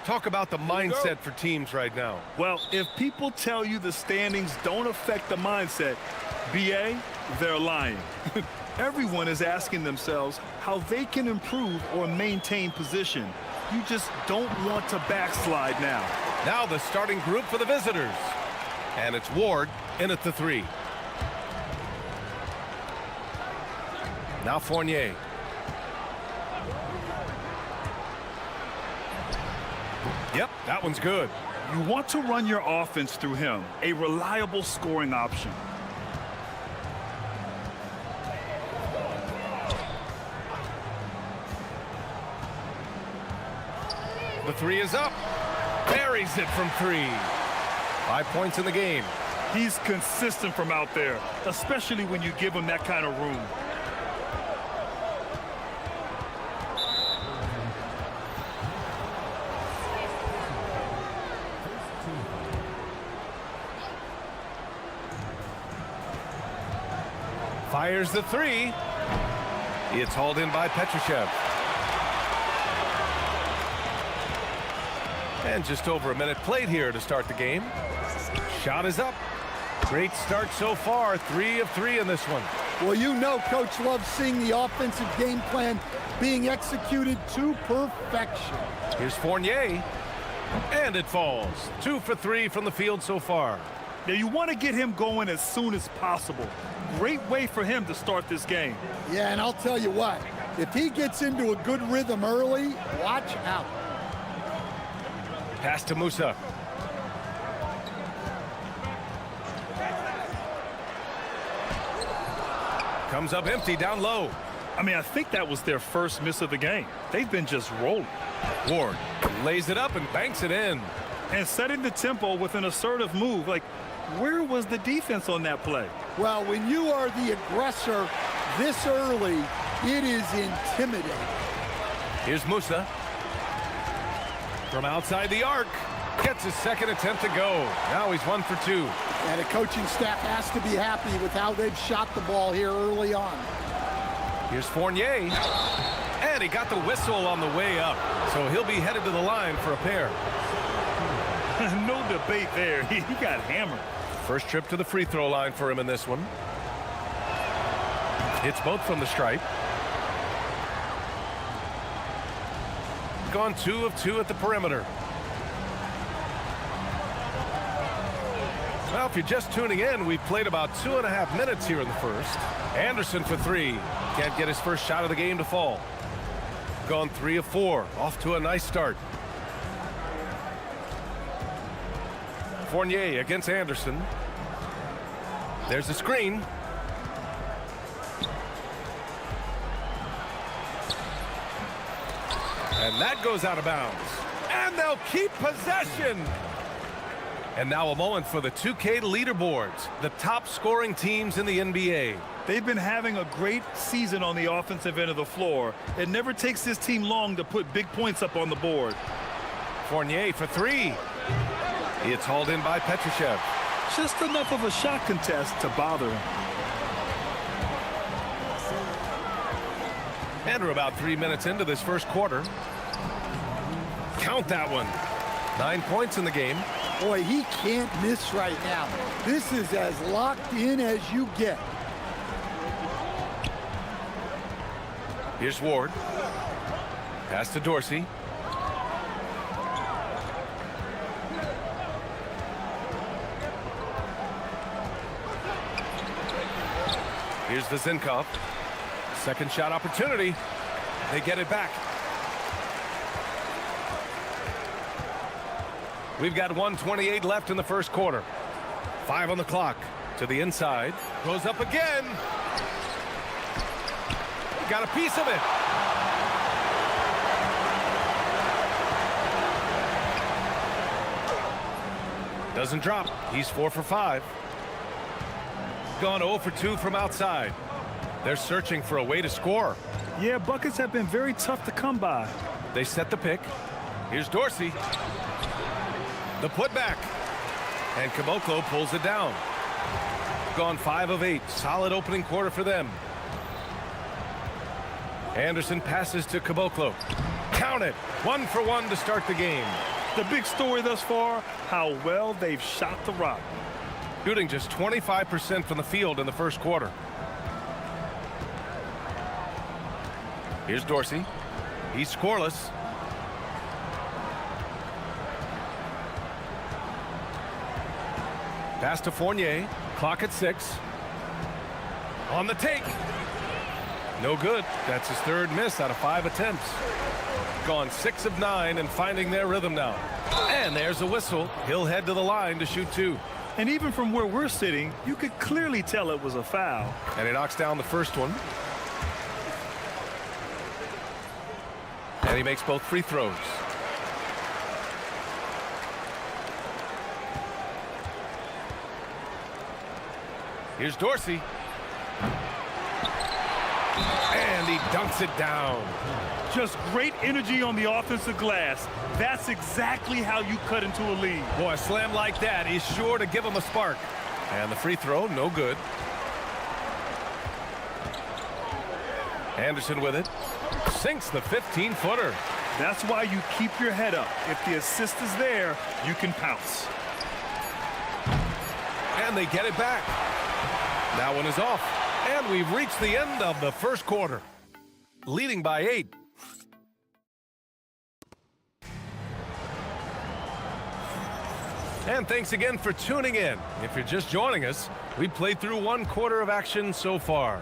Talk about the mindset for teams right now. Well, if people tell you the standings don't affect the mindset, BA, they're lying. Everyone is asking themselves how they can improve or maintain position. You just don't want to backslide now. Now the starting group for the visitors. And it's Ward in at the 3. Now Fournier. Yep, that one's good. You want to run your offense through him, a reliable scoring option. The 3 is up. Buries it from 3. 5 points in the game. He's consistent from out there, especially when you give him that kind of room. Fires the 3. It's hauled in by Petrushev. And just over a minute played here to start the game. Shot is up. Great start so far. 3 of 3 in this one. Well, you know Coach loves seeing the offensive game plan being executed to perfection. Here's Fournier. And it falls. 2 for 3 from the field so far. Now you want to get him going as soon as possible. Great way for him to start this game. Yeah, and I'll tell you what, if he gets into a good rhythm early, watch out. Pass to Musa. Comes up empty down low. I mean, I think that was their first miss of the game. They've been just rolling. Ward lays it up and banks it in. And setting the tempo with an assertive move. Like, where was the defense on that play? Well, when you are the aggressor this early, it is intimidating. Here's Musa. From outside the arc. Gets his second attempt to go. Now he's 1 for 2. And the coaching staff has to be happy with how they've shot the ball here early on. Here's Fournier. And he got the whistle on the way up. So he'll be headed to the line for a pair. No debate there. He got hammered. First trip to the free throw line for him in this one. Hits both from the stripe. Gone 2 of 2 at the perimeter. Well, if you're just tuning in, we've played about 2.5 minutes here in the first. Anderson for 3. Can't get his first shot of the game to fall. Gone 3 of 4. Off to a nice start. Fournier against Anderson. There's the screen. And that goes out of bounds. And they'll keep possession. And now a moment for the 2K leaderboards, the top scoring teams in the NBA. They've been having a great season on the offensive end of the floor. It never takes this team long to put big points up on the board. Fournier for 3. It's hauled in by Petrushev. Just enough of a shot contest to bother him. And we're about 3 minutes into this first quarter. Count that one. 9 points in the game. Boy, he can't miss right now. This is as locked in as you get. Here's Ward. Pass to Dorsey. Here's Vezinkov. Second shot opportunity. They get it back. We've got 1:28 left in the first quarter. 5 on the clock. To the inside. Goes up again. Got a piece of it. Doesn't drop. He's 4 for 5. Gone 0 for 2 from outside. They're searching for a way to score. Yeah, buckets have been very tough to come by. They set the pick. Here's Dorsey. The putback. And Caboclo pulls it down. Gone 5 of 8. Solid opening quarter for them. Anderson passes to Caboclo. Count it. 1 for 1 to start the game. The big story thus far, how well they've shot the rock. Shooting just 25% from the field in the first quarter. Here's Dorsey. He's scoreless. Pass to Fournier. Clock at 6. On the take. No good. That's his third miss out of 5 attempts. Gone 6 of 9 and finding their rhythm now. And there's a whistle. He'll head to the line to shoot 2. And even from where we're sitting, you could clearly tell it was a foul. And he knocks down the first one. And he makes both free throws. Here's Dorsey. And he dunks it down. Just great energy on the offensive glass. That's exactly how you cut into a lead. Boy, a slam like that is sure to give him a spark. And the free throw, no good. Anderson with it. Sinks the 15-footer. That's why you keep your head up. If the assist is there, you can pounce. And they get it back. That one is off. And we've reached the end of the first quarter. Leading by 8. And thanks again for tuning in. If you're just joining us, we played through 1 quarter of action so far.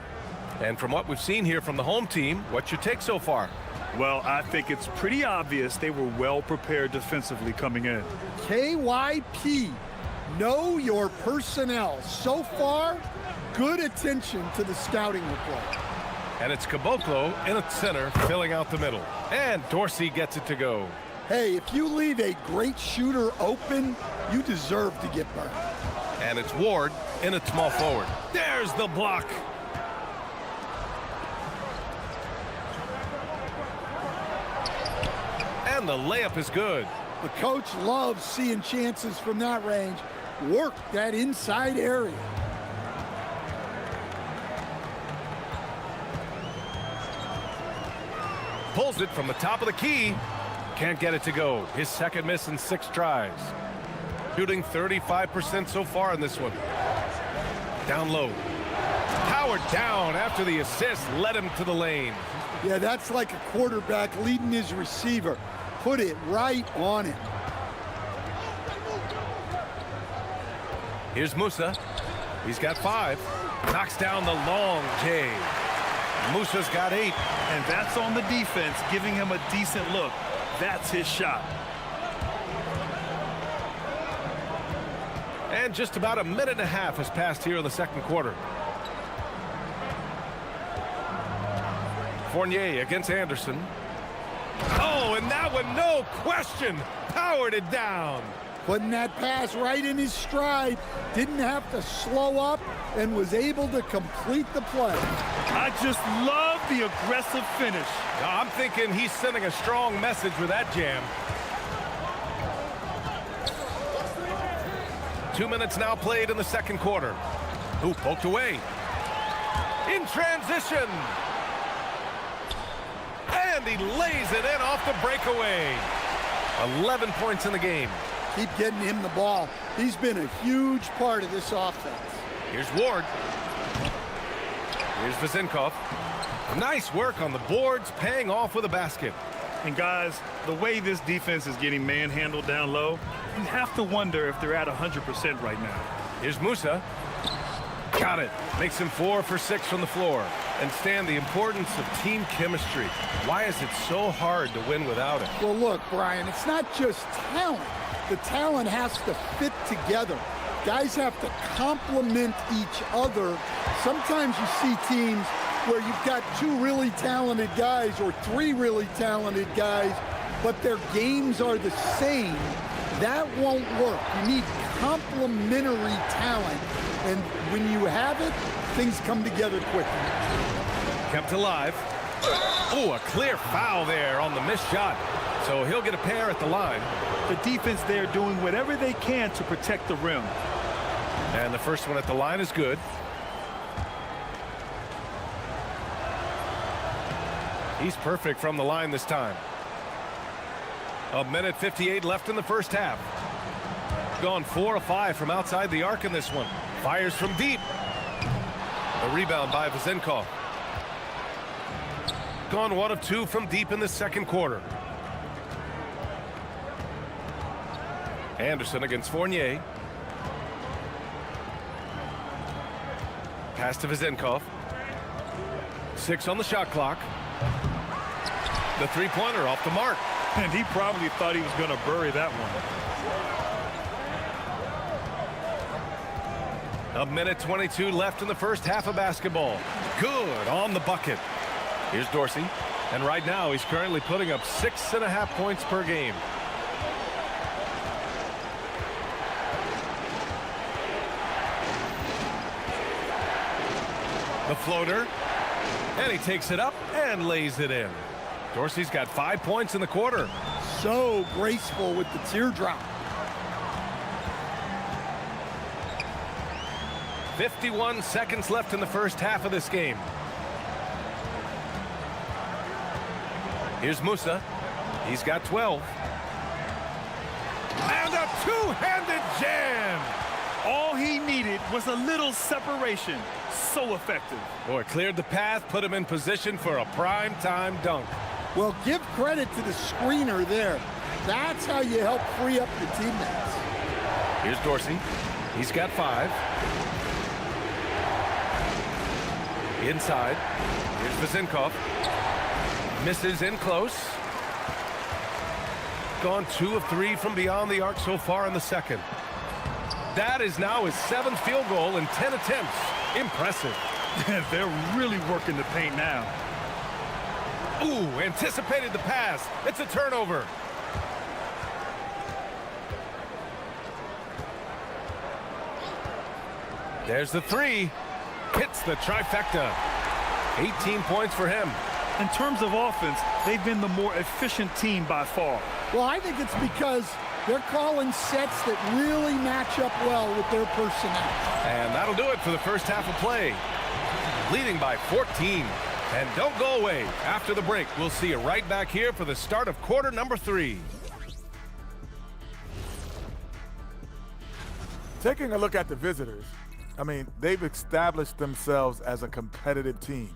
And from what we've seen here from the home team, what's your take so far? Well, I think it's pretty obvious they were well prepared defensively coming in. KYP, know your personnel. So far, good attention to the scouting report. And it's Caboclo in the center, filling out the middle. And Dorsey gets it to go. Hey, if you leave a great shooter open, you deserve to get burned. And it's Ward in at small forward. There's the block. And the layup is good. The coach loves seeing chances from that range. Work that inside area. Pulls it from the top of the key. Can't get it to go. His second miss in 6 tries. Shooting 35% so far in this one. Down low. Powered down after the assist led him to the lane. Yeah, that's like a quarterback leading his receiver. Put it right on him. Here's Musa. He's got 5. Knocks down the long J. Musa's got 8. And that's on the defense, giving him a decent look. That's his shot. And just about a minute and a half has passed here in the second quarter. Fournier against Anderson. Oh, and that one, no question, powered it down. Putting that pass right in his stride. Didn't have to slow up and was able to complete the play. I just love the aggressive finish. I'm thinking he's sending a strong message with that jam. 2 minutes now played in the second quarter. Who poked away? In transition. And he lays it in off the breakaway. 11 points in the game. Keep getting him the ball. He's been a huge part of this offense. Here's Ward. Here's Vazenkov. Nice work on the boards, paying off with a basket. And guys, the way this defense is getting manhandled down low, you have to wonder if they're at 100% right now. Here's Musa. Got it. Makes him 4 for 6 from the floor. And Stan, the importance of team chemistry. Why is it so hard to win without it? Well, look, Brian, it's not just talent. The talent has to fit together. Guys have to complement each other. Sometimes you see teams where you've got 2 really talented guys or 3 really talented guys, but their games are the same. That won't work. You need complementary talent. And when you have it, things come together quickly. Kept alive. Oh, a clear foul there on the missed shot. So he'll get a pair at the line. The defense there doing whatever they can to protect the rim. And the first one at the line is good. He's perfect from the line this time. minute 58 left in the first half. Gone 4 of 5 from outside the arc in this one. Fires from deep. A rebound by Vezenkov. Gone 1 of 2 from deep in the second quarter. Anderson against Fournier. Pass to Vezenkov. 6 on the shot clock. The three-pointer off the mark. And he probably thought he was going to bury that one. A minute 22 left in the first half of basketball. Good on the bucket. Here's Dorsey. And right now he's currently putting up 6.5 points per game. The floater. And he takes it up and lays it in. Dorsey's got 5 points in the quarter. So graceful with the teardrop. 51 seconds left in the first half of this game. Here's Musa. He's got 12. And a two-handed jam. All he needed was a little separation. So effective. Boy, cleared the path, put him in position for a prime-time dunk. Well, give credit to the screener there. That's how you help free up your teammates. Here's Dorsey. He's got 5. Inside. Here's Vezenkov. Misses in close. Gone 2 of 3 from beyond the arc so far in the second. That is now his 7th field goal in 10 attempts. Impressive. They're really working the paint now. Ooh, anticipated the pass. It's a turnover. There's the 3. Hits the trifecta. 18 points for him. In terms of offense, they've been the more efficient team by far. Well, I think it's because they're calling sets that really match up well with their personnel. And that'll do it for the first half of play. Leading by 14. And don't go away. After the break, we'll see you right back here for the start of quarter number 3. Taking a look at the visitors, I mean, they've established themselves as a competitive team.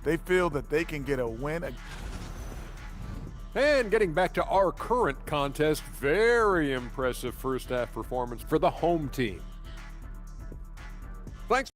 They feel that they can get a win. And getting back to our current contest, very impressive first half performance for the home team. Thanks.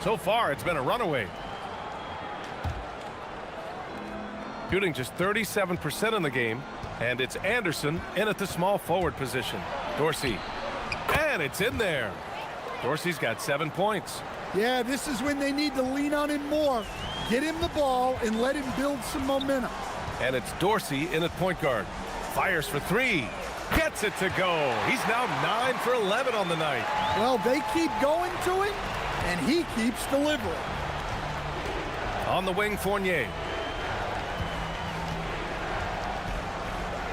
So far, it's been a runaway. Shooting just 37% in the game, and it's Anderson in at the small forward position. Dorsey, and it's in there. Dorsey's got 7 points. Yeah, this is when they need to lean on him more. Get him the ball and let him build some momentum. And it's Dorsey in at point guard. Fires for 3. Gets it to go. He's now 9 for 11 on the night. Well, they keep going to him, and he keeps delivering. On the wing, Fournier.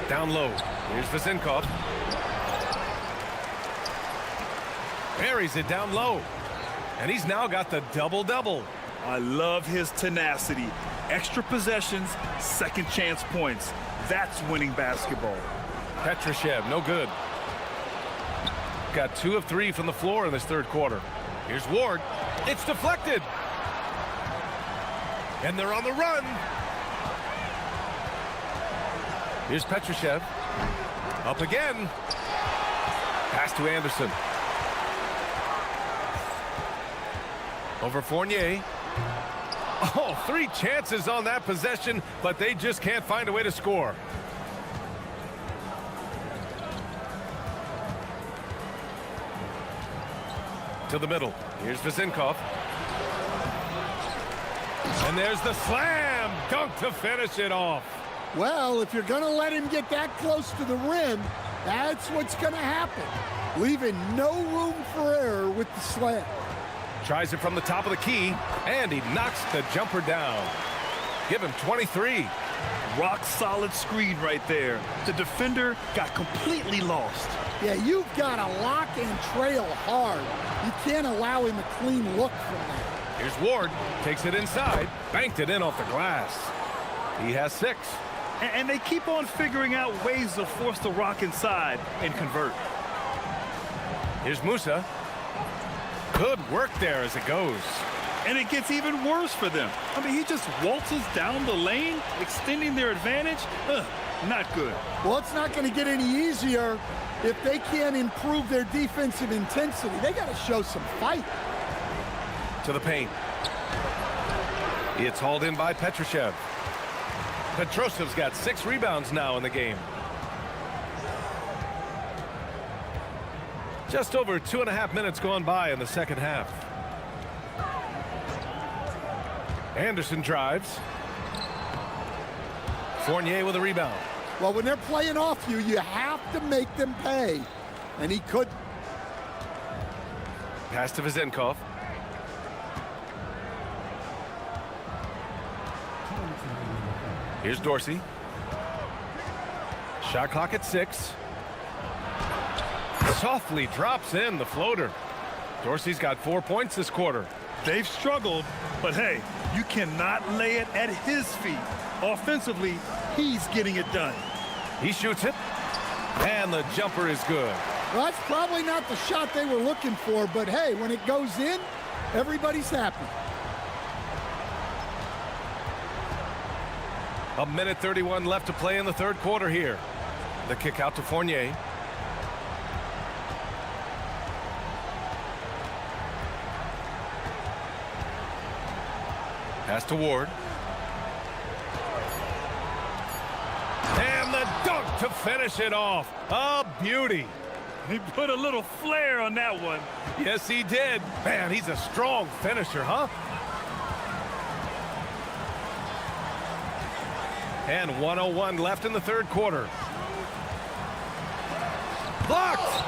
Down low. Here's Vezenkov. Buries it down low. And he's now got the double-double. I love his tenacity. Extra possessions, second chance points. That's winning basketball. Petrushev, no good. Got 2 of 3 from the floor in this third quarter. Here's Ward. It's deflected. And they're on the run. Here's Petrushev. Up again. Pass to Anderson. Over Fournier. Oh, 3 chances on that possession, but they just can't find a way to score. To the middle. Here's Vezinkov. And there's the slam dunk to finish it off. Well, if you're going to let him get that close to the rim, that's what's going to happen. Leaving no room for error with the slam. Tries it from the top of the key, and he knocks the jumper down. Give him 23. Rock solid screen right there. The defender got completely lost. Yeah, you've got to lock and trail hard. You can't allow him a clean look from that. Here's Ward. Takes it inside. Banked it in off the glass. He has 6. And they keep on figuring out ways to force the Rock inside and convert. Here's Musa. Good work there as it goes. And it gets even worse for them. I mean, he just waltzes down the lane, extending their advantage. Not good. Well, it's not going to get any easier if they can't improve their defensive intensity. They got to show some fight. To the paint. It's hauled in by Petrushev. Petroshev's got 6 rebounds now in the game. Just over 2.5 minutes gone by in the second half. Anderson drives. Fournier with a rebound. Well, when they're playing off you, you have to make them pay. And he could. Pass to Vezinkov. Here's Dorsey. Shot clock at 6. Softly drops in the floater. Dorsey's got 4 points this quarter. They've struggled, but hey, you cannot lay it at his feet. Offensively, he's getting it done. He shoots it, and the jumper is good. Well, that's probably not the shot they were looking for, but hey, when it goes in, everybody's happy. 1:31 left to play in the third quarter here. The kick out to Fournier. Pass to Ward. And the dunk to finish it off. A beauty. He put a little flair on that one. Yes, he did. Man, he's a strong finisher, huh? And 1:01 left in the third quarter. Blocked!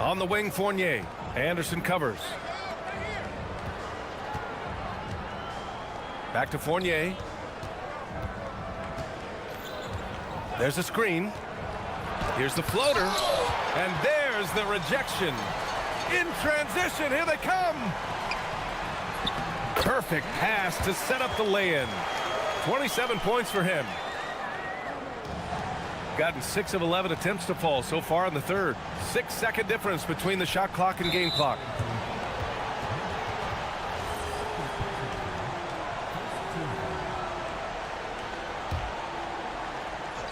On the wing, Fournier. Anderson covers. Back to Fournier. There's a screen. Here's the floater. And there's the rejection. In transition, here they come. Perfect pass to set up the lay-in. 27 points for him. Gotten 6 of 11 attempts to fall so far in the third. 6-second difference between the shot clock and game clock.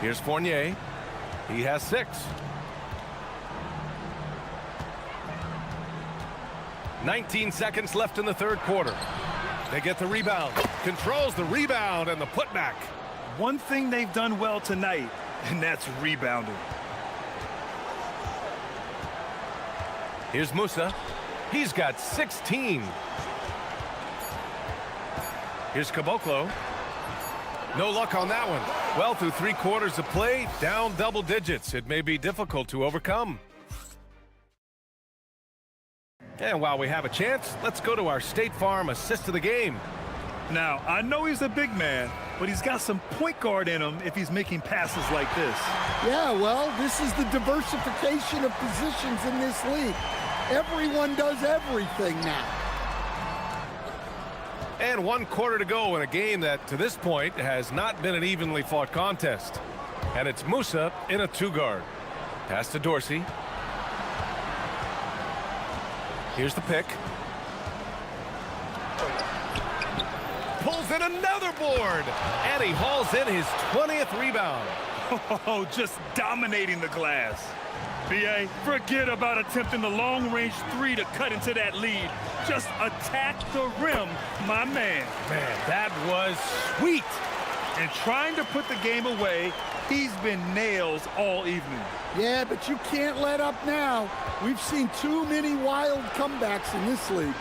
Here's Fournier. He has 6. 19 seconds left in the third quarter. They get the rebound. Controls the rebound and the putback. One thing they've done well tonight, and that's rebounding. Here's Musa. He's got 16. Here's Caboclo. No luck on that one. Well, through 3 quarters of play, down double digits. It may be difficult to overcome. And while we have a chance, let's go to our State Farm assist of the game. Now, I know he's a big man, but he's got some point guard in him if he's making passes like this. Yeah, well, this is the diversification of positions in this league. Everyone does everything now. And 1 quarter to go in a game that, to this point, has not been an evenly fought contest. And it's Musa in a 2-guard. Pass to Dorsey. Here's the pick. Pulls and another board. And he hauls in his 20th rebound. Oh, just dominating the glass. B.A., forget about attempting the long-range three to cut into that lead. Just attack the rim, my man. Man, that was sweet. And trying to put the game away, he's been nails all evening. Yeah, but you can't let up now. We've seen too many wild comebacks in this league.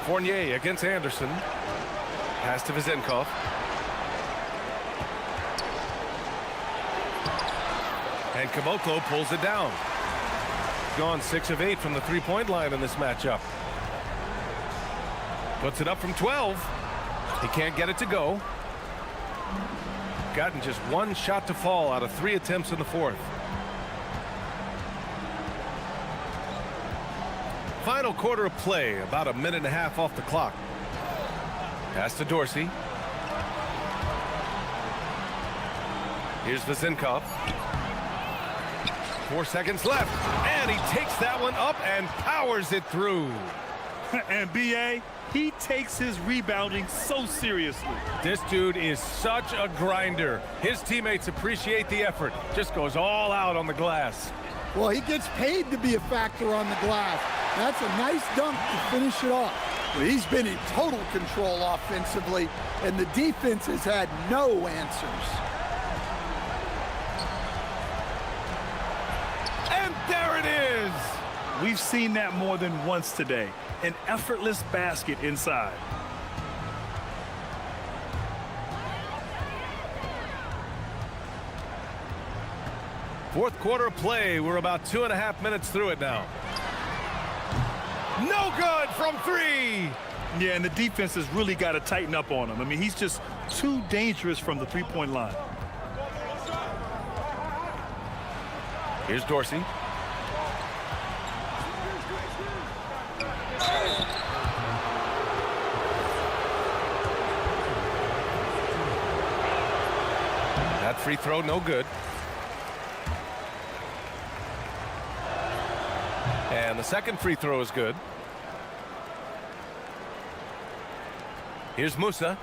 Fournier against Anderson. Pass to Vizenkov. And Caboclo pulls it down. Gone 6 of 8 from the three-point line in this matchup. Puts it up from 12. He can't get it to go. Gotten just one shot to fall out of 3 attempts in the fourth. Final quarter of play, about a minute and a half off the clock. Pass to Dorsey. Here's Vizenkov. 4 seconds left, and he takes that one up and powers it through. And B.A., he takes his rebounding so seriously. This dude is such a grinder. His teammates appreciate the effort. Just goes all out on the glass. Well, he gets paid to be a factor on the glass. That's a nice dunk to finish it off. But he's been in total control offensively, and the defense has had no answers. And there it is! We've seen that more than once today. An effortless basket inside. Fourth quarter of play. We're about 2.5 minutes through it now. No good from 3. Yeah, and the defense has really got to tighten up on him. I mean, he's just too dangerous from the three-point line. Here's Dorsey. That free throw, no good. And the second free throw is good. Here's Musa.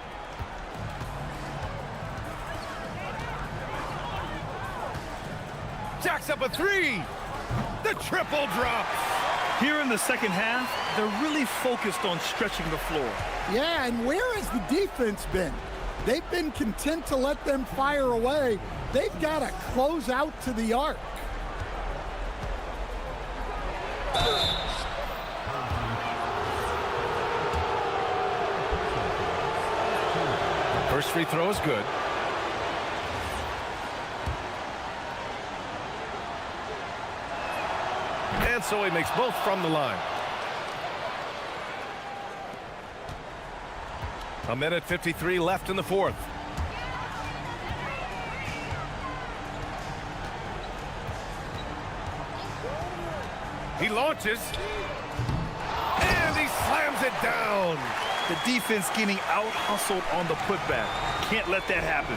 Jacks up a 3. The triple drops. Here in the second half, they're really focused on stretching the floor. Yeah, and where has the defense been? They've been content to let them fire away. They've got to close out to the arc. First free throw is good. And so he makes both from the line. A minute 53 left in the fourth. He launches. And he slams it down. The defense getting out-hustled on the putback. Can't let that happen.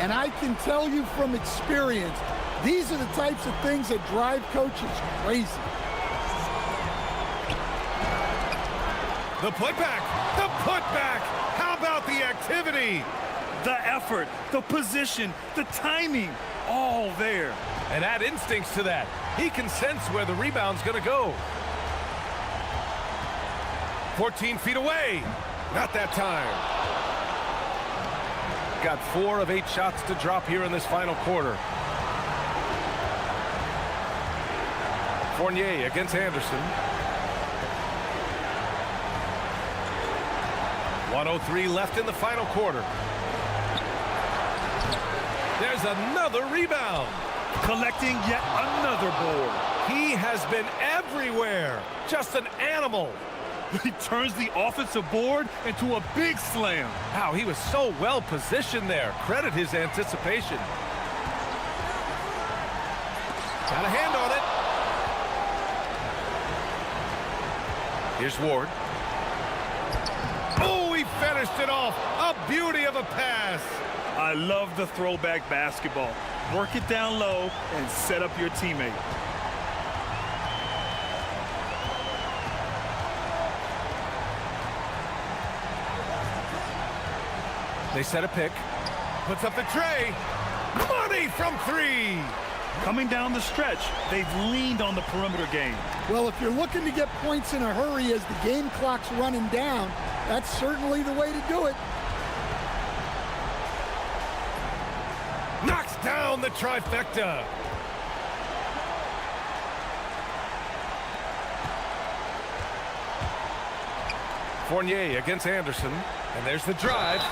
And I can tell you from experience, these are the types of things that drive coaches crazy. The putback. The putback. How about the activity? The effort, the position, the timing, all there. And add instincts to that. He can sense where the rebound's going to go. 14 feet away. Not that time. Got 4 of 8 shots to drop here in this final quarter. Fournier against Anderson. 1:03 left in the final quarter. There's another rebound. Collecting yet another board. He has been everywhere. Just an animal. He turns the offensive board into a big slam. Wow, he was so well positioned there. Credit his anticipation. Got a hand on it. Here's Ward. Oh, he finished it off. A beauty of a pass. I love the throwback basketball. Work it down low and set up your teammate. They set a pick. Puts up the tray. Money from three. Coming down the stretch, they've leaned on the perimeter game. Well, if you're looking to get points in a hurry as the game clock's running down, that's certainly the way to do it. Knocks down the trifecta. Fournier against Anderson. And there's the drive.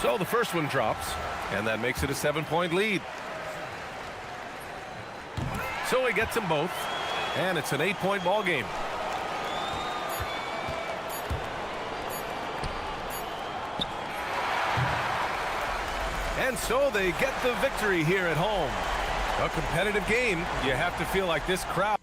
So the first one drops, and that makes it a 7-point lead. So he gets them both, and it's an 8-point ball game. And so they get the victory here at home. A competitive game. You have to feel like this crowd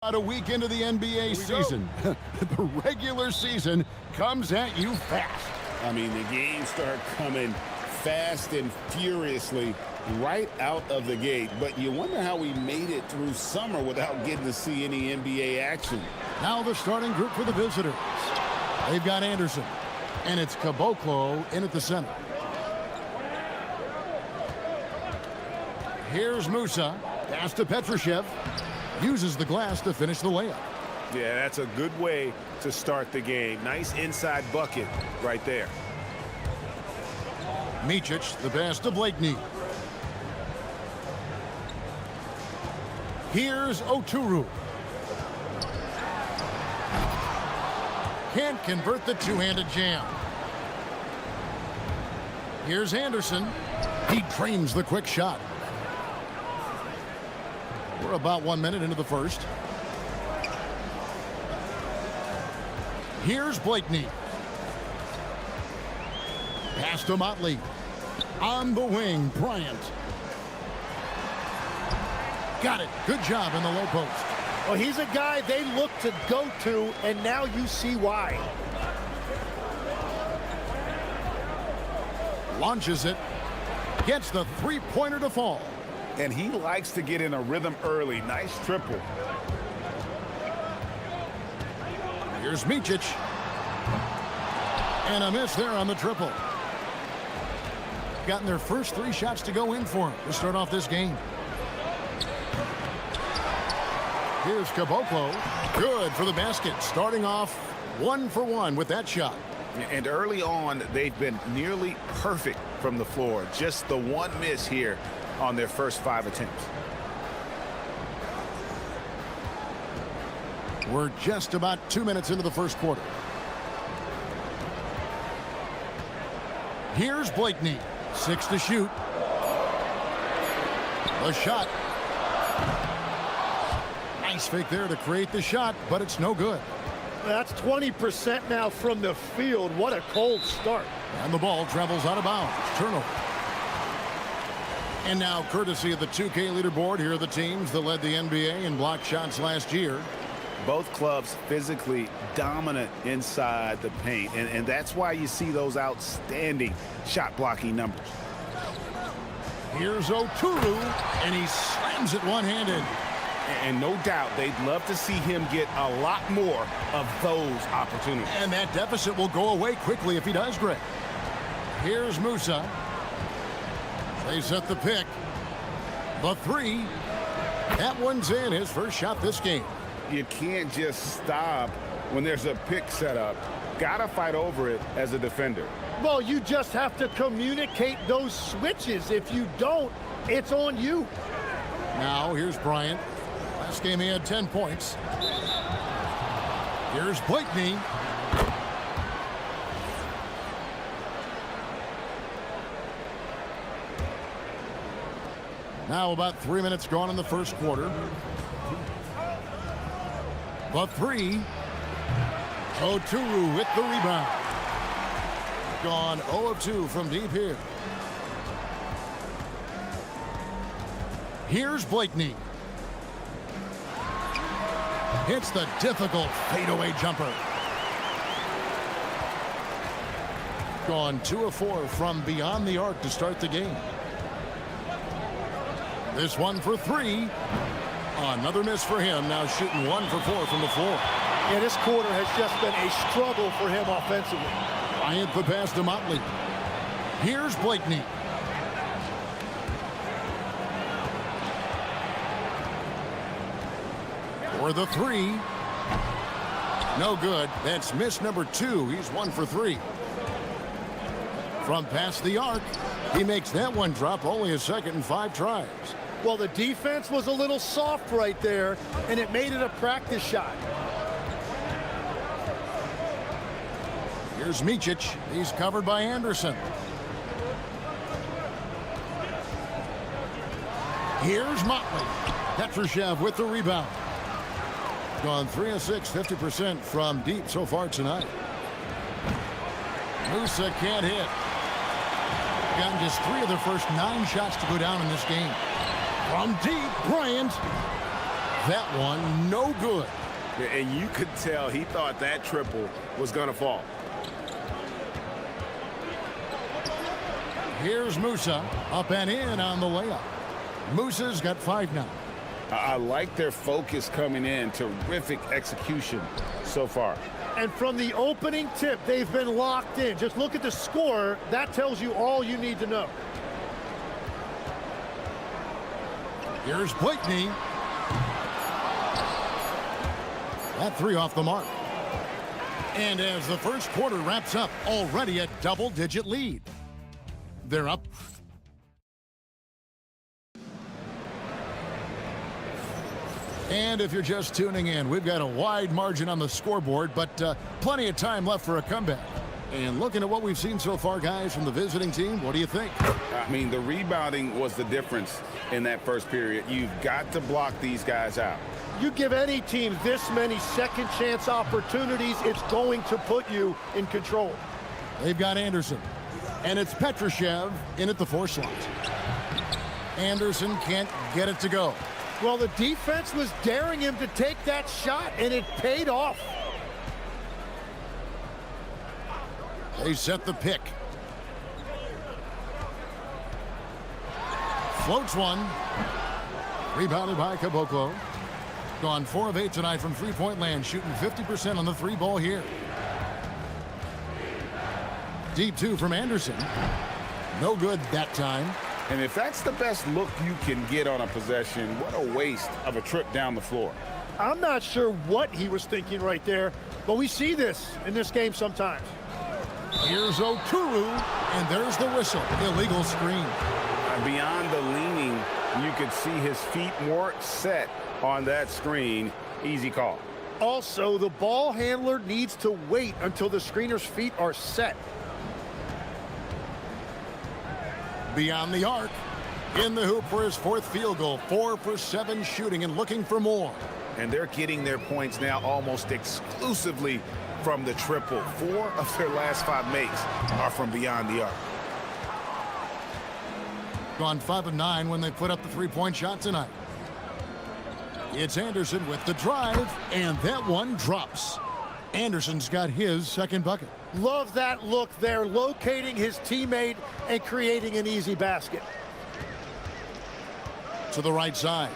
About a week into the NBA season, the regular season comes at you fast. I mean, the games start coming fast and furiously right out of the gate. But you wonder how we made it through summer without getting to see any NBA action. Now the starting group for the visitors. They've got Anderson, and it's Caboclo in at the center. Here's Musa, pass to Petrushev. Uses the glass to finish the layup. Yeah, that's a good way to start the game. Nice inside bucket right there. Micic, the pass to Blakeney. Here's Oturu. Can't convert the two-handed jam. Here's Anderson. He trains the quick shot. We're about 1 minute into the first. Here's Blakeney. Pass to Motley. On the wing, Bryant. Got it. Good job in the low post. Well, he's a guy they look to go to, and now you see why. Launches it. Gets the three-pointer to fall. And he likes to get in a rhythm early. Nice triple. Here's Micic. And a miss there on the triple. Gotten their first 3 shots to go in for him to start off this game. Here's Caboclo. Good for the basket. Starting off 1 for 1 with that shot. And early on, they've been nearly perfect from the floor. Just the one miss here on their first 5 attempts. We're just about 2 minutes into the first quarter. Here's Blakeney. 6 to shoot. The shot. Nice fake there to create the shot, but it's no good. That's 20% now from the field. What a cold start. And the ball travels out of bounds. Turnover. And now, courtesy of the 2K leaderboard, here are the teams that led the NBA in block shots last year. Both clubs physically dominant inside the paint, and that's why you see those outstanding shot blocking numbers. Here's Oturu, and he slams it one-handed. And no doubt they'd love to see him get a lot more of those opportunities. And that deficit will go away quickly if he does, Greg. Here's Musa. They set the pick. The 3. That one's in. His first shot this game. You can't just stop when there's a pick set up. Gotta fight over it as a defender. Well, you just have to communicate those switches. If you don't, it's on you. Now, here's Bryant. Last game he had 10 points. Here's Blakeney. Now about 3 minutes gone in the first quarter. The 3. Oturu with the rebound. Gone 0 of 2 from deep here. Here's Blakeney. Hits the difficult fadeaway jumper. Gone 2 of 4 from beyond the arc to start the game. This one for 3. Another miss for him. Now shooting 1 for 4 from the floor. Yeah, this quarter has just been a struggle for him offensively. Bryant the pass to Motley. Here's Blakeney. For the 3. No good. That's miss number 2. He's 1 for 3. From past the arc, he makes that one drop. Only a second and 5 tries. Well, the defense was a little soft right there, and it made it a practice shot. Here's Micic. He's covered by Anderson. Here's Motley. Petrushev with the rebound. Gone 3 of 6, 50% from deep so far tonight. Musa can't hit. Gotten just 3 of their first 9 shots to go down in this game. From deep, Bryant. That one, no good. And you could tell he thought that triple was going to fall. Here's Musa, up and in on the layup. Musa's got 5 now. I like their focus coming in. Terrific execution so far. And from the opening tip, they've been locked in. Just look at the score. That tells you all you need to know. Here's Blakeney. That 3 off the mark. And as the first quarter wraps up, already a double-digit lead. They're up. And if you're just tuning in, we've got a wide margin on the scoreboard, but plenty of time left for a comeback. And looking at what we've seen so far, guys, from the visiting team, what do you think? I mean, the rebounding was the difference in that first period. You've got to block these guys out. You give any team this many second chance opportunities, it's going to put you in control. They've got Anderson. And it's Petrushev in at the 4 slot. Anderson can't get it to go. Well, the defense was daring him to take that shot, and it paid off. They set the pick. Floats one. Rebounded by Caboclo. Gone 4 of 8 tonight from three-point land, shooting 50% on the 3 ball here. Deep 2 from Anderson. No good that time. And if that's the best look you can get on a possession, what a waste of a trip down the floor. I'm not sure what he was thinking right there, but we see this in this game sometimes. Here's Okuru, and there's the whistle. Illegal screen. Beyond the leaning, you could see his feet weren't set on that screen. Easy call. Also, the ball handler needs to wait until the screener's feet are set. Beyond the arc. In the hoop for his 4th field goal. 4 for 7 shooting and looking for more. And they're getting their points now almost exclusively from the triple. 4 of their last 5 makes are from beyond the arc. Gone 5 of 9 when they put up the 3-point shot tonight. It's Anderson with the drive, and that one drops. Anderson's got his 2nd bucket. Love that look there, locating his teammate and creating an easy basket. To the right side.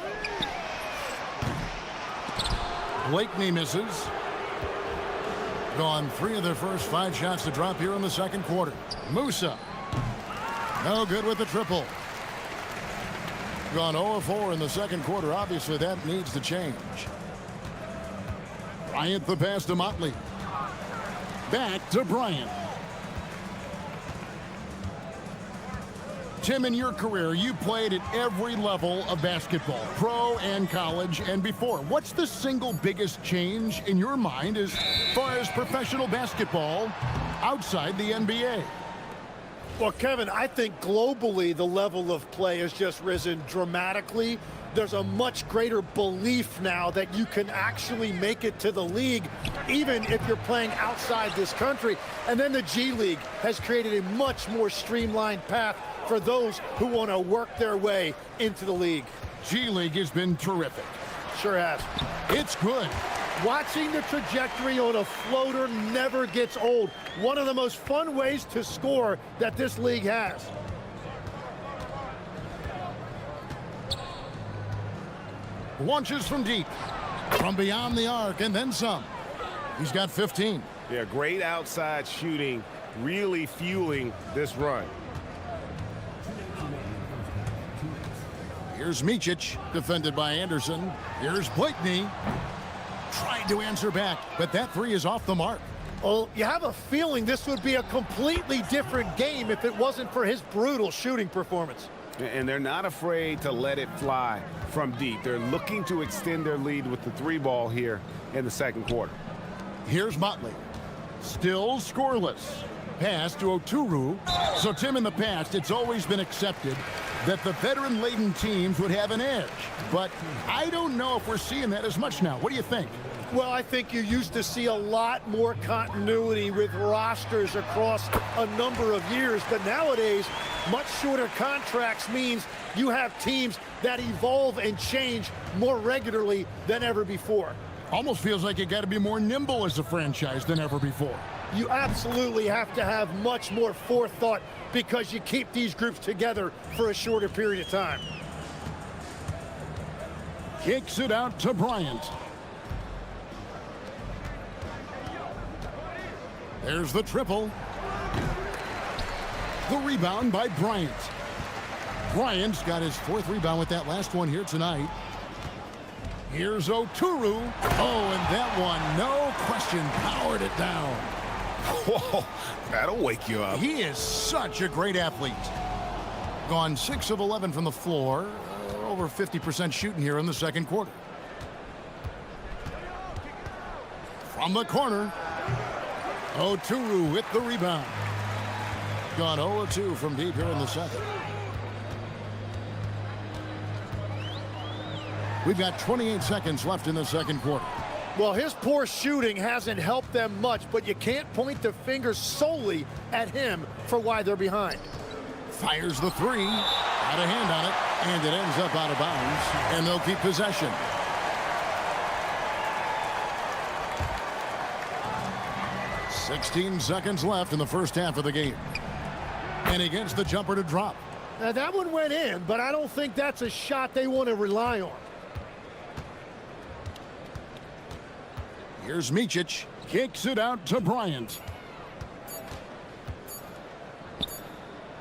Blakeney misses. Gone 3 of their first 5 shots to drop here in the 2nd quarter. Musa. No good with the triple. Gone 0 of 4 in the 2nd quarter. Obviously, that needs to change. Bryant the pass to Motley. Back to Bryant. Tim, in your career, you played at every level of basketball, pro and college and before. What's the single biggest change in your mind as far as professional basketball outside the NBA? Well, Kevin, I think globally the level of play has just risen dramatically. There's a much greater belief now that you can actually make it to the league, even if you're playing outside this country. And then the G League has created a much more streamlined path for those who want to work their way into the league. G League has been terrific. Sure has. It's good. Watching the trajectory on a floater never gets old. One of the most fun ways to score that this league has. Launches from deep, from beyond the arc, and then some. He's got 15. Yeah, great outside shooting, really fueling this run. Here's Micic, defended by Anderson. Here's Blakeney. Tried to answer back, but that 3 is off the mark. Well, you have a feeling this would be a completely different game if it wasn't for his brutal shooting performance. And they're not afraid to let it fly from deep. They're looking to extend their lead with the 3 ball here in the 2nd quarter. Here's Motley. Still scoreless. Pass to Oturu. So, Tim, in the past, it's always been accepted that the veteran-laden teams would have an edge. But I don't know if we're seeing that as much now. What do you think? Well, I think you used to see a lot more continuity with rosters across a number of years, but nowadays, much shorter contracts means you have teams that evolve and change more regularly than ever before. Almost feels like you got to be more nimble as a franchise than ever before. You absolutely have to have much more forethought because you keep these groups together for a shorter period of time. Kicks it out to Bryant. There's the triple. The rebound by Bryant. Bryant's got his 4th rebound with that last one here tonight. Here's Oturu. Oh, and that one, no question, powered it down. Whoa, that'll wake you up. He is such a great athlete. Gone 6 of 11 from the floor. Over 50% shooting here in the second quarter. From the corner, Oturu with the rebound. Gone 0-2 from deep here in the second. We've got 28 seconds left in the second quarter. Well, his poor shooting hasn't helped them much, but you can't point the finger solely at him for why they're behind. Fires the 3. Got a hand on it, and it ends up out of bounds, and they'll keep possession. .16 seconds left in the first half of the game. And he gets the jumper to drop. Now, that one went in, but I don't think that's a shot they want to rely on. Here's Micic. Kicks it out to Bryant.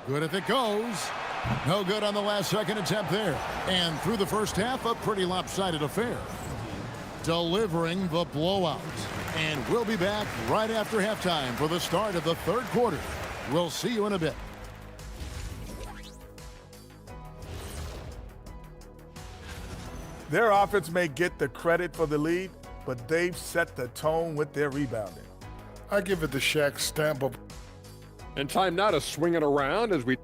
Good if it goes. No good on the last second attempt there. And through the first half, a pretty lopsided affair. Delivering the blowout. And we'll be back right after halftime for the start of the third quarter. We'll see you in a bit. Their offense may get the credit for the lead, but they've set the tone with their rebounding. I give it the Shaq stamp of. And time now to swing it around as we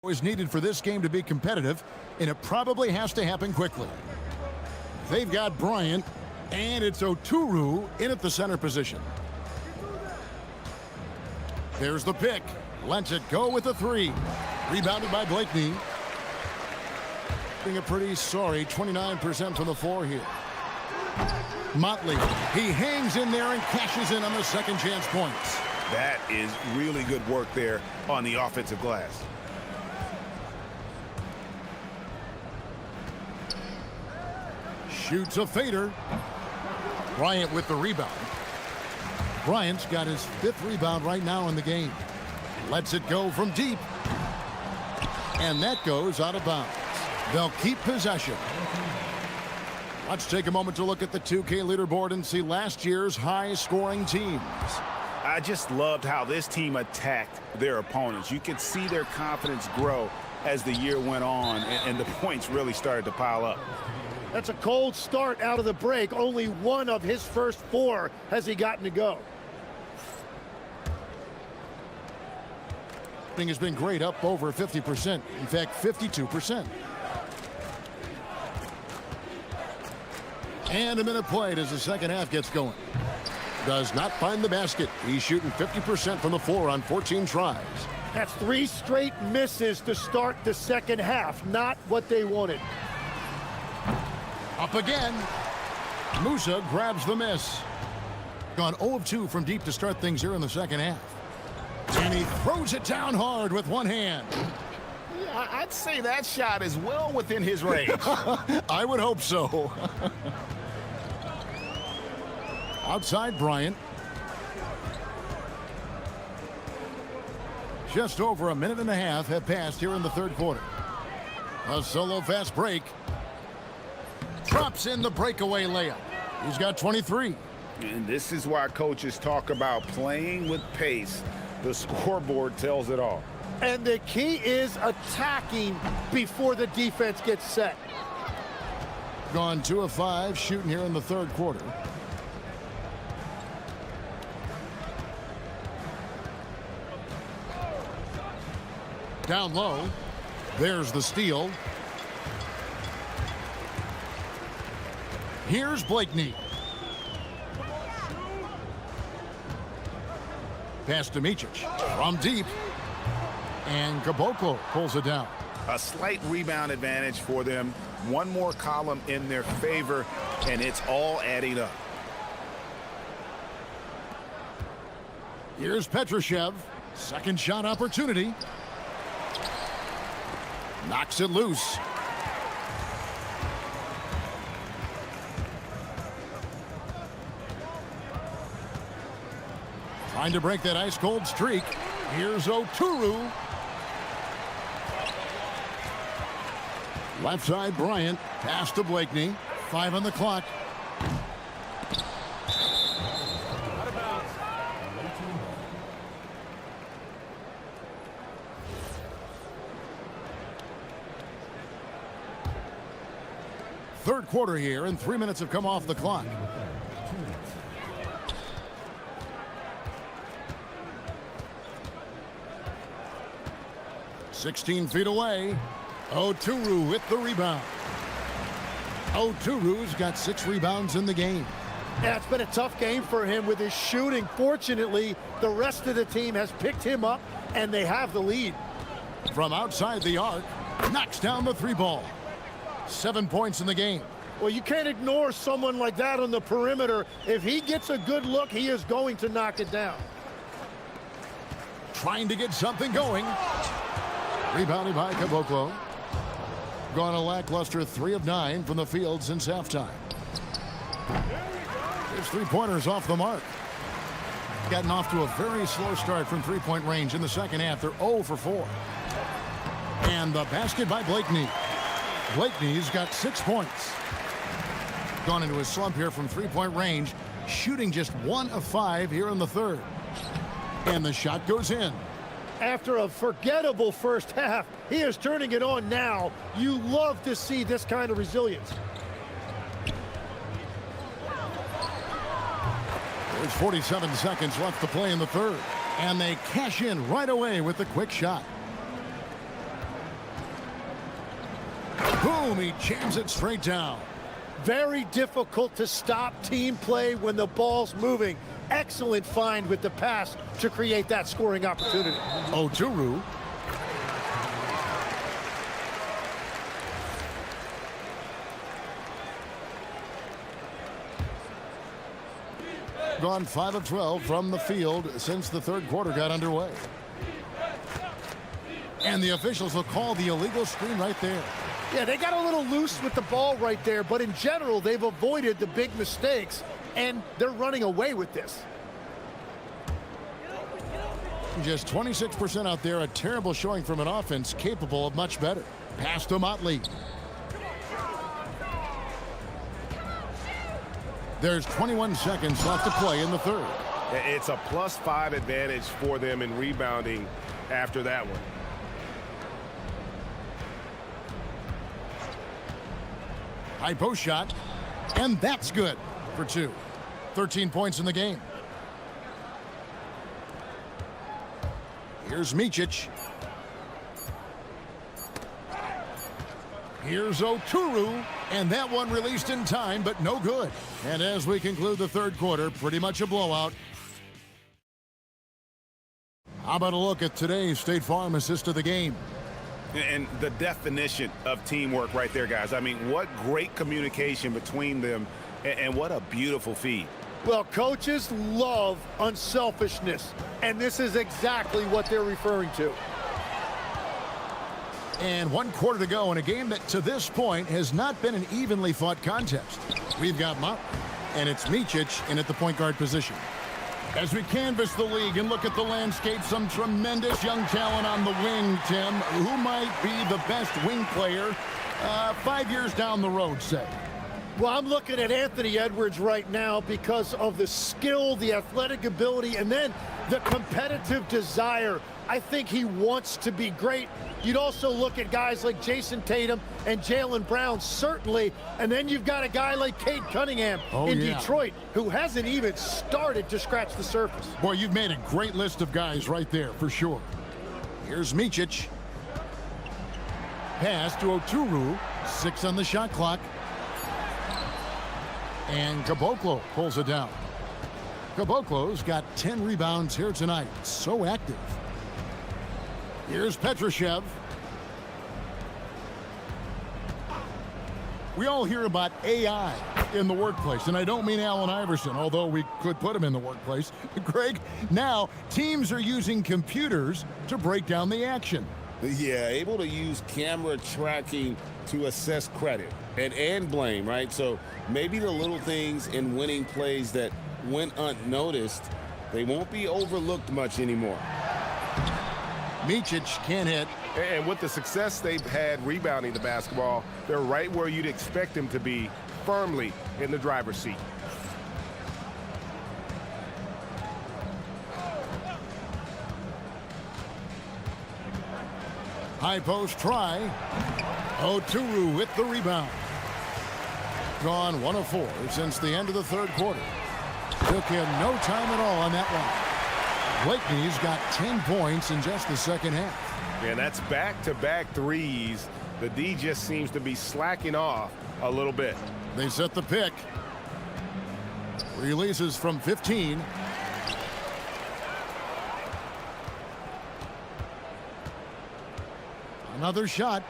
is needed for this game to be competitive, and it probably has to happen quickly. They've got Bryant, and it's Oturu in at the center position. There's the pick. Lets it go with the 3. Rebounded by Blakeney. Being a pretty sorry 29% from the floor here. Motley, he hangs in there and cashes in on the second chance points. That is really good work there on the offensive glass. Shoots a fader. Bryant with the rebound. Bryant's got his 5th rebound right now in the game. Lets it go from deep. And that goes out of bounds. They'll keep possession. Let's take a moment to look at the 2K leaderboard and see last year's high-scoring teams. I just loved how this team attacked their opponents. You could see their confidence grow as the year went on, and the points really started to pile up. That's a cold start out of the break. Only one of his first 4 has he gotten to go. Thing has been great, up over 50%. In fact, 52%. And a minute played as the second half gets going. Does not find the basket. He's shooting 50% from the floor on 14 tries. That's 3 straight misses to start the second half. Not what they wanted. Up again. Musa grabs the miss. Gone 0 of 2 from deep to start things here in the second half. And he throws it down hard with one hand. Yeah, I'd say that shot is well within his range. I would hope so. Outside Bryant. Just over a minute and a half have passed here in the third quarter. A solo fast break. Drops in the breakaway layup. He's got 23. And this is why coaches talk about playing with pace. The scoreboard tells it all. And the key is attacking before the defense gets set. Gone 2 of 5 shooting here in the third quarter. Down low. There's the steal. Here's Blakeney. Pass to Micic from deep. And Caboclo pulls it down. A slight rebound advantage for them. One more column in their favor, and it's all adding up. Here's Petrushev. Second shot opportunity. Knocks it loose. Trying to break that ice-cold streak. Here's Oturu. Left side, Bryant. Pass to Blakeney. 5 on the clock. Third quarter here, and 3 minutes have come off the clock. "16 feet away. Oturu with the rebound. Oturu's got 6 rebounds in the game. Yeah, it's been a tough game for him with his shooting. Fortunately, the rest of the team has picked him up, and they have the lead. From outside the arc, knocks down the 3 ball. 7 points in the game. Well, you can't ignore someone like that on the perimeter. If he gets a good look, he is going to knock it down. Trying to get something going. Rebounded by Caboclo. Gone a lackluster 3 of 9 from the field since halftime. His 3-pointers off the mark. Gotten off to a very slow start from 3-point range in the second half. They're 0 for 4. And the basket by Blakeney. Blakeney's got 6 points. Gone into a slump here from 3-point range, shooting just 1 of 5 here in the third. And the shot goes in. After a forgettable first half, he is turning it on now. You love to see this kind of resilience. There's 47 seconds left to play in the third. And they cash in right away with the quick shot. Boom, he jams it straight down. Very difficult to stop team play when the ball's moving. Excellent find with the pass to create that scoring opportunity. Oturu. Gone 5 of 12 from the field since the third quarter got underway. And the officials will call the illegal screen right there. Yeah, they got a little loose with the ball right there, but in general, they've avoided the big mistakes, and they're running away with this. Just 26% out there, a terrible showing from an offense capable of much better. Pass to Motley. There's 21 seconds left to play in the third. It's a +5 advantage for them in rebounding after that one. High post shot, and that's good for 2. 13 points in the game. Here's Micic. Here's Oturu, and that one released in time, but no good. And as we conclude the third quarter, pretty much a blowout. How about a look at today's State Farm assist of the game? And the definition of teamwork right there, guys. I mean, what great communication between them And what a beautiful feed. Well, coaches love unselfishness, and this is exactly what they're referring to. And 1 quarter to go in a game that, to this point, has not been an evenly fought contest. We've got Mott, and it's Micic in at the point guard position. As we canvass the league and look at the landscape, some tremendous young talent on the wing, Tim. Who might be the best wing player 5 years down the road, say? Well, I'm looking at Anthony Edwards right now because of the skill, the athletic ability, and then the competitive desire. I think he wants to be great. You'd also look at guys like Jason Tatum and Jaylen Brown, certainly. And then you've got a guy like Cade Cunningham in Detroit, who hasn't even started to scratch the surface. Boy, you've made a great list of guys right there, for sure. Here's Micic. Pass to Oturu. 6 on the shot clock. And Caboclo pulls it down. Caboclo's got 10 rebounds here tonight. So active. Here's Petrushev. We all hear about AI in the workplace, and I don't mean Allen Iverson, although we could put him in the workplace. Greg, now teams are using computers to break down the action. Yeah, able to use camera tracking to assess credit and blame, right? So maybe the little things in winning plays that went unnoticed, they won't be overlooked much anymore. Micic can't hit. And with the success they've had rebounding the basketball, they're right where you'd expect them to be, firmly in the driver's seat. High post try. Oturu with the rebound. Gone 1 of 4 since the end of the third quarter. Took him no time at all on that one. Blakeney's got 10 points in just the second half. And that's back-to-back threes. The D just seems to be slacking off a little bit. They set the pick. Releases from 15. Another shot.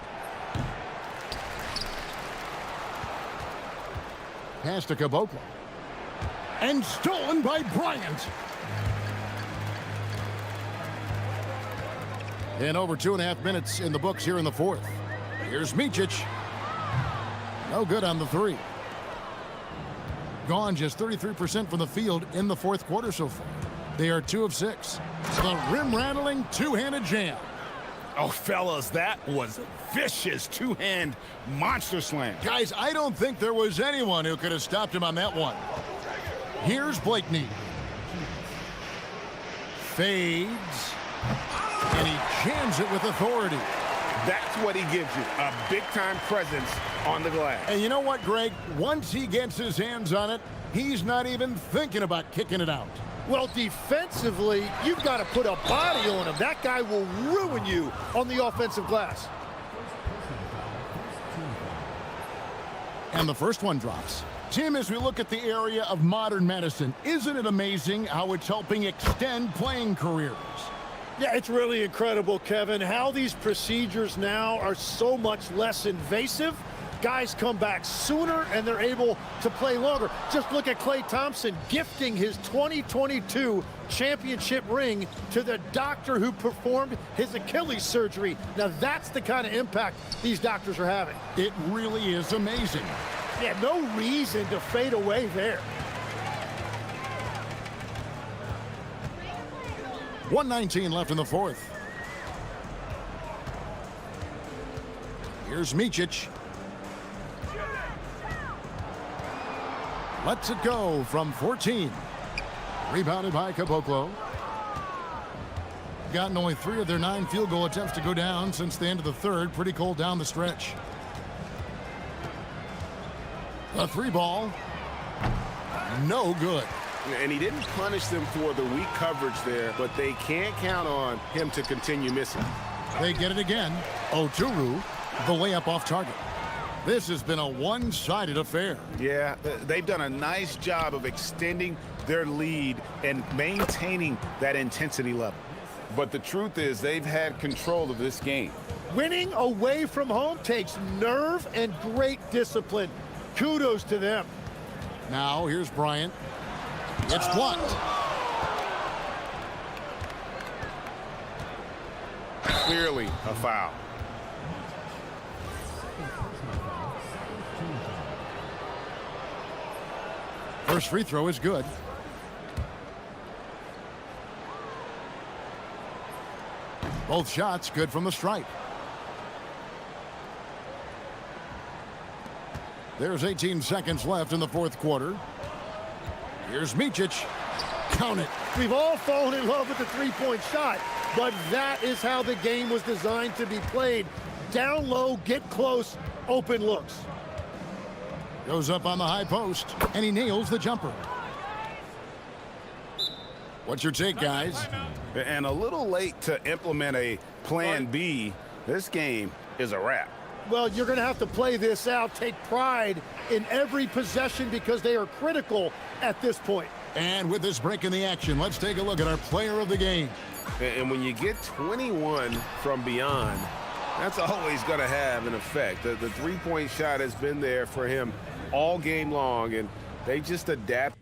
Pass to Caboclo. And stolen by Bryant. And over 2.5 minutes in the books here in the fourth. Here's Micic. No good on the three. Gone just 33% from the field in the fourth quarter so far. They are 2 of 6. The rim-rattling two-handed jam. Oh, fellas, that was a vicious two-hand monster slam. Guys, I don't think there was anyone who could have stopped him on that one. Here's Blakeney. Fades. And he jams it with authority. That's what he gives you, a big-time presence on the glass. And you know what, Greg? Once he gets his hands on it, he's not even thinking about kicking it out. Well, defensively, you've got to put a body on him. That guy will ruin you on the offensive glass. And the first one drops. Tim, as we look at the area of modern medicine, isn't it amazing how it's helping extend playing careers? Yeah, it's really incredible, Kevin, how these procedures now are so much less invasive. Guys come back sooner and they're able to play longer. Just look at Klay Thompson gifting his 2022 championship ring to the doctor who performed his Achilles surgery. Now that's the kind of impact these doctors are having. It really is amazing. Yeah, no reason to fade away there. 1:19 left in the fourth. Here's Micic. Lets it go from 14. Rebounded by Caboclo. Gotten only 3 of their 9 field goal attempts to go down since the end of the third. Pretty cold down the stretch. A 3 ball. No good. And he didn't punish them for the weak coverage there, but they can't count on him to continue missing. They get it again. Oturu, the layup off target. This has been a one-sided affair. Yeah, they've done a nice job of extending their lead and maintaining that intensity level. But the truth is they've had control of this game. Winning away from home takes nerve and great discipline. Kudos to them. Now here's Bryant. It's blocked. Clearly a foul. First free throw is good. Both shots good from the stripe. There's 18 seconds left in the fourth quarter. Here's Micic. Count it. We've all fallen in love with the three-point shot, but that is how the game was designed to be played. Down low, get close, open looks. Goes up on the high post, and he nails the jumper. What's your take, guys? And a little late to implement a plan B. This game is a wrap. Well, you're going to have to play this out, take pride in every possession because they are critical at this point. And with this break in the action, let's take a look at our player of the game. And when you get 21 from beyond, that's always going to have an effect. The three-point shot has been there for him all game long, and they just adapt.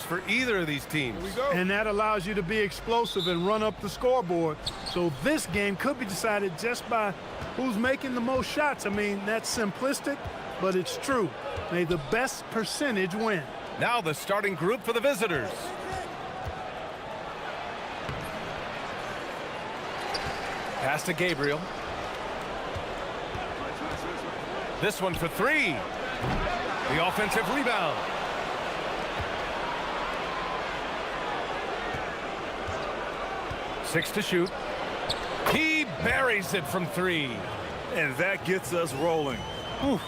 for either of these teams. And that allows you to be explosive and run up the scoreboard. So this game could be decided just by who's making the most shots. I mean, that's simplistic, but it's true. May the best percentage win. Now the starting group for the visitors. Pass to Gabriel. This one for three. The offensive rebound. Six to shoot. He buries it from three. And that gets us rolling. Whew.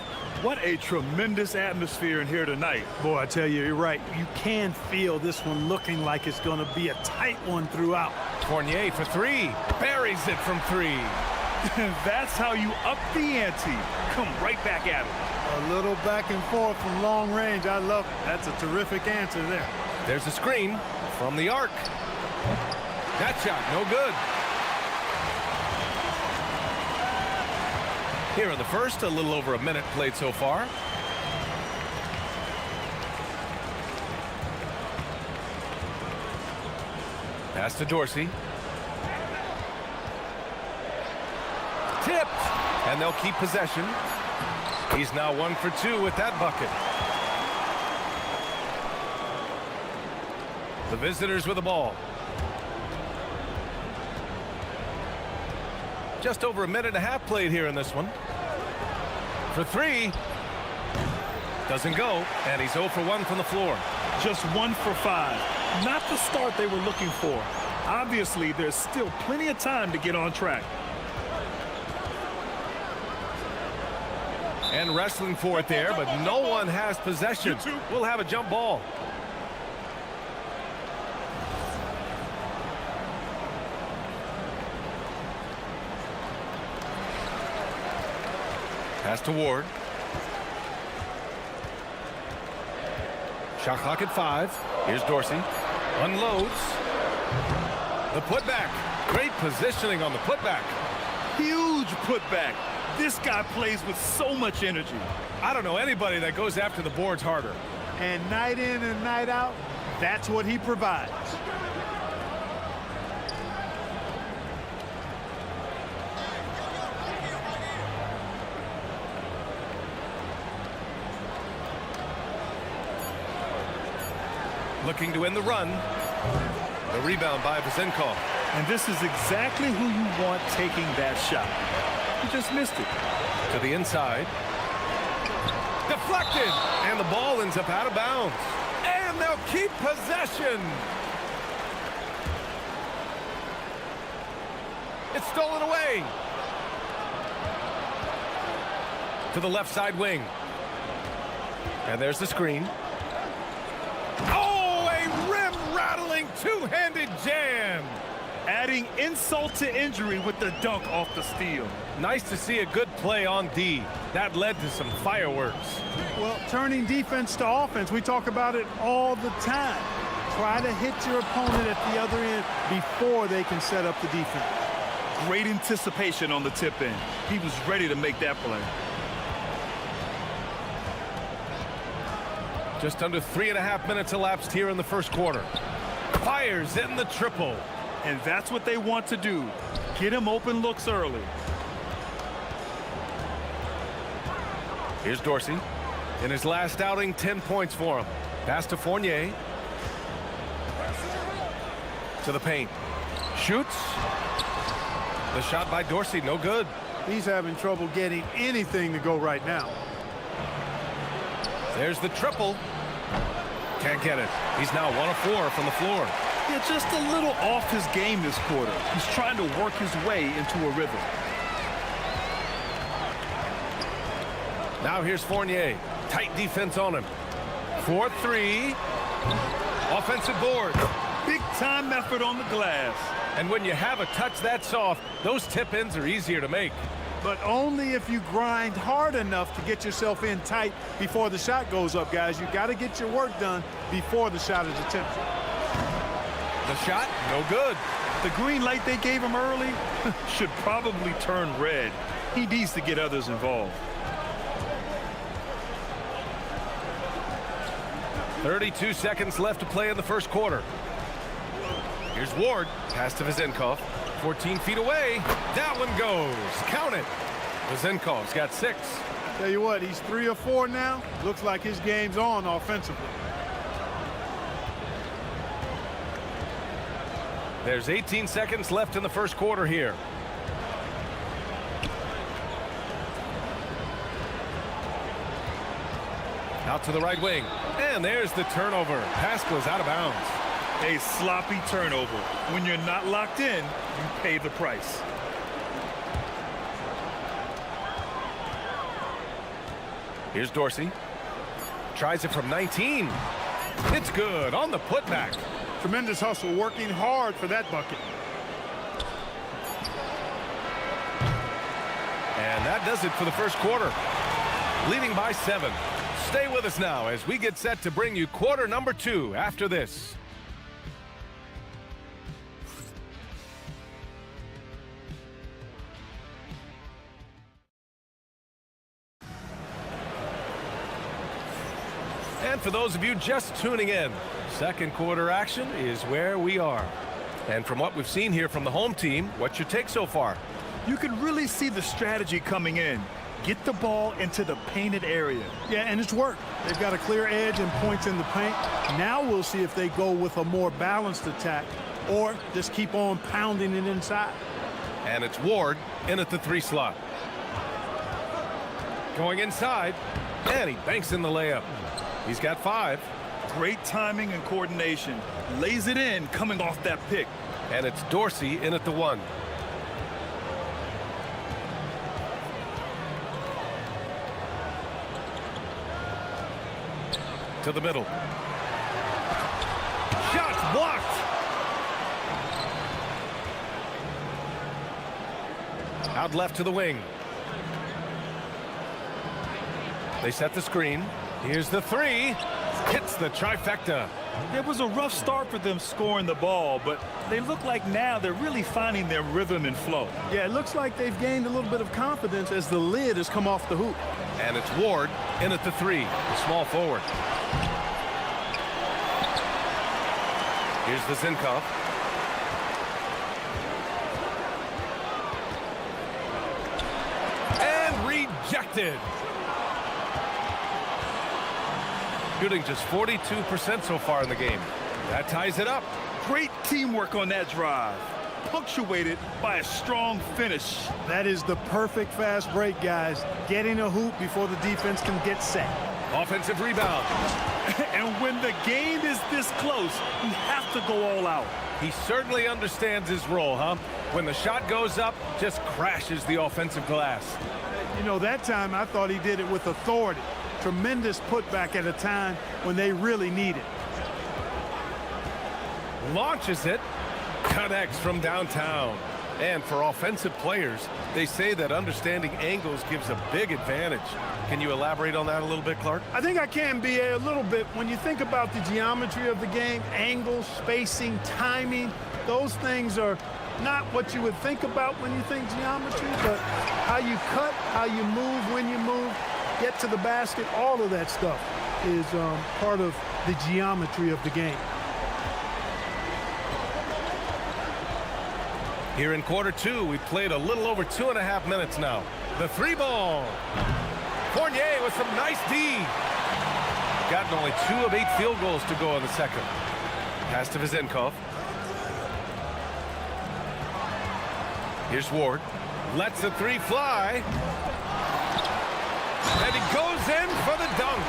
What a tremendous atmosphere in here tonight. Boy, I tell you, you're right. You can feel this one looking like it's going to be a tight one throughout. Fournier for three. Buries it from three. That's how you up the ante. Come right back at it. A little back and forth from long range. I love it. That's a terrific answer there. There's a screen from the arc. That shot, no good. Here in the first, a little over a minute played so far. Pass to Dorsey. Tipped, and they'll keep possession. He's now 1 for 2 with that bucket. The visitors with the ball. Just over a minute and a half played here in this one. For three. Doesn't go, and he's 0 for 1 from the floor. Just 1 for 5. Not the start they were looking for. Obviously, there's still plenty of time to get on track. And wrestling for it there, but no one has possession. We'll have a jump ball. Pass to Ward. Shot clock at 5. Here's Dorsey. Unloads. The putback. Great positioning on the putback. Huge putback. This guy plays with so much energy. I don't know anybody that goes after the boards harder. And night in and night out, that's what he provides. Looking to end the run. The rebound by Vazenkov. And this is exactly who you want taking that shot. He just missed it. To the inside. Deflected. And the ball ends up out of bounds. And they'll keep possession. It's stolen away. To the left side wing. And there's the screen. Oh, a rim-rattling two-handed jam. Adding insult to injury with the dunk off the steal. Nice to see a good play on D. That led to some fireworks. Well, turning defense to offense, we talk about it all the time. Try to hit your opponent at the other end before they can set up the defense. Great anticipation on the tip in. He was ready to make that play. Just under 3.5 minutes elapsed here in the first quarter. Fires in the triple. And that's what they want to do. Get him open looks early. Here's Dorsey. In his last outing, 10 points for him. Pass to Fournier. To the paint. Shoots. The shot by Dorsey, no good. He's having trouble getting anything to go right now. There's the triple. Can't get it. He's now 1 of 4 from the floor. Yeah, just a little off his game this quarter. He's trying to work his way into a rhythm. Now here's Fournier. Tight defense on him. 4-3. Offensive board. Big time effort on the glass. And when you have a touch that soft, those tip-ins are easier to make. But only if you grind hard enough to get yourself in tight before the shot goes up, guys. You got to get your work done before the shot is attempted. The shot, no good. The green light they gave him early should probably turn red. He needs to get others involved. 32 seconds left to play in the first quarter. Here's Ward. Pass to Vezenkov. 14 feet away. That one goes. Count it. Vezenkov's got 6. Tell you what, he's 3 or 4 now. Looks like his game's on offensively. There's 18 seconds left in the first quarter here. Out to the right wing. And there's the turnover. Pass goes out of bounds. A sloppy turnover. When you're not locked in, you pay the price. Here's Dorsey. Tries it from 19. It's good on the putback. Tremendous hustle, working hard for that bucket. And that does it for the first quarter. Leading by 7. Stay with us now as we get set to bring you quarter number 2 after this. And for those of you just tuning in, second quarter action is where we are. And from what we've seen here from the home team, what's your take so far? You can really see the strategy coming in. Get the ball into the painted area. Yeah, and it's worked. They've got a clear edge and points in the paint. Now we'll see if they go with a more balanced attack or just keep on pounding it inside. And it's Ward in at the 3 slot. Going inside, and he banks in the layup. He's got 5. Great timing and coordination. Lays it in coming off that pick. And it's Dorsey in at the 1. To the middle. Shots blocked. Out left to the wing. They set the screen. Here's the 3. Hits the trifecta. It was a rough start for them scoring the ball, but they look like now they're really finding their rhythm and flow. Yeah, it looks like they've gained a little bit of confidence as the lid has come off the hoop. And it's Ward in at the 3, the small forward. Here's the Vezenkov. And rejected. Shooting just 42% so far in the game. That ties it up. Great teamwork on that drive. Punctuated by a strong finish. That is the perfect fast break, guys. Getting a hoop before the defense can get set. Offensive rebound. And when the game is this close, you have to go all out. He certainly understands his role, huh? When the shot goes up, just crashes the offensive glass. You know, that time I thought he did it with authority. Tremendous putback at a time when they really need it. Launches it. Connects from downtown. And for offensive players, they say that understanding angles gives a big advantage. Can you elaborate on that a little bit, Clark? I think I can, B.A., a little bit. When you think about the geometry of the game, angles, spacing, timing, those things are not what you would think about when you think geometry, but how you cut, how you move, when you move, get to the basket, all of that stuff is part of the geometry of the game. Here in quarter 2, we've played a little over 2.5 minutes now. The 3 ball. Fournier with some nice D. Gotten only 2 of 8 field goals to go in the second. Pass to Vezenkov. Here's Ward. Lets the 3 fly. And he goes in for the dunk.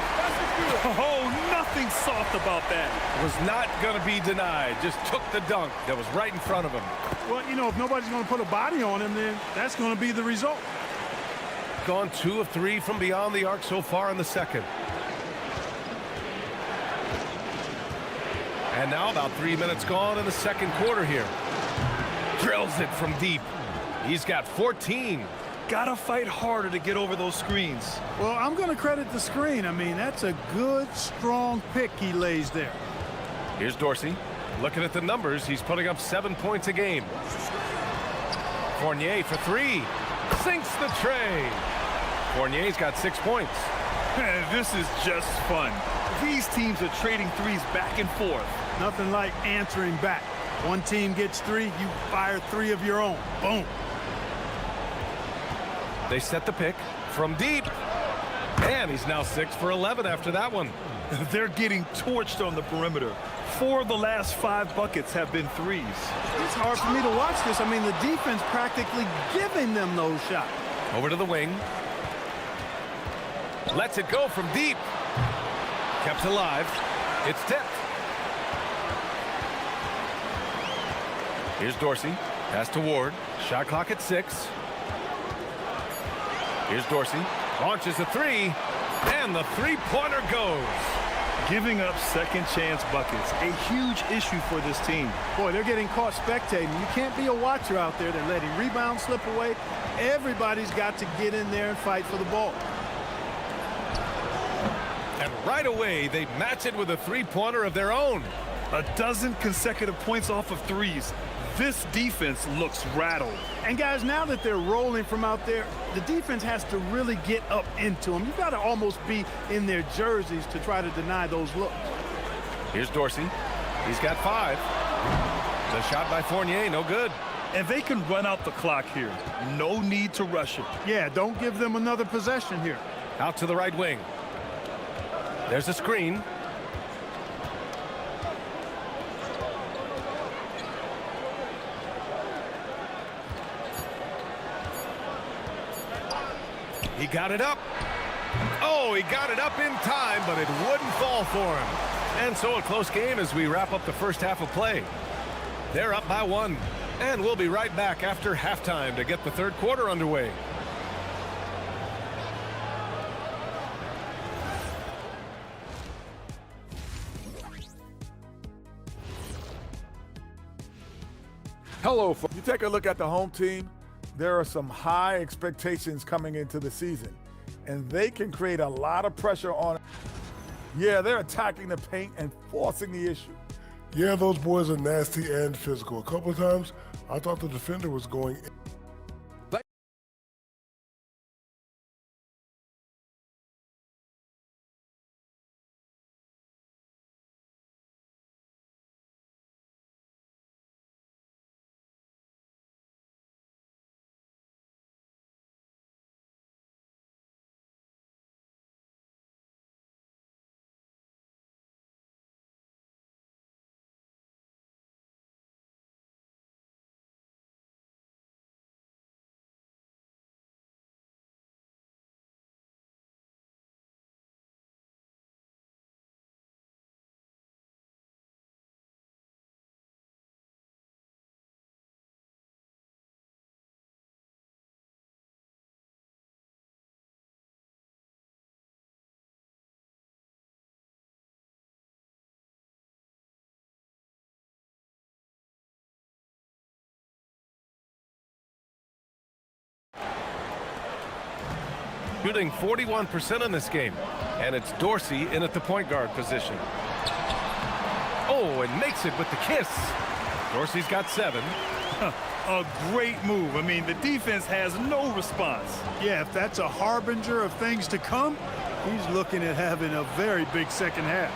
Oh, nothing soft about that. Was not going to be denied. Just took the dunk that was right in front of him. Well, you know, if nobody's going to put a body on him, then that's going to be the result. Gone 2 of 3 from beyond the arc so far in the second. And now about 3 minutes gone in the second quarter here. Drills it from deep. He's got 14. Gotta fight harder to get over those screens. Well, I'm going to credit the screen. I mean, that's a good, strong pick he lays there. Here's Dorsey. Looking at the numbers, he's putting up 7 points a game. Fournier for 3. Sinks the tray. Fournier's got 6 points. This is just fun. These teams are trading threes back and forth. Nothing like answering back. One team gets 3, you fire 3 of your own. Boom. They set the pick from deep. And he's now 6 for 11 after that one. They're getting torched on the perimeter. 4 of the last 5 buckets have been threes. It's hard for me to watch this. I mean, the defense practically giving them those shots. Over to the wing. Lets it go from deep. Kept alive. It's tipped. Here's Dorsey. Pass to Ward. Shot clock at 6. Here's Dorsey. Launches a 3. And the three-pointer goes. Giving up second chance buckets, a huge issue for this team. Boy, they're getting caught spectating. You can't be a watcher out there. They're letting rebounds slip away. Everybody's got to get in there and fight for the ball. And right away, they match it with a three-pointer of their own. A dozen consecutive points off of threes. This defense looks rattled. And guys, now that they're rolling from out there, the defense has to really get up into them. You've got to almost be in their jerseys to try to deny those looks. Here's Dorsey. He's got 5. The shot by Fournier, no good. And they can run out the clock here. No need to rush it. Yeah, don't give them another possession here. Out to the right wing. There's a screen. He got it up. Oh, he got it up in time, but it wouldn't fall for him. And so a close game as we wrap up the first half of play. They're up by 1. And we'll be right back after halftime to get the third quarter underway. Hello, folks. You take a look at the home team, there are some high expectations coming into the season, and they can create a lot of pressure on. Yeah, they're attacking the paint and forcing the issue. Yeah, those boys are nasty and physical. A couple of times, I thought the defender was going in. Shooting 41% in this game. And it's Dorsey in at the point guard position. Oh, and makes it with the kiss. Dorsey's got 7. A great move. I mean, the defense has no response. Yeah, if that's a harbinger of things to come, he's looking at having a very big second half.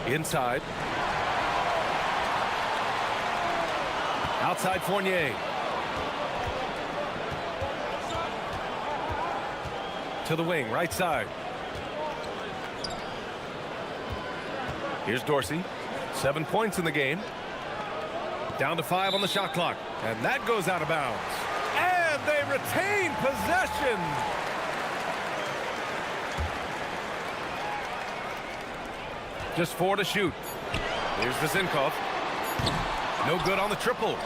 Inside. Outside Fournier. To the wing, right side. Here's Dorsey. 7 points in the game. Down to 5 on the shot clock. And that goes out of bounds. And they retain possession. Just 4 to shoot. Here's Zinkov. No good on the triple.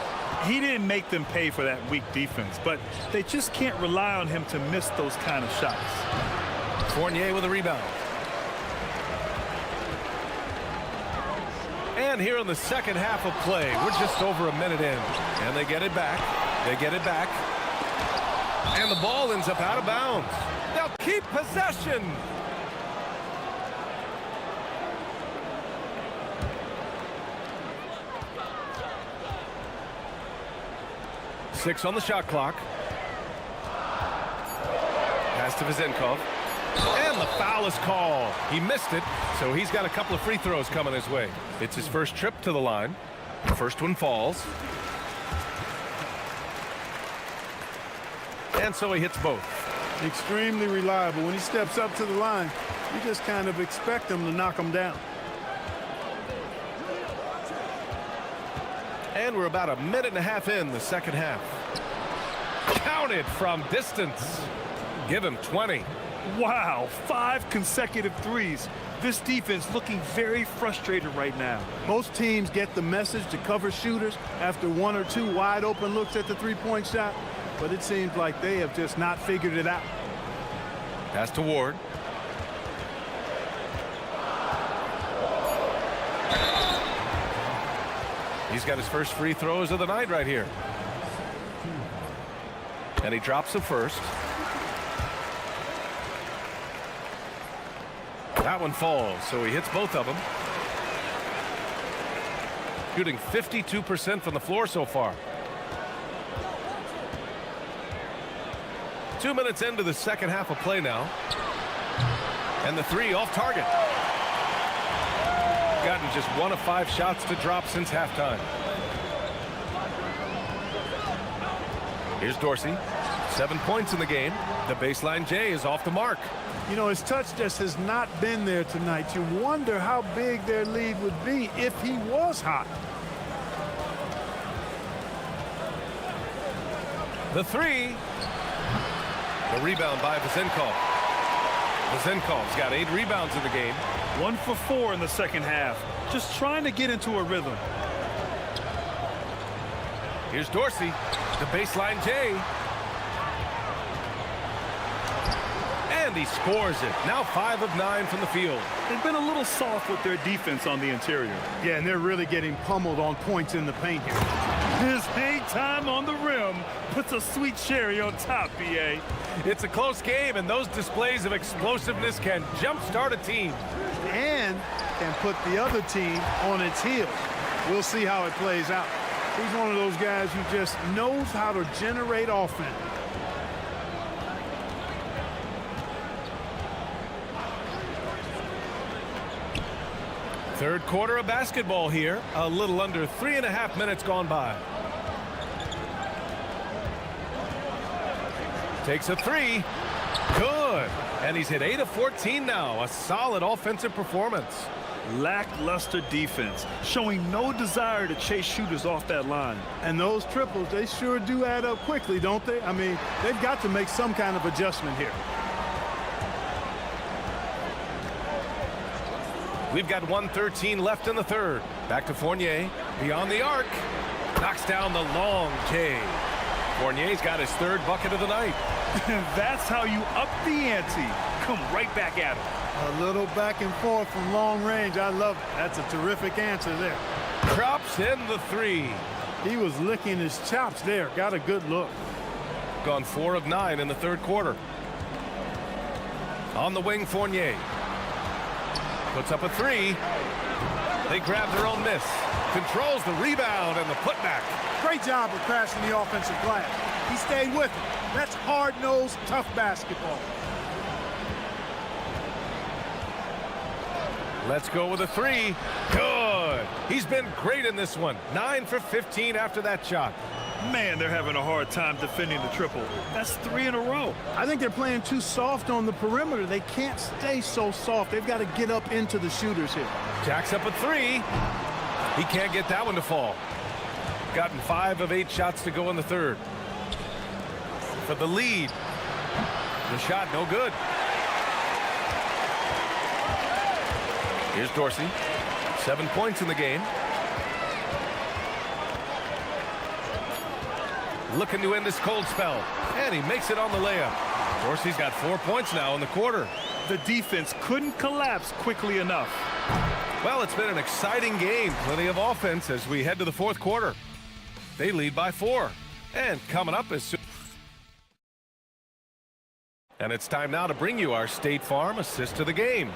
He didn't make them pay for that weak defense, but they just can't rely on him to miss those kind of shots. Fournier with a rebound. And here in the second half of play, we're just over a minute in. And they get it back. They get it back. And the ball ends up out of bounds. They'll keep possession. Six on the shot clock. Pass to Vezenkov. And the foul is called. He missed it, so he's got a couple of free throws coming his way. It's his first trip to the line. The first one falls. And so he hits both. Extremely reliable. When he steps up to the line, you just kind of expect him to knock him down. And we're about a minute and a half in the second half. Counted from distance. Give him 20. Wow, 5 consecutive threes. This defense looking very frustrated right now. Most teams get the message to cover shooters after 1 or 2 wide open looks at the three-point shot, but it seems like they have just not figured it out. Pass to Ward. He's got his first free throws of the night right here. And he drops the first. That one falls, so he hits both of them. Shooting 52% from the floor so far. 2 minutes into the second half of play now. And the three off target. Gotten just 1 of 5 shots to drop since halftime. Here's Dorsey. 7 points in the game. The baseline J is off the mark. You know, his touch just has not been there tonight. You wonder how big their lead would be if he was hot. The three. The rebound by Vezenkov. Vezenkov's got 8 rebounds in the game. 1 for 4 in the second half. Just trying to get into a rhythm. Here's Dorsey. The baseline J. And he scores it. Now 5 of 9 from the field. They've been a little soft with their defense on the interior. Yeah, and they're really getting pummeled on points in the paint here. His hang time on the rim puts a sweet cherry on top, BA. It's a close game, and those displays of explosiveness can jumpstart a team. And can put the other team on its heels. We'll see how it plays out. He's one of those guys who just knows how to generate offense. Third quarter of basketball here. A little under 3.5 minutes gone by. Takes a three. Good. And he's hit 8 of 14 now. A solid offensive performance. Lackluster defense, showing no desire to chase shooters off that line. And those triples, they sure do add up quickly, don't they? I mean, they've got to make some kind of adjustment here. We've got 1:13 left in the third. Back to Fournier. Beyond the arc. Knocks down the long J. Fournier's got his 3rd bucket of the night. That's how you up the ante. Come right back at him. A little back and forth from long range. I love it. That's a terrific answer there. Drops in the 3. He was licking his chops there. Got a good look. Gone 4 of 9 in the third quarter. On the wing, Fournier. Puts up a 3. They grab their own miss. Controls the rebound and the putback. Great job of crashing the offensive glass. He stayed with it. That's hard-nosed, tough basketball. Let's go with a 3. Good. He's been great in this one. 9 for 15 after that shot. Man, they're having a hard time defending the triple. That's 3 in a row. I think they're playing too soft on the perimeter. They can't stay so soft. They've got to get up into the shooters here. Jacks up a 3. He can't get that one to fall. Gotten 5 of 8 shots to go in the third. For the lead. The shot no good. Here's Dorsey. 7 points in the game. Looking to end this cold spell. And he makes it on the layup. Dorsey's got 4 points now in the quarter. The defense couldn't collapse quickly enough. Well, it's been an exciting game. Plenty of offense as we head to the fourth quarter. They lead by 4. And coming up is soon. And it's time now to bring you our State Farm assist to the game.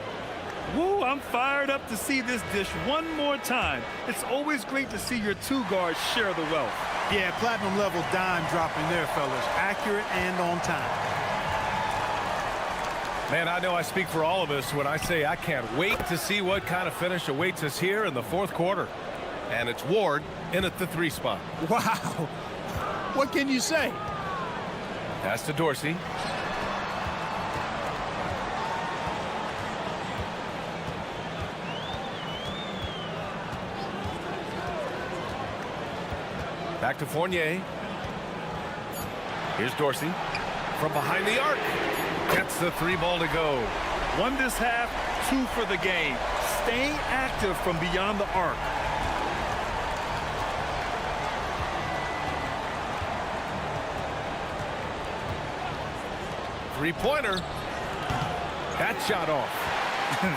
Woo, I'm fired up to see this dish one more time. It's always great to see your 2 guards share the wealth. Yeah, platinum level dime dropping there, fellas. Accurate and on time. Man, I know I speak for all of us when I say I can't wait to see what kind of finish awaits us here in the fourth quarter. And it's Ward in at the 3 spot. Wow. What can you say? Pass to Dorsey. Back to Fournier. Here's Dorsey. From behind the arc. Gets the 3 ball to go. 1 this half, 2 for the game. Staying active from beyond the arc. Three-pointer. That shot off.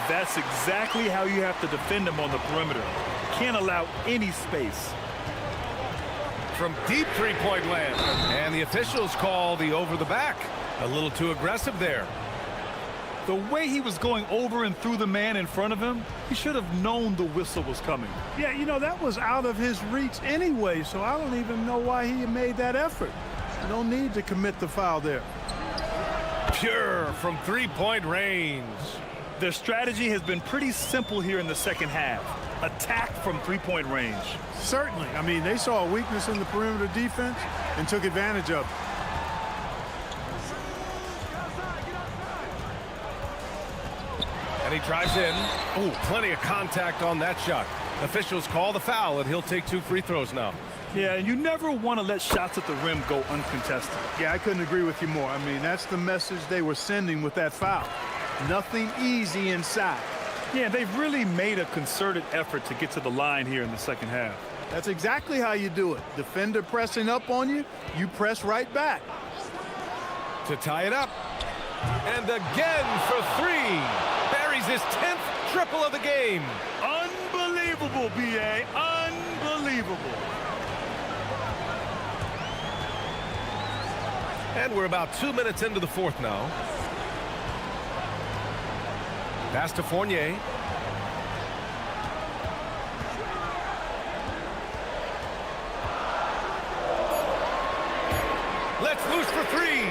That's exactly how you have to defend him on the perimeter. Can't allow any space. From deep three-point land. And the officials call the over the back. A little too aggressive there. The way he was going over and through the man in front of him, he should have known the whistle was coming. Yeah, you know, that was out of his reach anyway, so I don't even know why he made that effort. No need to commit the foul there. Pure from three-point range. Their strategy has been pretty simple here in the second half. Attack from three-point range. Certainly. I mean, they saw a weakness in the perimeter defense and took advantage of it. And he drives in. Oh, plenty of contact on that shot. Officials call the foul, and he'll take 2 free throws now. Yeah, and you never want to let shots at the rim go uncontested. Yeah, I couldn't agree with you more. I mean, that's the message they were sending with that foul. Nothing easy inside. Yeah, they've really made a concerted effort to get to the line here in the second half. That's exactly how you do it. Defender pressing up on you, you press right back. To tie it up. And again for 3. Buries his 10th triple of the game. Unbelievable, B.A. Unbelievable. And we're about 2 minutes into the fourth now. Pass to Fournier. Let's loose for 3.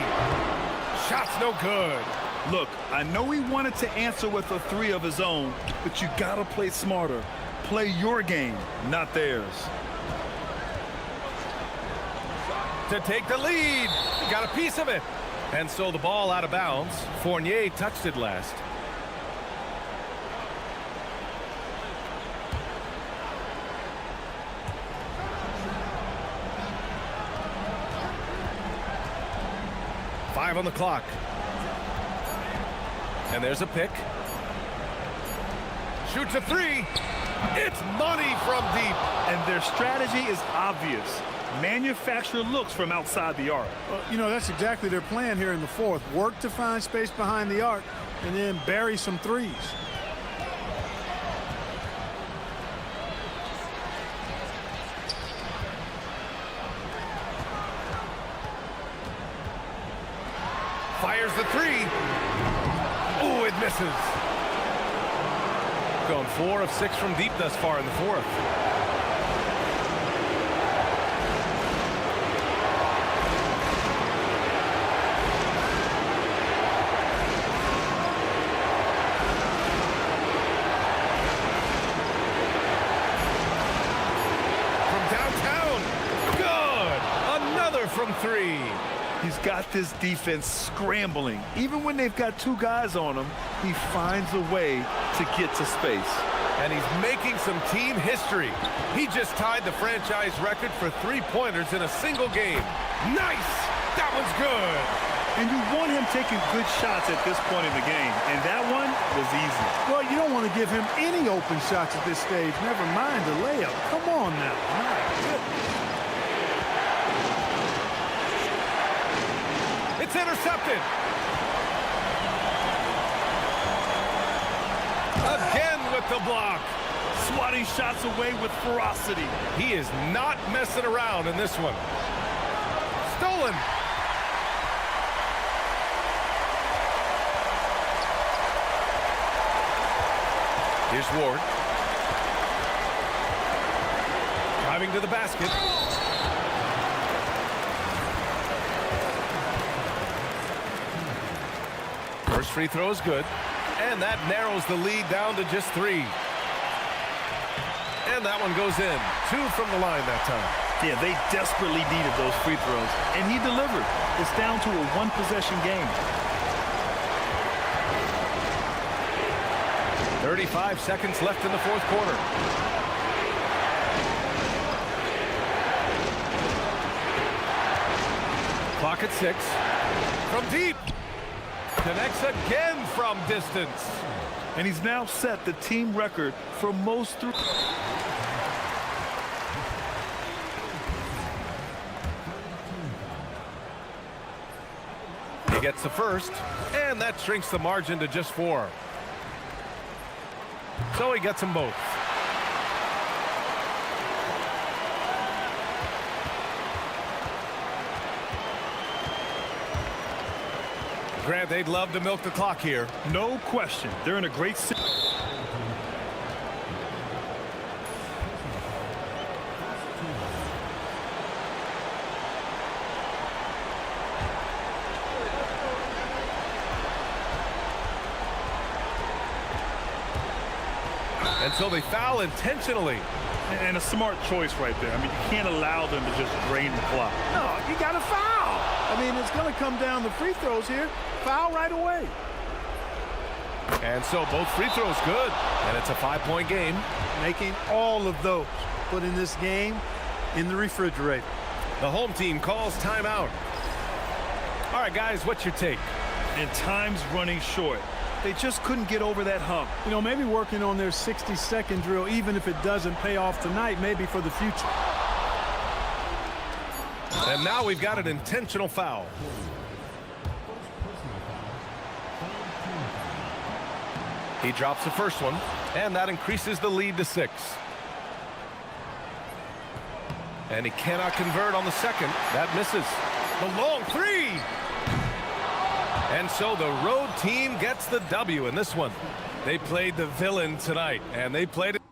Shot's no good. Look, I know he wanted to answer with a 3 of his own, but you gotta play smarter. Play your game, not theirs. To take the lead. He got a piece of it. And so the ball out of bounds. Fournier touched it last. Five on the clock. And there's a pick. Shoots a 3. It's money from deep. And their strategy is obvious. Manufacture looks from outside the arc. Well, you know, that's exactly their plan here in the fourth. Work to find space behind the arc and then bury some threes. Fires the 3. Oh, it misses. Going 4 of 6 from deep thus far in the fourth. From downtown. Good. Another from 3. He's got this defense scrambling. Even when they've got 2 guys on him, he finds a way to get to space. And he's making some team history. He just tied the franchise record for 3-pointers in a single game. Nice! That one's good. And you want him taking good shots at this point in the game. And that one was easy. Well, you don't want to give him any open shots at this stage. Never mind the layup. Come on now. My goodness. It's intercepted. Again with the block. Swatting shots away with ferocity. He is not messing around in this one. Stolen. Here's Ward. Driving to the basket. First free throw is good. And that narrows the lead down to just 3. And that one goes in. 2 from the line that time. Yeah, they desperately needed those free throws, and he delivered. It's down to a one-possession game. 35 seconds left in the fourth quarter. Clock at 6. From deep. Connects again from distance. And he's now set the team record for most through. He gets the first, and that shrinks the margin to just 4. So he gets them both. Grant, they'd love to milk the clock here. No question. They're in a great situation. And so they foul intentionally. And a smart choice right there. I mean, you can't allow them to just drain the clock. No, you got to foul. I mean, it's going to come down to free throws here. Foul right away. And so both free throws good. And it's a 5-point game. Making all of those. Putting this game in the refrigerator. The home team calls timeout. All right, guys, what's your take? And time's running short. They just couldn't get over that hump. You know, maybe working on their 60-second drill, even if it doesn't pay off tonight, maybe for the future. And now we've got an intentional foul. He drops the first one, and that increases the lead to 6. And he cannot convert on the second. That misses. The long 3. And so the road team gets the W in this one. They played the villain tonight, and they played it.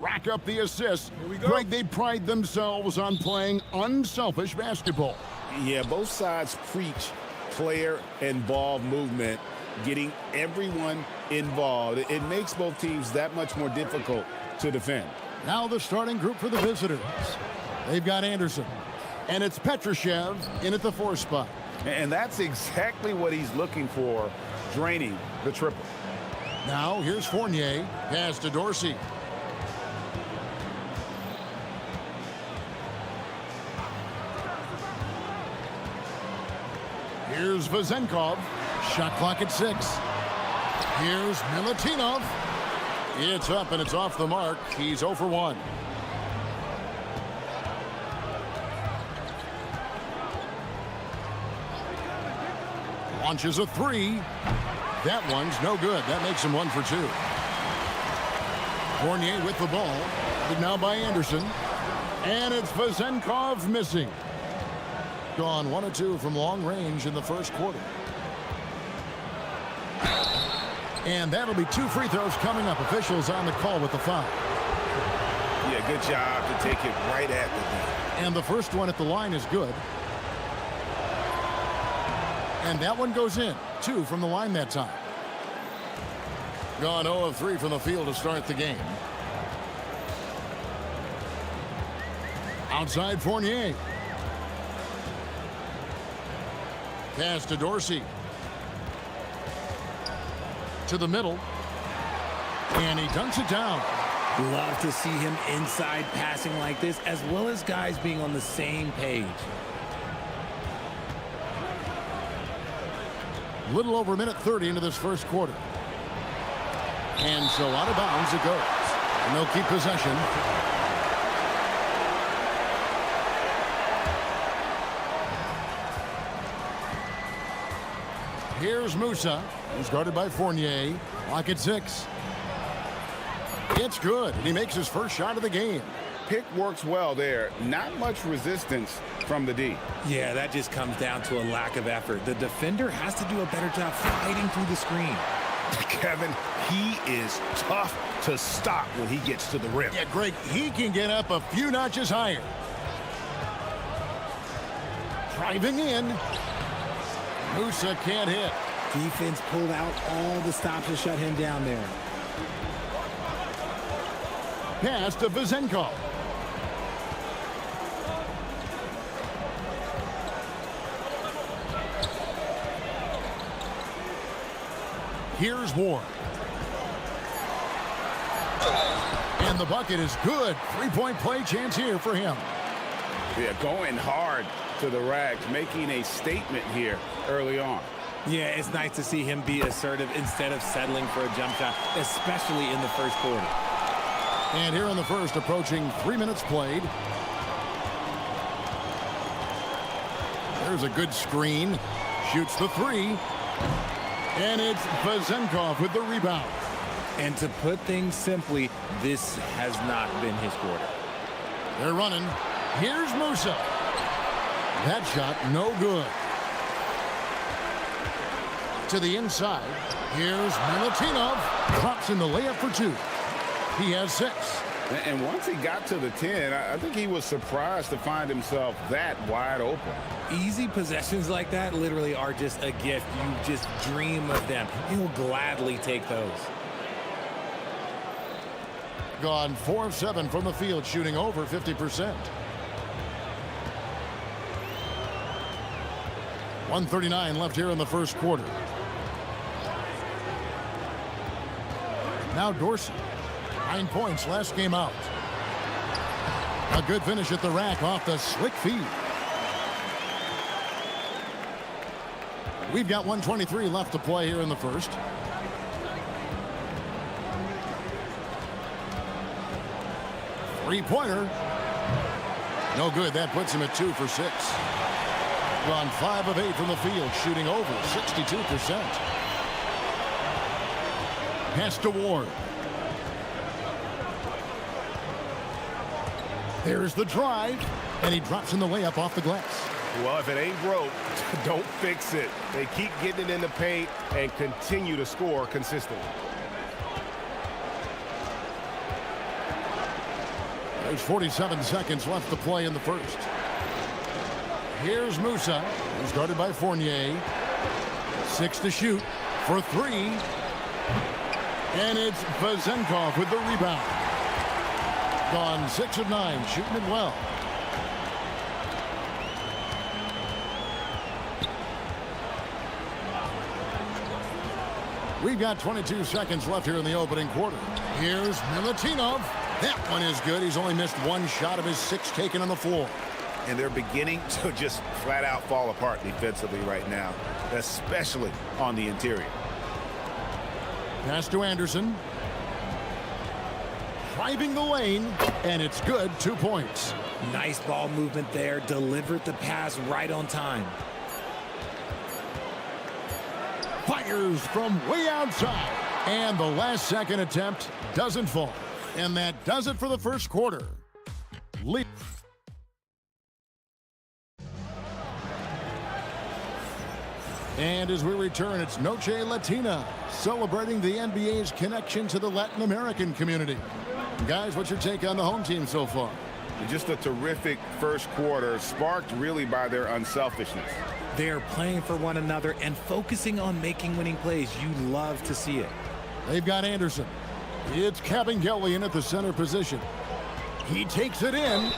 rack up the assists. Here we go. Greg, they pride themselves on playing unselfish basketball. Yeah, both sides preach player and ball movement, getting everyone involved. It makes both teams that much more difficult to defend. Now the starting group for the visitors. They've got Anderson, and it's Petrushev in at the 4 spot. And that's exactly what he's looking for, draining the triple. Now here's Fournier, pass to Dorsey. Here's Vazenkov, shot clock at 6. Here's Milutinov. It's up and it's off the mark. He's 0 for 1. Launches a 3. That one's no good. That makes him 1 for 2. Fournier with the ball. But now by Anderson. And it's Vazenkov missing. Gone 1 of 2 from long range in the first quarter. And that'll be 2 free throws coming up. Officials on the call with the foul. Yeah, good job to take it right at the net. And the first one at the line is good. And that one goes in. 2 from the line that time. Gone 0 of 3 from the field to start the game. Outside Fournier. Pass to Dorsey. To the middle. And he dunks it down. Love to see him inside passing like this, as well as guys being on the same page. Little over a minute 30 into this first quarter. And so out of bounds it goes. And they'll keep possession. Here's Musa. He's guarded by Fournier. Clock at 6. It's good. And he makes his first shot of the game. Pick works well there. Not much resistance from the D. Yeah, that just comes down to a lack of effort. The defender has to do a better job fighting through the screen. Kevin, he is tough to stop when he gets to the rim. Yeah, Greg, he can get up a few notches higher. Driving in. Musa can't hit. Defense pulled out all the stops to shut him down there. Pass to Vazenkov. Here's Ward. And the bucket is good. 3-point play chance here for him. Yeah, going hard to the rack, making a statement here early on. Yeah, it's nice to see him be assertive instead of settling for a jump shot, especially in the first quarter. And here in the first, approaching 3 minutes played. There's a good screen. Shoots the 3. And it's Vazenkov with the rebound. And to put things simply, this has not been his quarter. They're running. Here's Musa. That shot, no good. To the inside. Here's Milutinov. Drops in the layup for 2. He has 6. And once he got to the 10, I think he was surprised to find himself that wide open. Easy possessions like that literally are just a gift. You just dream of them. He'll gladly take those. Gone 4 of 7 from the field, shooting over 50%. 1:39 left here in the first quarter. Now Dorsey. 9 points last game out. A good finish at the rack off the slick feed. We've got 1:23 left to play here in the first. Three-pointer. No good. That puts him at 2 for 6. Gone 5 of 8 from the field, shooting over 62%. Pass to Ward. There's the drive, and he drops in the layup off the glass. Well, if it ain't broke, don't fix it. They keep getting it in the paint and continue to score consistently. There's 47 seconds left to play in the first. Here's Musa, who's guarded by Fournier. 6 to shoot for 3. And it's Vezenkov with the rebound. Gone 6 of 9, shooting it well. We've got 22 seconds left here in the opening quarter. Here's Milutinov. That one is good. He's only missed 1 shot of his 6 taken on the floor. And they're beginning to just flat out fall apart defensively right now, especially on the interior. Pass to Anderson. Driving the lane, and it's good. 2 points. Nice ball movement there. Delivered the pass right on time. Fires from way outside. And the last second attempt doesn't fall. And that does it for the first quarter. And as we return, it's Noche Latina, celebrating the NBA's connection to the Latin American community. Guys, what's your take on the home team so far? Just a terrific first quarter, sparked really by their unselfishness. They're playing for one another and focusing on making winning plays. You love to see it. They've got Anderson. It's Kabengele in at the center position. He takes it in,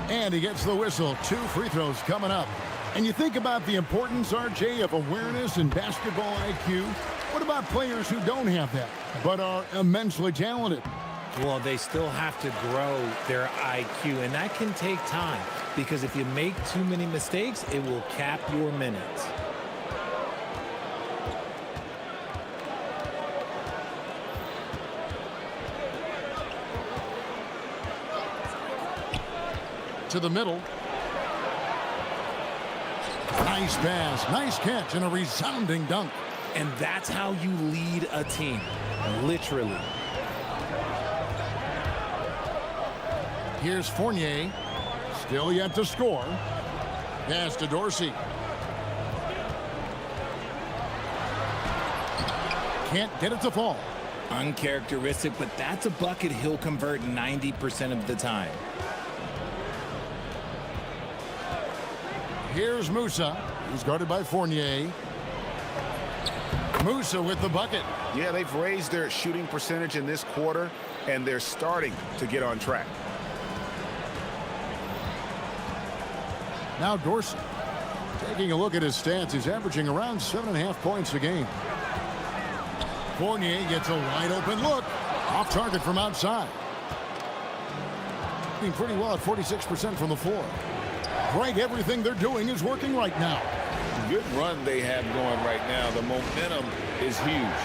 and he gets the whistle. 2 free throws coming up. And you think about the importance, RJ, of awareness and basketball IQ. What about players who don't have that, but are immensely talented? Well, they still have to grow their IQ, and that can take time, because if you make too many mistakes, it will cap your minutes. To the middle. Nice pass, nice catch, and a resounding dunk. And that's how you lead a team, literally. Here's Fournier, still yet to score. Pass to Dorsey. Can't get it to fall. Uncharacteristic, but that's a bucket he'll convert 90% of the time. Here's Musa. He's guarded by Fournier. Musa with the bucket. Yeah, they've raised their shooting percentage in this quarter, and they're starting to get on track. Now Dorsey. Taking a look at his stats, he's averaging around 7.5 points a game. Fournier gets a wide open look. Off target from outside. Doing pretty well at 46% from the floor. Greg, everything they're doing is working right now. Good run they have going right now. The momentum is huge.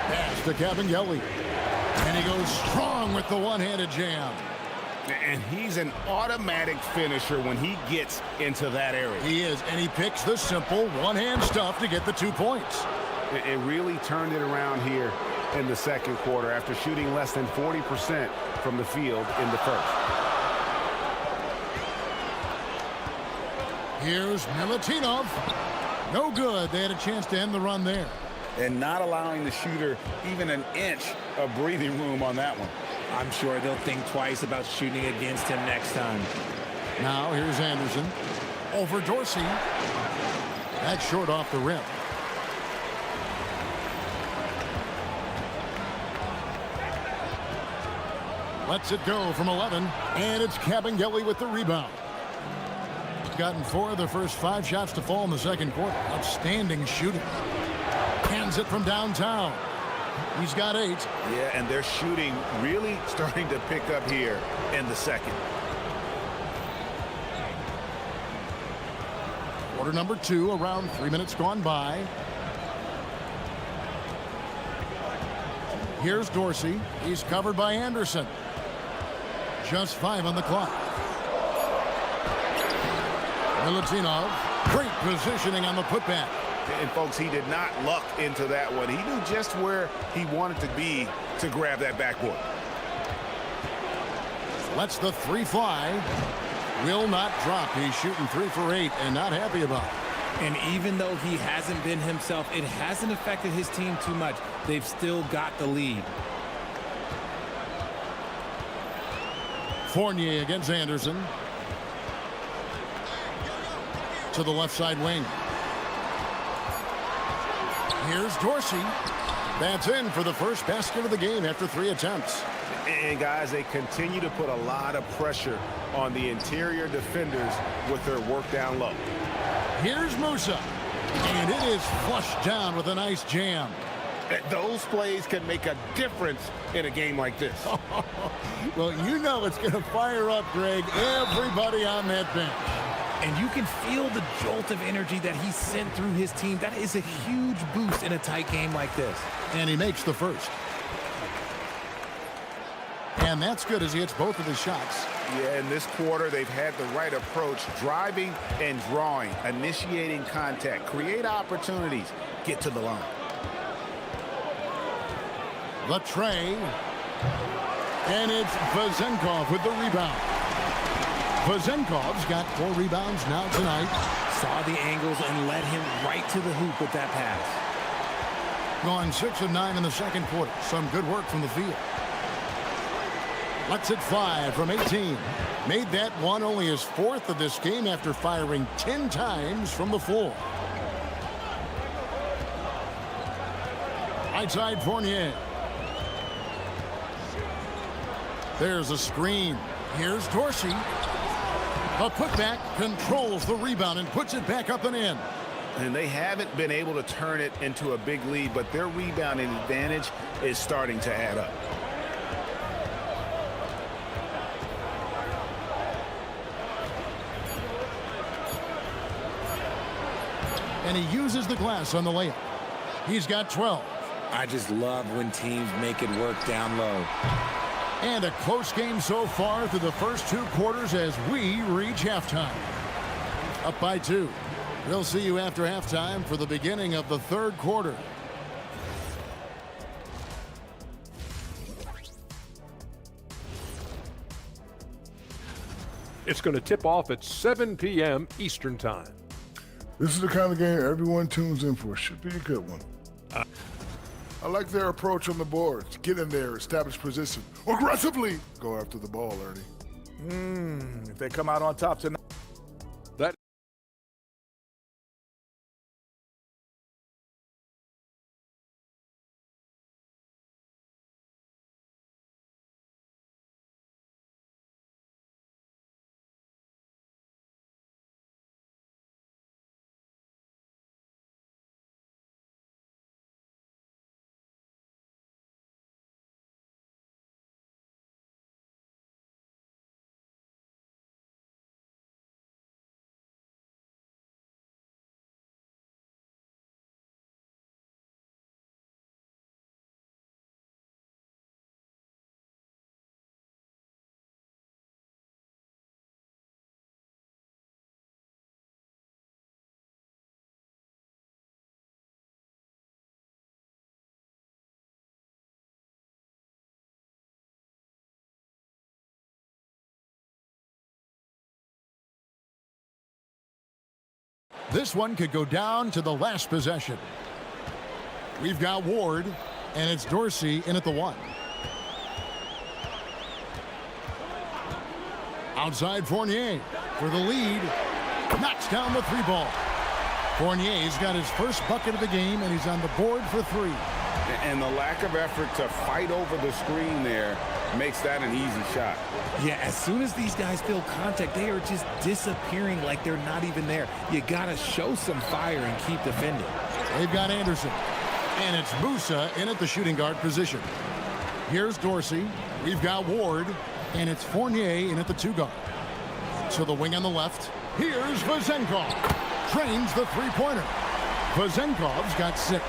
Pass to Kabengele. And he goes strong with the one-handed jam. And he's an automatic finisher when he gets into that area. He is, and he picks the simple one-hand stuff to get the 2 points. It really turned it around here in the second quarter after shooting less than 40% from the field in the first. Here's Milutinov. No good. They had a chance to end the run there. And not allowing the shooter even an inch of breathing room on that one. I'm sure they'll think twice about shooting against him next time. Now here's Anderson. Over Dorsey. That's short off the rim. Lets it go from 11. And it's Kabengele with the rebound. Gotten 4 of the first 5 shots to fall in the second quarter. Outstanding shooting. Hands it from downtown. He's got 8. Yeah, and their shooting really starting to pick up here in the second. Quarter number 2, around 3 minutes gone by. Here's Dorsey. He's covered by Anderson. Just 5 on the clock. Milutinov, great positioning on the putback. And folks, he did not luck into that one. He knew just where he wanted to be to grab that backboard. Lets the 3 fly. Will not drop. He's shooting 3 for 8 and not happy about it. And even though he hasn't been himself, it hasn't affected his team too much. They've still got the lead. Fournier against Anderson. To the left side wing. Here's Dorsey. That's in for the first basket of the game after 3 attempts. And guys, they continue to put a lot of pressure on the interior defenders with their work down low. Here's Musa. And it is flushed down with a nice jam. Those plays can make a difference in a game like this. Well, you know it's going to fire up, Greg, everybody on that bench. And you can feel the jolt of energy that he sent through his team. That is a huge boost in a tight game like this. And he makes the first. And that's good as he hits both of his shots. Yeah, in this quarter, they've had the right approach, driving and drawing, initiating contact, create opportunities, get to the line. The tray. And it's Vezenkov with the rebound. Vezenkov's got 4 rebounds now tonight. Saw the angles and led him right to the hoop with that pass. Gone 6 of 9 in the second quarter. Some good work from the field. Lets it fly from 18. Made that one only his 4th of this game after firing 10 times from the floor. Right side Fournier. There's a screen. Here's Dorsey. A putback controls the rebound and puts it back up and in. And they haven't been able to turn it into a big lead, but their rebounding advantage is starting to add up. And he uses the glass on the layup. He's got 12. I just love when teams make it work down low. And a close game so far through the first 2 quarters as we reach halftime. Up by 2. We'll see you after halftime for the beginning of the 3rd quarter. It's going to tip off at 7 p.m. Eastern Time. This is the kind of game everyone tunes in for. Should be a good one. I like their approach on the boards. Get in there, establish position. Aggressively go after the ball, Ernie. If they come out on top tonight. That This one could go down to the last possession. We've got Ward, and it's Dorsey in at the 1. Outside Fournier for the lead. Knocks down the 3 ball. Fournier's got his first bucket of the game, and he's on the board for 3. And the lack of effort to fight over the screen there makes that an easy shot. Yeah, as soon as these guys feel contact, they are just disappearing like they're not even there. You got to show some fire and keep defending. They've got Anderson. And it's Musa in at the shooting guard position. Here's Dorsey. We've got Ward. And it's Fournier in at the 2 guard. So the wing on the left. Here's Vezenkov. Trains the 3-pointer. Vezenkov's got 6.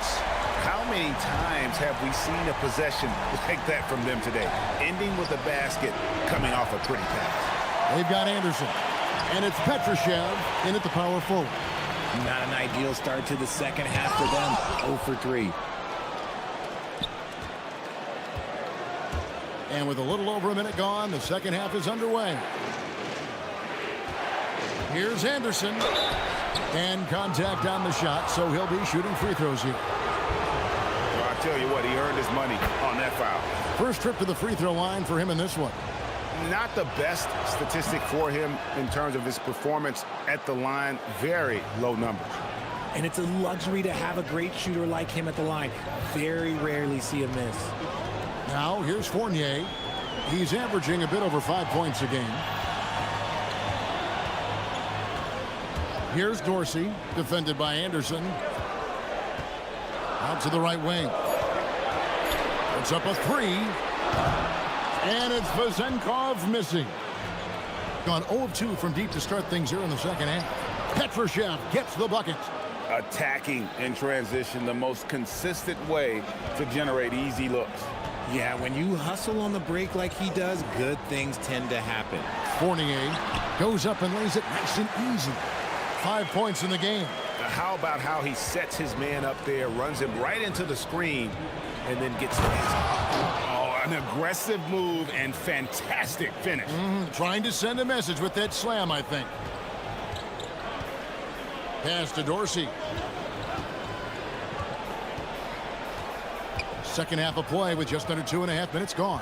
How many times have we seen a possession like that from them today? Ending with a basket, coming off a pretty pass. They've got Anderson. And it's Petrushev in at the power forward. Not an ideal start to the second half for them. 0 for 3. And with a little over a minute gone, the second half is underway. Here's Anderson. And contact on the shot, so he'll be shooting free throws here. Well, I tell you what, he earned his money on that foul. First trip to the free throw line for him in this one. Not the best statistic for him in terms of his performance at the line. Very low numbers. And it's a luxury to have a great shooter like him at the line. Very rarely see a miss. Now, here's Fournier. He's averaging a bit over 5 points a game. Here's Dorsey, defended by Anderson. Out to the right wing. It's up a three. And it's Vezenkov missing. Gone 0 of 2 from deep to start things here in the second half. Petrushev gets the bucket. Attacking in transition, the most consistent way to generate easy looks. Yeah, when you hustle on the break like he does, good things tend to happen. Fournier goes up and lays it nice and easy. 5 points in the game. How about how he sets his man up there, runs him right into the screen, and then gets his Oh, an aggressive move and fantastic finish. Trying to send a message with that slam, I think. Pass to Dorsey. Second half of play with just under 2.5 minutes gone.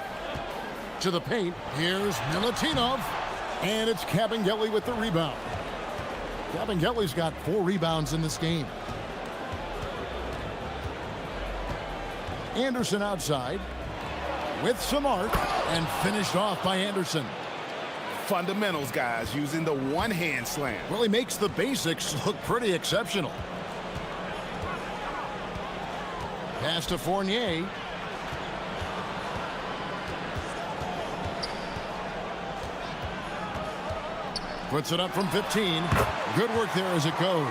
To the paint, here's Milutinov. And it's Kabengele with the rebound. Kabengele's got 4 rebounds in this game. Anderson outside with some arc and finished off by Anderson. Fundamentals, guys, using the one-hand slam. Well, he makes the basics look pretty exceptional. Pass to Fournier. Puts it up from 15. Good work there as it goes.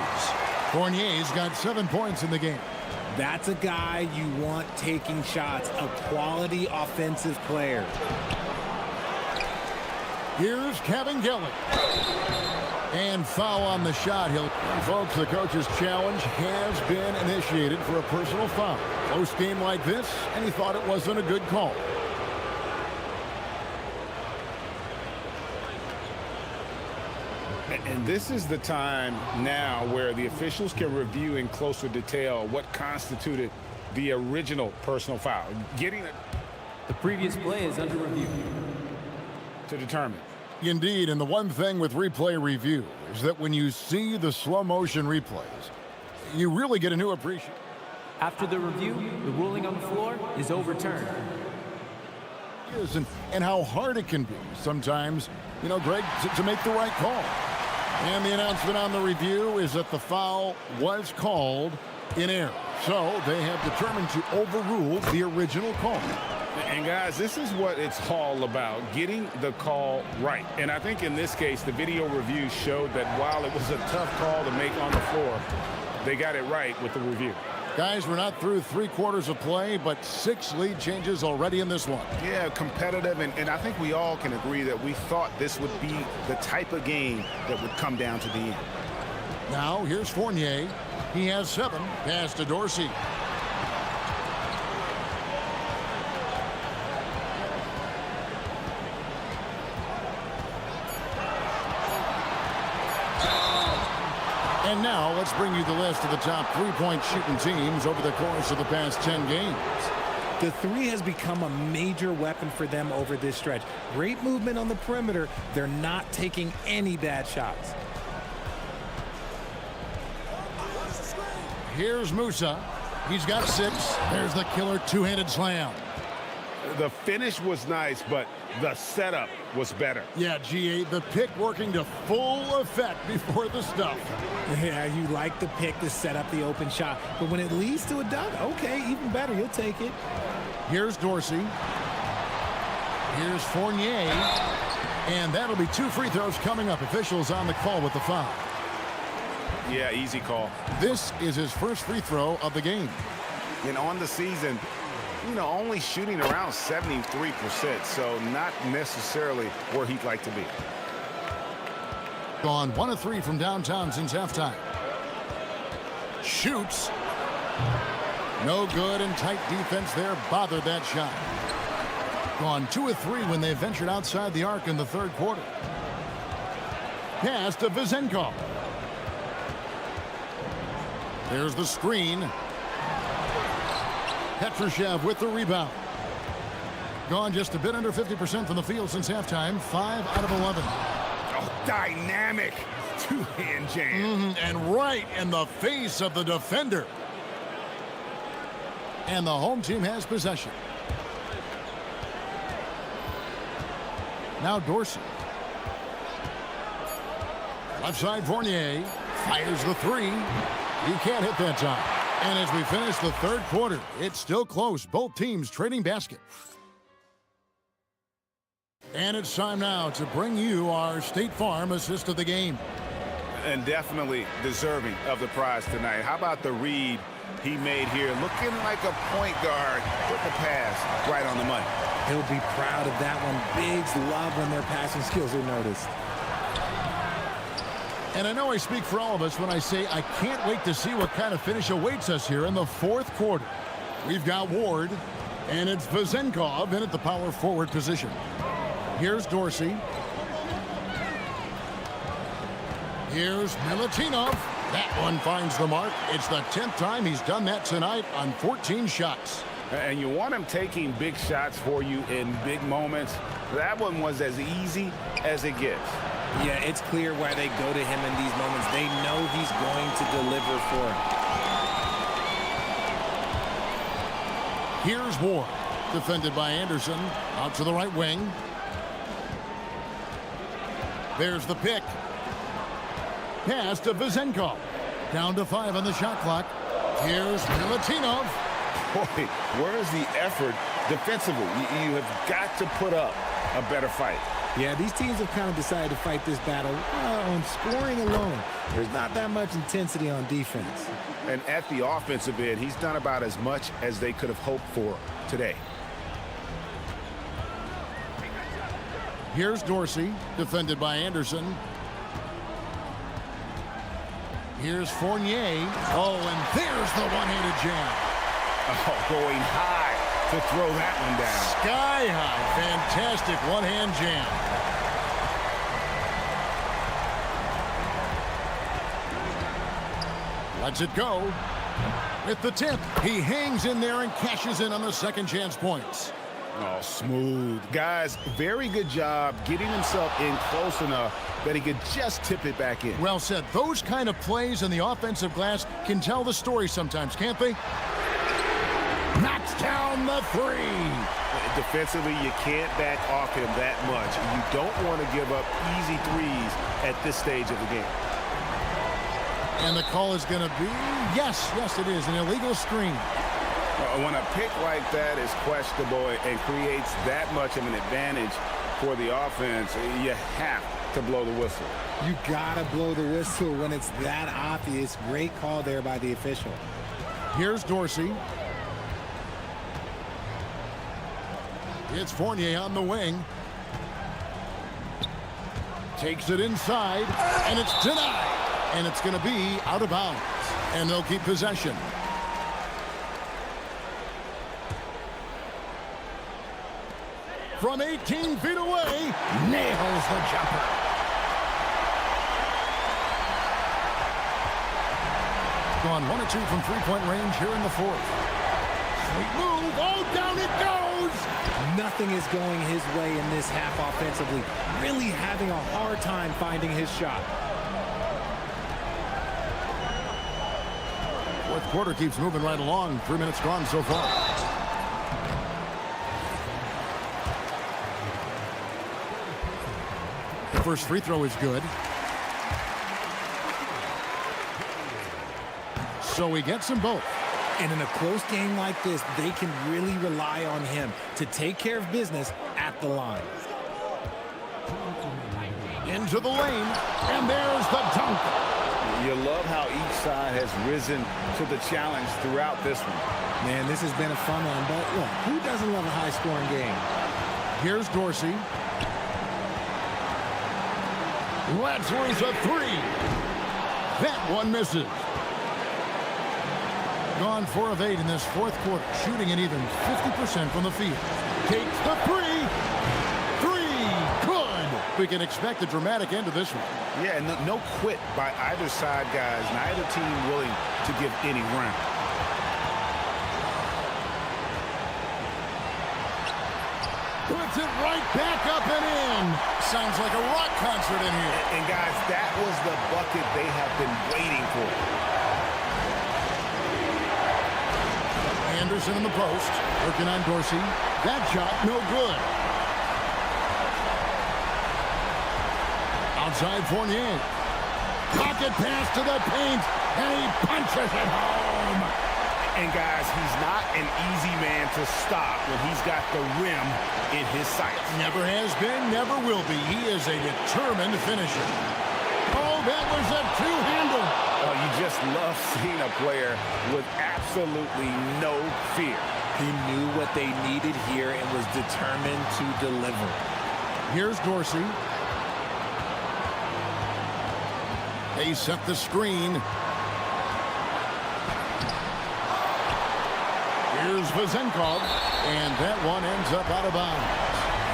Fournier's got 7 points in the game. That's a guy you want taking shots, a quality offensive player. Here's Kabengele. And foul on the shot. Folks, the coach's challenge has been initiated for a personal foul. Close game like this, and he thought it wasn't a good call. And this is the time now where the officials can review in closer detail what constituted the original personal foul. Getting it. The previous play is under review. To determine. Indeed, and the one thing with replay review is that when you see the slow motion replays, you really get a new appreciation. After the review, the ruling on the floor is overturned. And how hard it can be sometimes, you know, Greg, to make the right call. And the announcement on the review is that the foul was called in error. So they have determined to overrule the original call. And guys, this is what it's all about, getting the call right. And I think in this case, the video review showed that while it was a tough call to make on the floor, they got it right with the review. Guys, we're not through 3/4 of play, but 6 lead changes already in this one. Yeah, competitive, and I think we all can agree that we thought this would be the type of game that would come down to the end. Now, here's Fournier. He has 7. Pass to Dorsey. And now let's bring you the list of the top 3-point shooting teams over the course of the past 10 games. The 3 has become a major weapon for them over this stretch. Great movement on the perimeter. They're not taking any bad shots. Here's Musa. He's got 6. There's the killer two-handed slam. The finish was nice, but the setup was better. Yeah, GA, the pick working to full effect before the stuff. Yeah, you like the pick to set up the open shot. But when it leads to a dunk, okay, even better. You'll take it. Here's Dorsey. Here's Fournier. And that'll be 2 free throws coming up. Officials on the call with the foul. Yeah, easy call. This is his first free throw of the game. And on the season, you know, only shooting around 73%, so not necessarily where he'd like to be. Gone 1 of 3 from downtown since halftime. Shoots. No good, and tight defense there bothered that shot. Gone 2 of 3 when they ventured outside the arc in the 3rd quarter. Pass to Vezenkov. There's the screen. Petrushev with the rebound. gone just a bit under 50% from the field since halftime. 5 out of 11. Oh, dynamic two-hand jam. And right in the face of the defender. And the home team has possession. Now Dorsey. Left side, Fournier fires the three. He can't hit that time. And as we finish the third quarter, it's still close. Both teams trading basket. And it's time now to bring you our State Farm assist of the game. And definitely deserving of the prize tonight. How about the read he made here? Looking like a point guard with the pass right on the money. He'll be proud of that one. Bigs love when their passing skills are noticed. And I know I speak for all of us when I say I can't wait to see what kind of finish awaits us here in the fourth quarter. We've got Ward, and it's Vezenkov in at the power forward position. Here's Dorsey. Here's Milutinov. That one finds the mark. It's the 10th time he's done that tonight on 14 shots. And you want him taking big shots for you in big moments. That one was as easy as it gets. Yeah, it's clear why they go to him in these moments. They know he's going to deliver for them. Here's Ward, defended by Anderson, out to the right wing. There's the pick. Pass to Vezenkov. Down to 5 on the shot clock. Here's Milutinov. Boy, where's the effort defensively? You have got to put up a better fight. Yeah, these teams have kind of decided to fight this battle on scoring alone. There's not that much intensity on defense. And at the offensive end, he's done about as much as they could have hoped for today. Here's Dorsey, defended by Anderson. Here's Fournier. Oh, and there's the one-handed jam. Oh, going high to throw that one down. Sky high. Fantastic one-hand jam. Lets it go. With the tip, he hangs in there and cashes in on the second chance points. Oh, smooth. Guys, very good job getting himself in close enough that he could just tip it back in. Well said. Those kind of plays in the offensive glass can tell the story sometimes, can't they? Knocks down the three. Defensively, you can't back off him that much. You don't want to give up easy threes at this stage of the game. And the call is going to be, yes, it is, an illegal screen. When a pick like that is questionable and creates that much of an advantage for the offense, you have to blow the whistle. You gotta blow the whistle when it's that obvious. Great call there by the official. Here's Dorsey. It's Fournier on the wing. Takes it inside, and it's denied. And it's going to be out of bounds. And they'll keep possession. From 18 feet away, nails the jumper. Gone 1 or 2 from three-point range here in the fourth. Sweet move. Oh, down it goes. Nothing is going his way in this half offensively. Really having a hard time finding his shot. Fourth quarter keeps moving right along. 3 minutes gone so far. The first free throw is good. So he gets them both. And in a close game like this, they can really rely on him to take care of business at the line. Into the lane, and there's the dunk. You love how each side has risen to the challenge throughout this one. Man, this has been a fun one, but look, who doesn't love a high-scoring game? Here's Dorsey. Let's lose a three. That one misses. Gone 4 of 8 in this fourth quarter, shooting an even 50% from the field. Takes the three. Good. We can expect a dramatic end to this one. Yeah, and no quit by either side, guys. Neither team willing to give any ground. Puts it right back up and in. Sounds like a rock concert in here. And guys, that was the bucket they have been waiting for. Anderson in the post, working on Dorsey. That shot, no good. Outside Fournier. Pocket pass to the paint, and he punches it home. And guys, he's not an easy man to stop when he's got the rim in his sights. Never has been, never will be. He is a determined finisher. Oh, that was a two-hander. Oh, you just love seeing a player with absolutely no fear. He knew what they needed here and was determined to deliver. Here's Dorsey. They set the screen. Here's Vazenkov, and that one ends up out of bounds.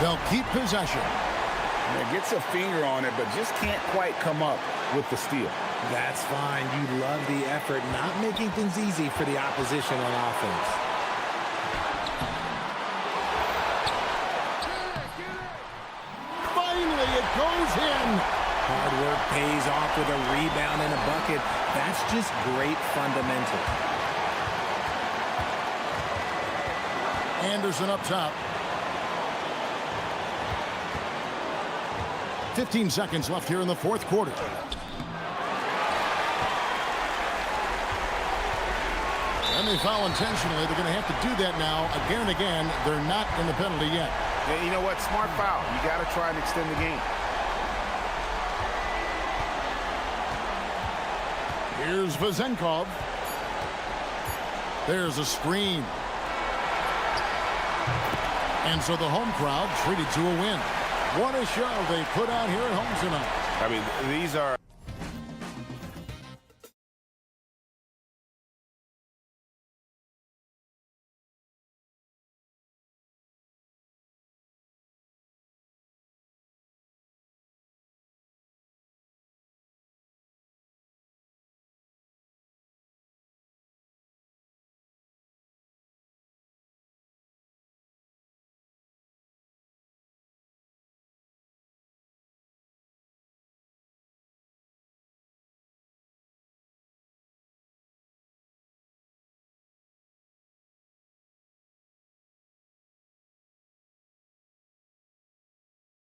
They'll keep possession. Yeah, gets a finger on it, but just can't quite come up with the steal. That's fine. You love the effort, not making things easy for the opposition on offense. Finally, it goes in. Hard work pays off with a rebound and a bucket. That's just great fundamentals. Anderson up top. 15 seconds left here in the fourth quarter. And they foul intentionally. They're going to have to do that now again and again. They're not in the penalty yet. And you know what? Smart foul. You got to try and extend the game. Here's Vazenkov. There's a screen. And so the home crowd treated to a win. What a show they put on here at home tonight. I mean, these are